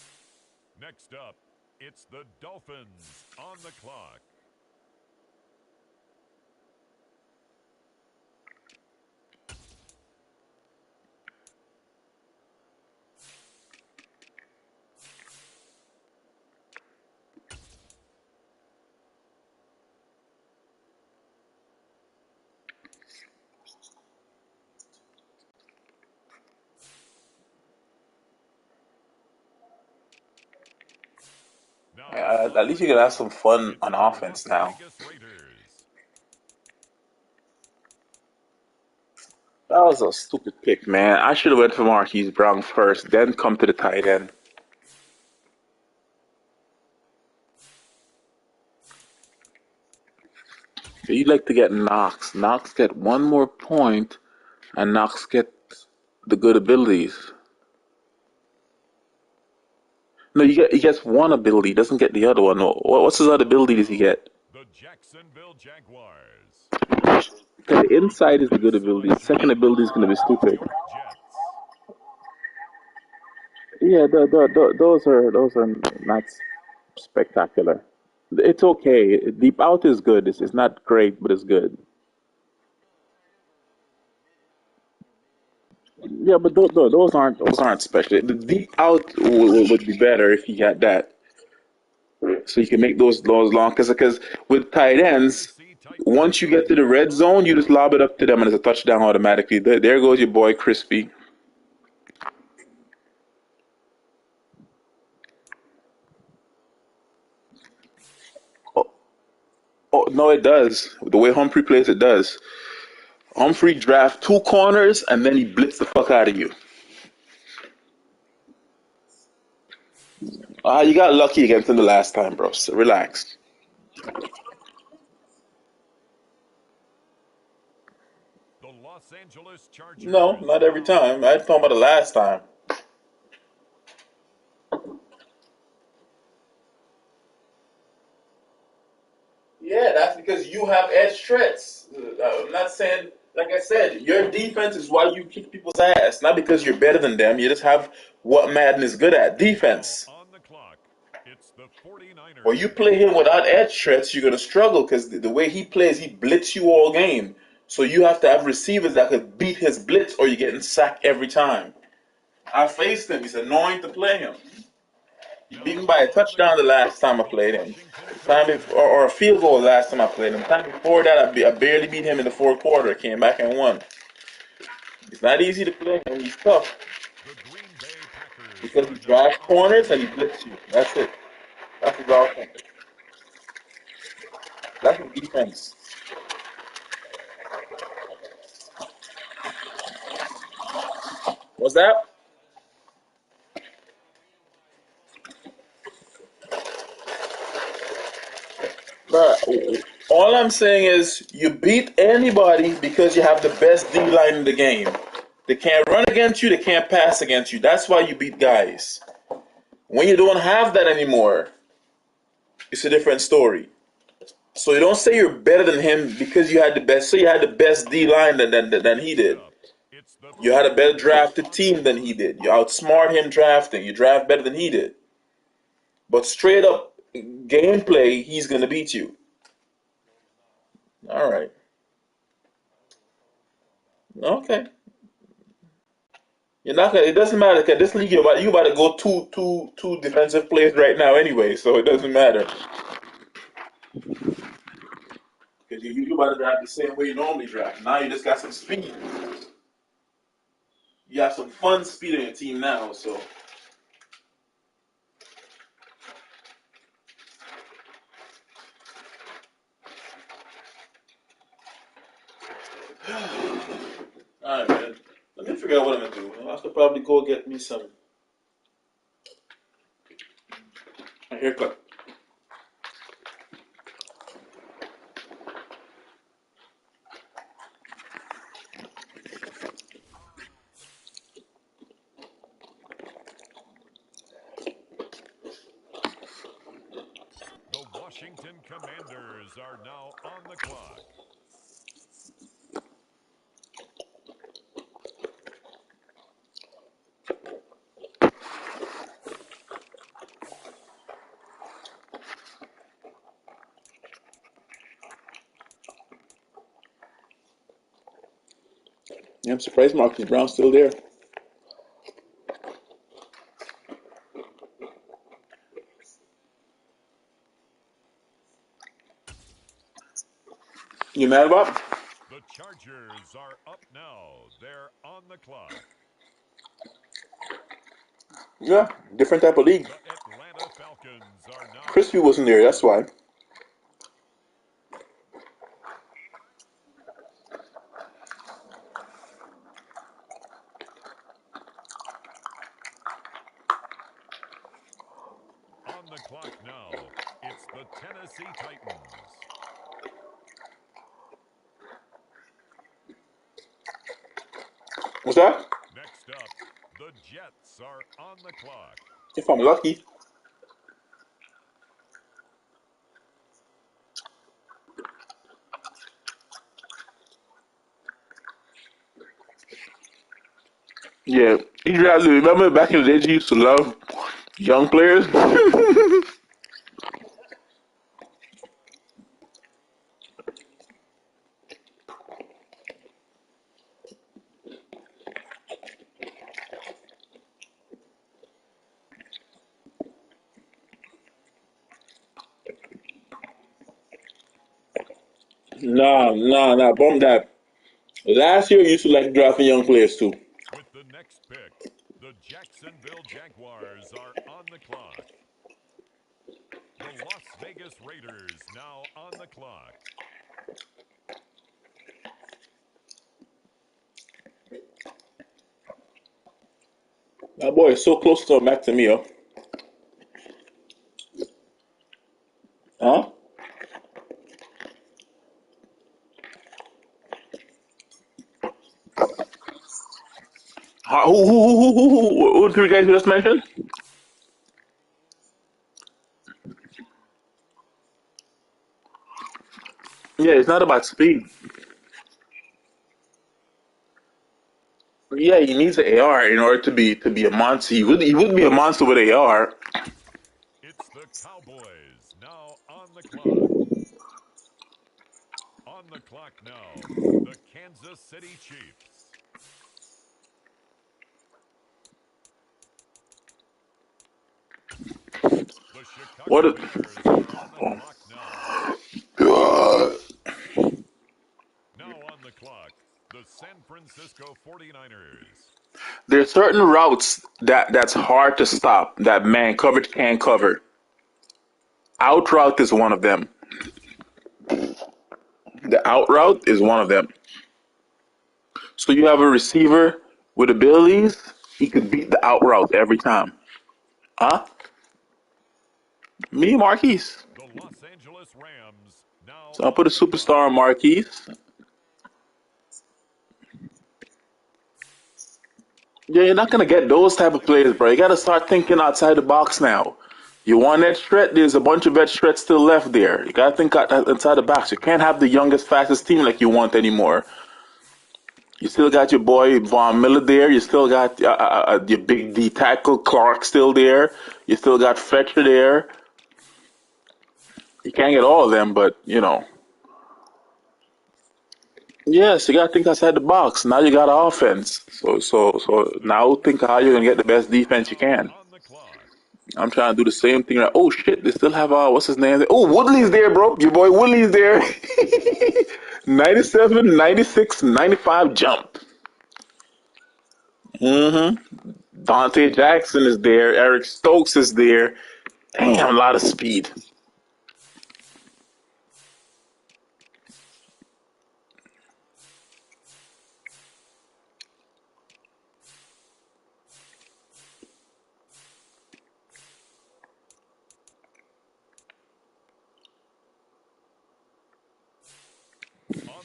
Next up, it's the Dolphins on the clock. at least you can have some fun on offense now. That was a stupid pick, man. I should have went for Marquise Brown first, then come to the tight end. You'd like to get Knox. Knox get one more point, and Knox get the good abilities. No, he gets one ability. He doesn't get the other one. What's his other ability does he get? The Jacksonville Jaguars. The inside is the good ability. The second ability is going to be stupid. Yeah, those are not spectacular. It's okay. Deep out is good. It's not great, but it's good. Yeah, but those aren't special. The deep out would be better if you got that, so you can make those long. Because with tight ends, once you get to the red zone, you just lob it up to them and it's a touchdown automatically. There goes your boy Crispy. Oh, oh no, it does. The way Humphrey plays, it does. Humphrey draft two corners and then he blitz the fuck out of you. You got lucky against him the last time, bro. So relax. The Los Angeles Chargers. No, not every time. I'm talking about the last time. Yeah, that's because you have edge threats. I'm not saying, like I said, your defense is why you kick people's ass, not because you're better than them. You just have what Madden is good at, defense. On the clock, it's the 49ers. When you play him without edge threats, you're going to struggle because the way he plays, he blitz you all game. So you have to have receivers that could beat his blitz or you're getting sacked every time. I faced him. He's annoying to play him. He beat me by a touchdown the last time I played him. Or a field goal the last time I played him. The time before that, I barely beat him in the fourth quarter. Came back and won. It's not easy to play him. He's tough. Because he drives corners and he blitzes you. That's it. That's his offense. That's his defense. What's that? But all I'm saying is you beat anybody because you have the best D line in the game. They can't run against you, they can't pass against you. That's why you beat guys. When you don't have that anymore, it's a different story. So you don't say you're better than him because you had the best. Say you had the best D line than he did. You had a better drafted team than he did. You outsmart him drafting. You draft better than he did. But straight up gameplay, he's gonna beat you. All right. Okay. You're not gonna. It doesn't matter because this league you about to go two defensive players right now anyway, so it doesn't matter. Because you about to draft the same way you normally draft. Now you just got some speed. You have some fun speed on your team now, so. Alright, man. Let me figure out what I'm gonna do. I have to probably go get me some A haircut. The Washington Commanders are now on the clock. Yeah, I'm surprised Marcus Brown's still there. You mad about? The Chargers are up now. They're on the clock. Yeah, different type of league. The Atlanta Falcons are now Crispy on the wasn't there, that's clock. why. On the clock now, it's the Tennessee Titans. What's that? Next up, the Jets are on the clock. If I'm lucky. Yeah, he drafted. Remember back in the days, he used to love young players. Nah. Bum that. Last year, he used to like drafting young players too. With the next pick, the Jacksonville Jaguars are on the clock. The Las Vegas Raiders now on the clock. That boy is so close to back to me, yo. Huh? Who the three guys you just mentioned? Yeah, it's not about speed. Yeah, he needs an AR in order to be a monster. He would be a monster with AR. It's the Cowboys now on the clock. On the clock now, the Kansas City Chiefs. The What? Chicago Bears are on the clock now. Now on the clock, the San Francisco 49ers. There's certain routes that's hard to stop that man coverage can't cover. Out route is one of them. The out route is one of them. So you have a receiver with abilities, he could beat the out route every time. Huh? Me, Marquise. The Los Angeles Rams now So I'll put a on the clock. superstar on Marquise. Yeah, you're not gonna get those type of players, bro. You gotta start thinking outside the box now. You want that threat? There's a bunch of vet threats still left there. You gotta think outside the box. You can't have the youngest, fastest team like you want anymore. You still got your boy Von Miller there. You still got your big D tackle Clark still there. You still got Fletcher there. You can't get all of them, but you know. Yes, you gotta think outside the box. Now you got an offense. So The now think Kansas how City you're gonna get the best Chiefs defense you now can. on the clock. I'm trying to do the same thing. Like, oh shit, they still have what's his name? Oh, Woodley's there, bro. Your boy Woodley's there. 97, 96, 95 jump. Dante Jackson is there. Eric Stokes is there. Damn, a lot of speed.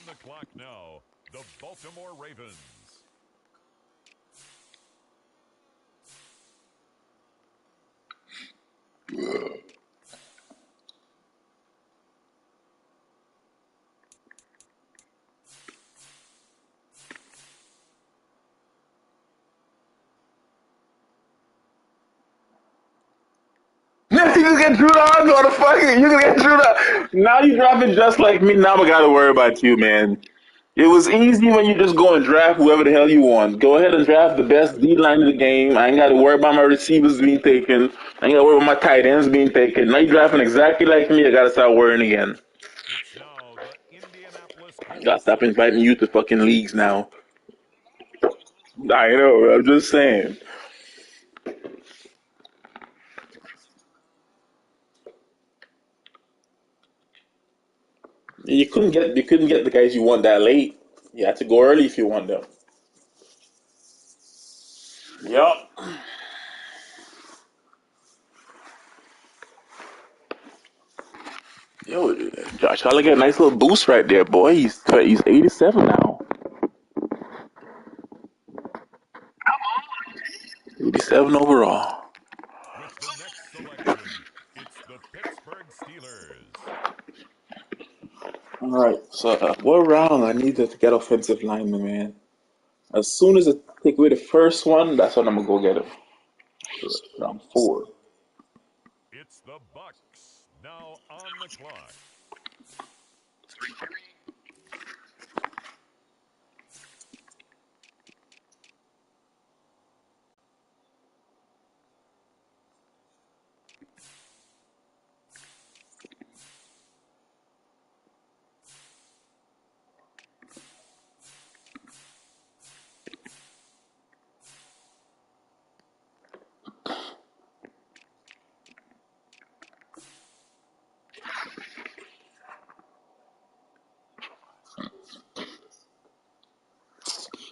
the clock now, the Baltimore Ravens. You can get Drew Dogs, motherfucker. You can get Drew Dogs. Now you drafting just like me. Now I gotta worry about you, man. It was easy when you just go and draft whoever the hell you want. Go ahead and draft the best D line in the game. I ain't got to worry about my receivers being taken. I ain't got to worry about my tight ends being taken. Now you drafting exactly like me. I got to start worrying again. It's now the Indianapolis I got to Colts. stop inviting you to fucking leagues now. I know. I'm just saying. You couldn't get the guys you want that late. You had to go early if you want them. Yup. Yo, Josh Allen get a nice little boost right there, boy. He's 87 now. 87 overall. With the next selection, it's the Pittsburgh Steelers. All right. So what round I need to get offensive lineman, man? As soon as I take away the first one, that's when I'm gonna go get him. Round 4. It's the Bucks now on the clock.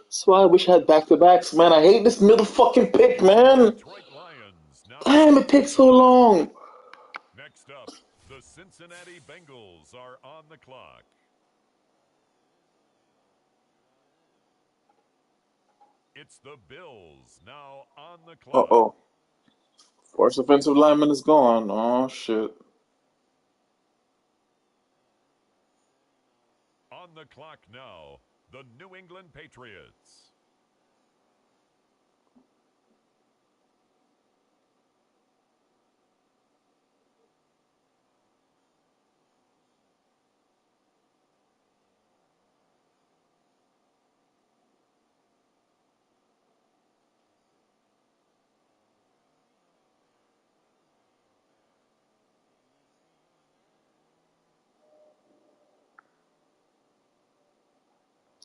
That's why I wish I had back to backs, man. I hate this middle fucking pick, The man. Detroit Lions now Damn, on it the takes so clock. long. Next up, the Cincinnati Bengals are on the clock. It's the Bills now on the Uh clock. oh. First offensive lineman is gone. Oh shit. On the clock now, the New England Patriots.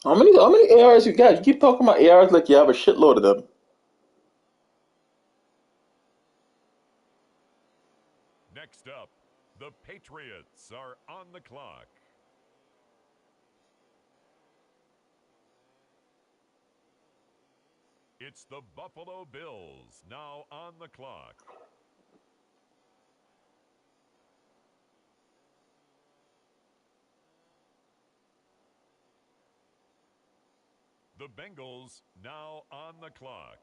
How many ARs you got? You keep talking about ARs like you have a shitload of them. Next up, the Patriots are on the clock. It's the Buffalo Bills now on the clock. The Bengals now on the clock.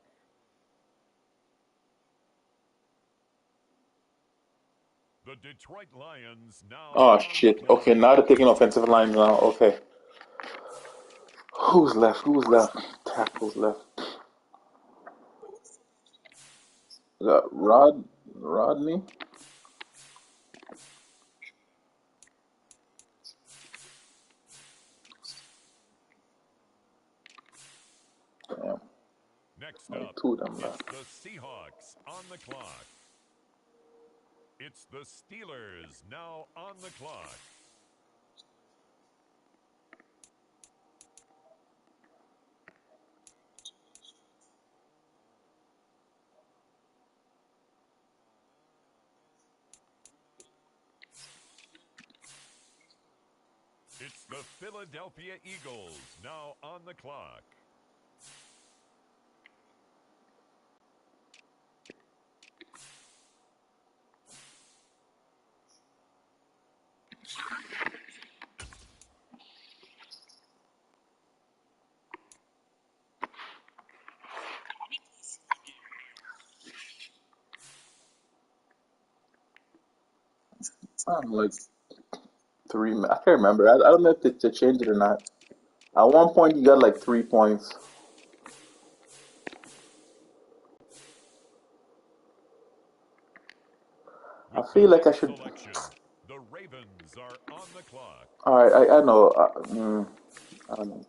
The Detroit Lions now Oh on the shit. clock. Okay, now they're taking offensive line now. Okay. Who's left? Who's left? Tackles left. We got Rodney. Damn. Next Only up, 2 of them it's left. the Seahawks on the clock. It's the Steelers now on the clock. It's the Philadelphia Eagles now on the clock. I don't know, like three. I can't remember. I don't know if they changed it or not. At one point, you got like 3 points. I With the feel like I next should. selection, the Ravens are on the clock. All right, I know. I don't know.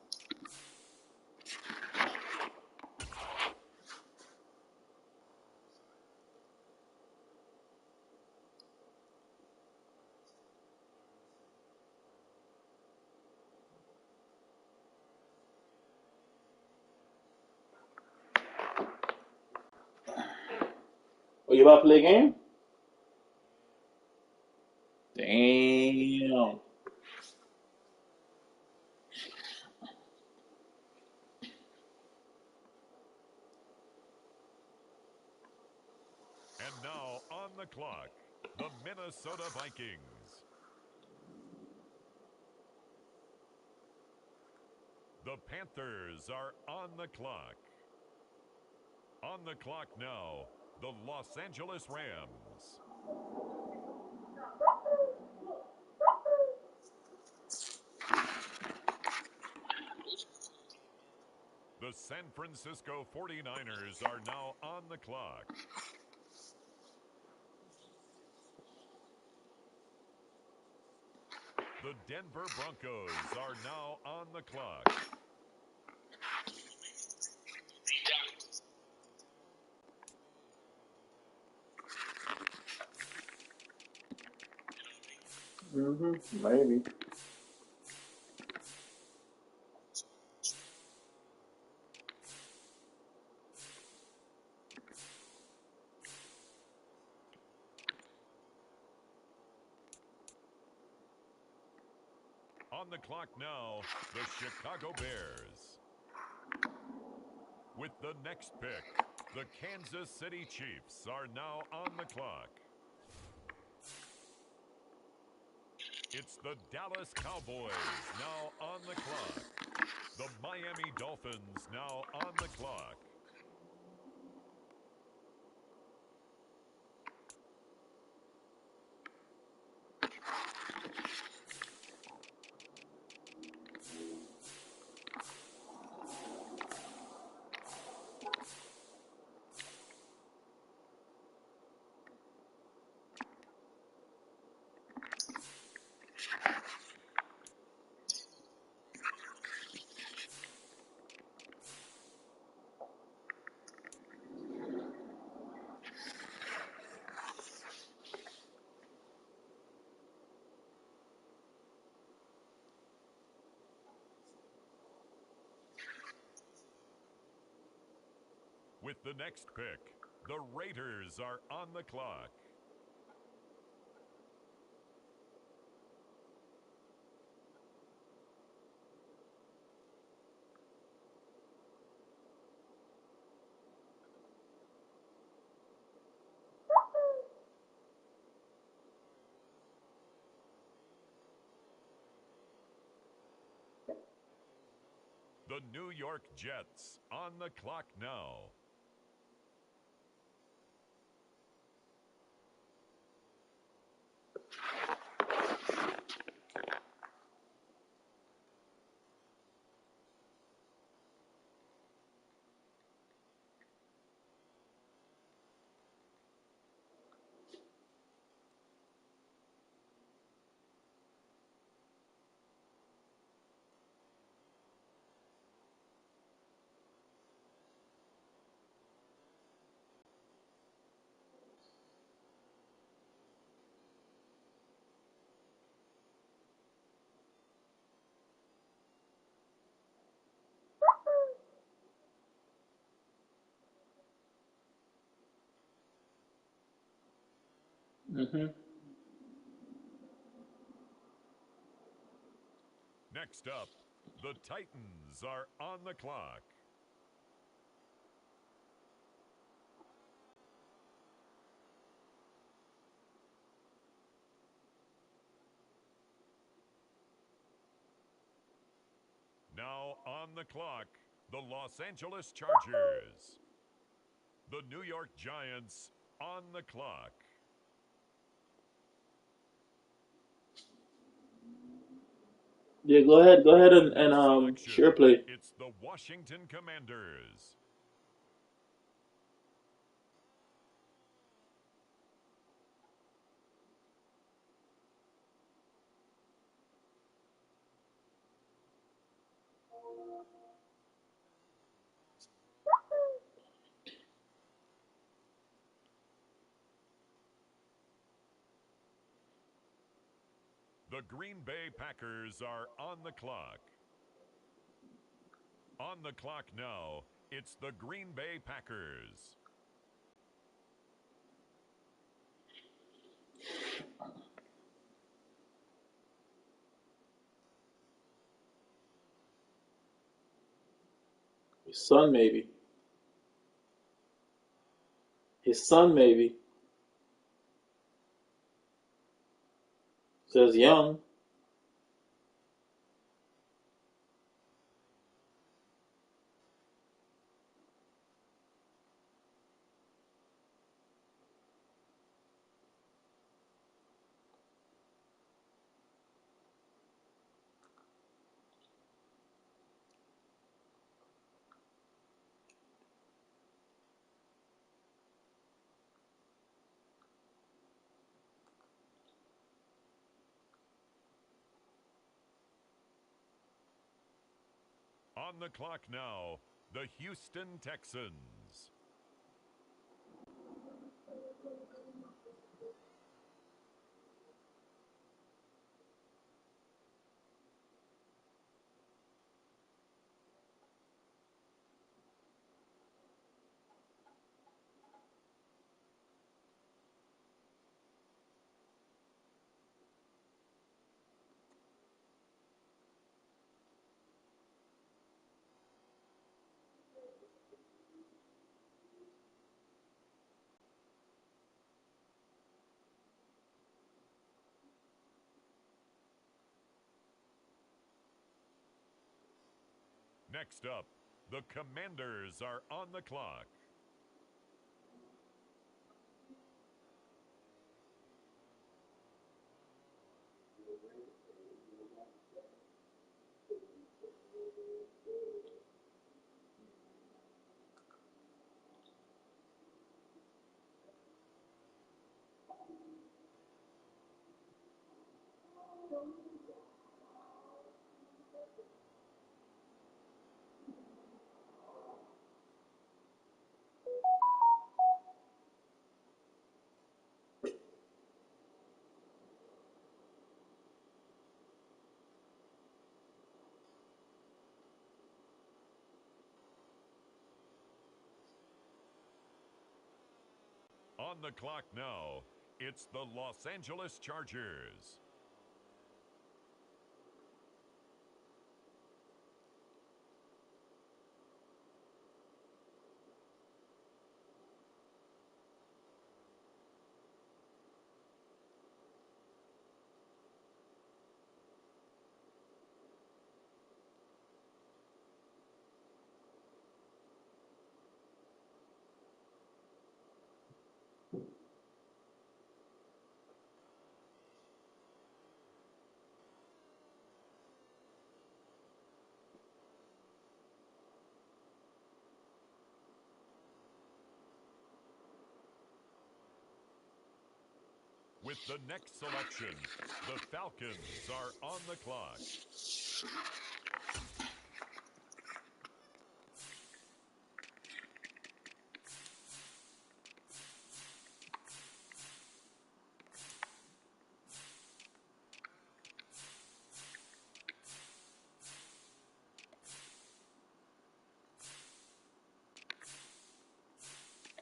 Oh, you about to play a game? Damn. And now on the clock, the Minnesota Vikings. The Panthers are on the clock. On the clock now, the Los Angeles Rams. The San Francisco 49ers are now on the clock. The Denver Broncos are now on the clock. Maybe. On the clock now, the Chicago Bears. With the next pick, the Kansas City Chiefs are now on the clock. It's the Dallas Cowboys now on the clock. The Miami Dolphins now on the clock. With the next pick, the Raiders are on the clock. The New York Jets on the clock now. Next up, the Titans are on the clock. Now on the clock, the Los Angeles Chargers. The New York Giants on the clock. Yeah, go ahead and Selection. share play. It's the Washington Commanders. The Green Bay Packers are on the clock. On the clock now, it's the Green Bay Packers. His son maybe. His son maybe. Says young. On the clock now, the Houston Texans. Next up, the Commanders are on the clock. On the clock now, it's the Los Angeles Chargers. With the next selection, the Falcons are on the clock.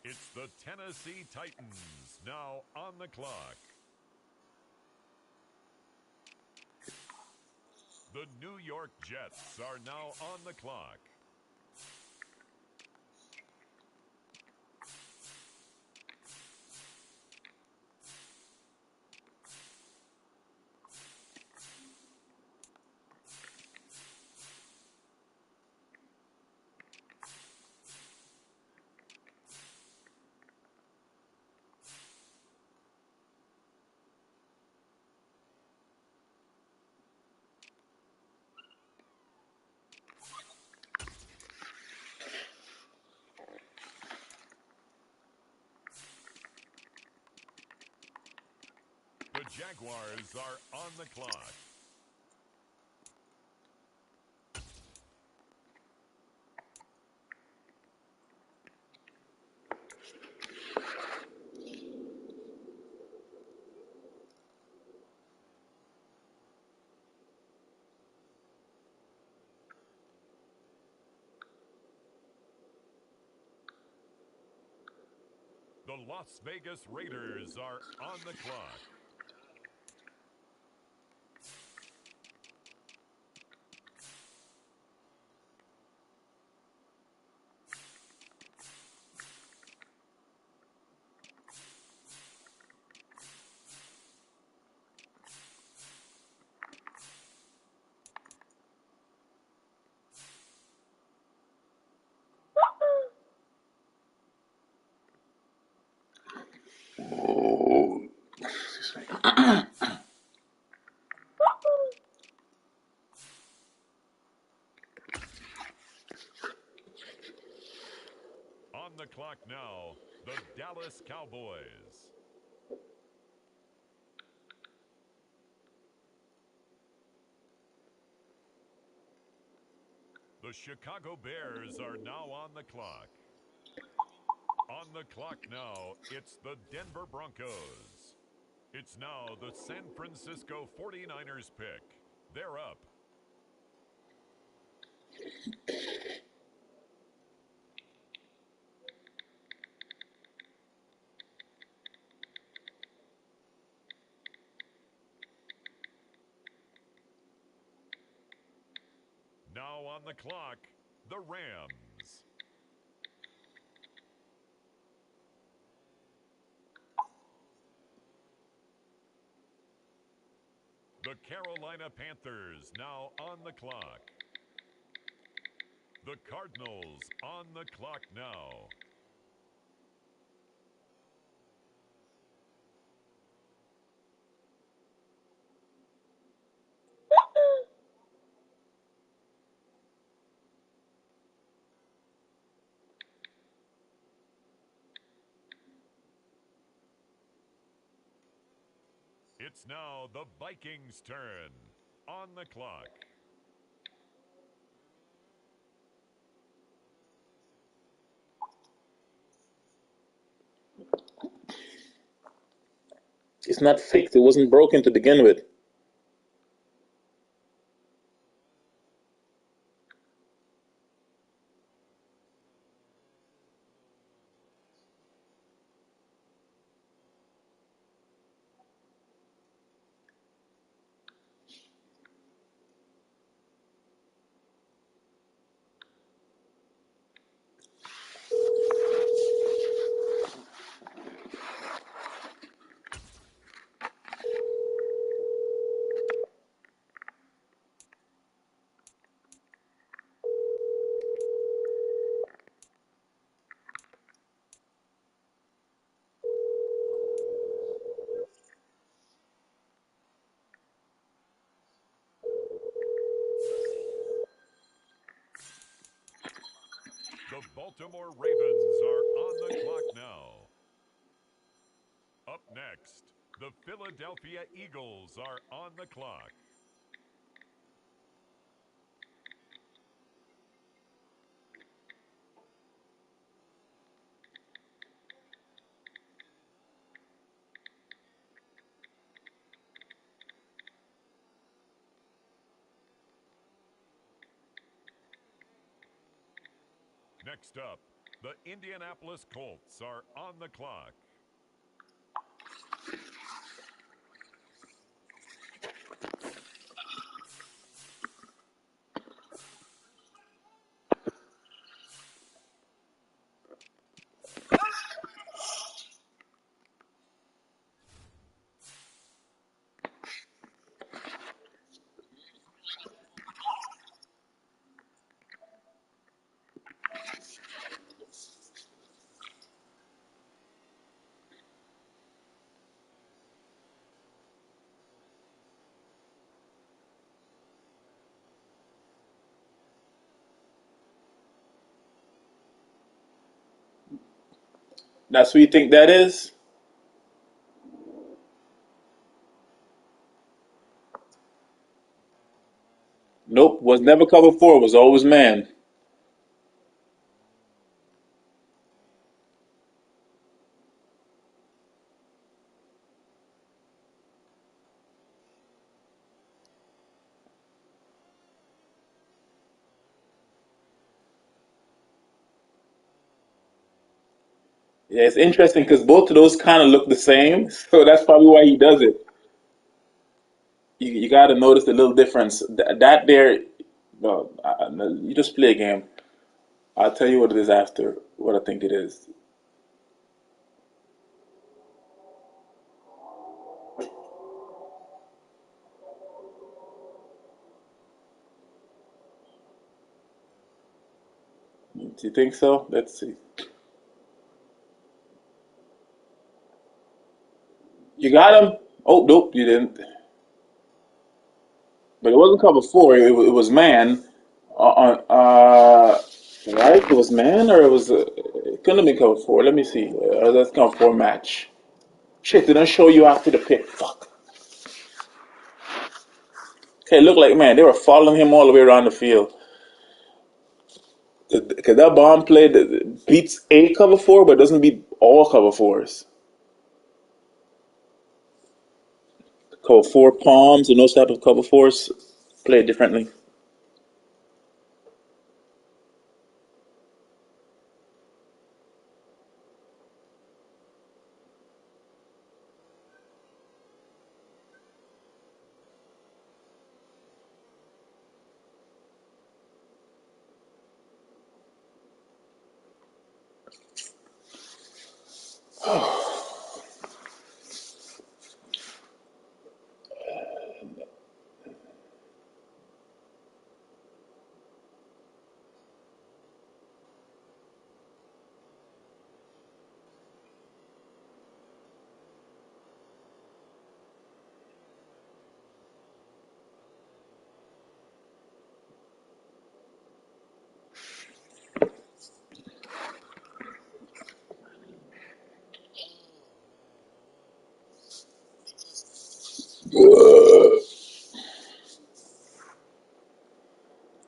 It's the Tennessee Titans now on the clock. The New York Jets are now on the clock. Jaguars are on the clock. The Las Vegas Raiders are on the clock. Oh, excuse me. On the clock now, the Dallas Cowboys. The Chicago Bears are now on the clock. On the clock now, it's the Denver Broncos. It's now the San Francisco 49ers pick. They're up. Now on the clock, the Rams. The Carolina Panthers now on the clock. The Cardinals on the clock now. It's now the Vikings' turn. On the clock. It's not fixed. It wasn't broken to begin with. The Baltimore Ravens are on the clock now. Up next, the Philadelphia Eagles are on the clock. Next up, the Indianapolis Colts are on the clock. That's what you think that is? was never cover four. It was always man. Yeah, it's interesting because both of those kind of look the same, so that's probably why he does it. You got to notice the little difference. That there, well, you just play a game. I'll tell you what it is after what I think it is. Do you think so? Let's see. You got him? Oh, nope, you didn't. But it wasn't cover four. It was man. Right? It was man, or it was. It couldn't have been cover four. Let me see. That's cover four match. Shit, they don't show you after the pick. Fuck. Okay, look like man, they were following him all the way around the field. Because that bomb play beats a cover four, but doesn't beat all cover fours. Cover four palms and those type of cover fours play differently.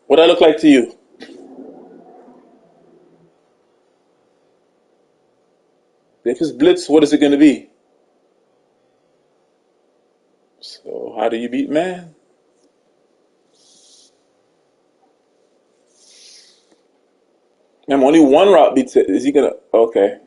What I look like to you? If it's blitz, what is it going to be? So how do you beat man? Man, only one route beats it. Is he gonna? Okay.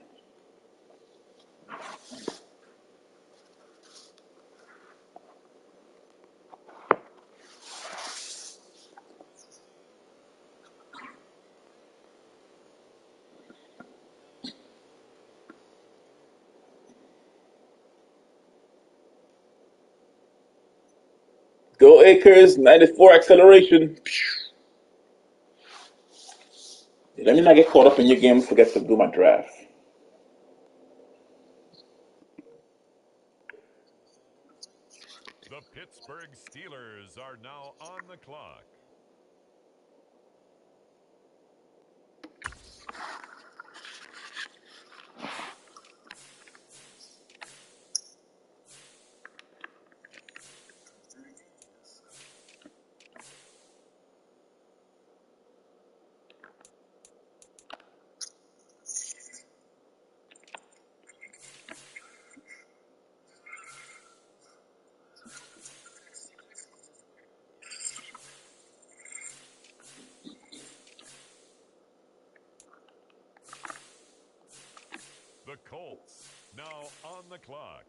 Go Acres, 94 acceleration. Let me not get caught up in your game and forget to do my draft. The Pittsburgh Steelers are now on the clock. The Colts now on the clock.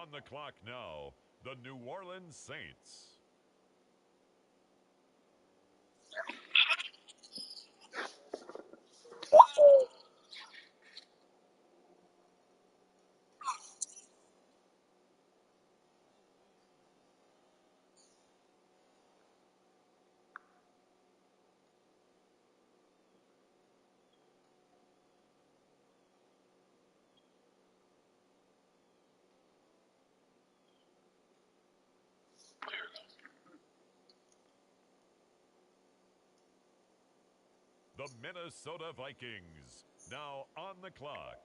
On the clock now, the New Orleans Saints. The Minnesota Vikings, now on the clock.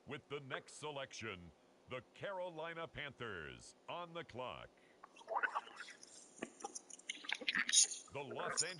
With the next selection, the Carolina Panthers on the clock. The Los Angeles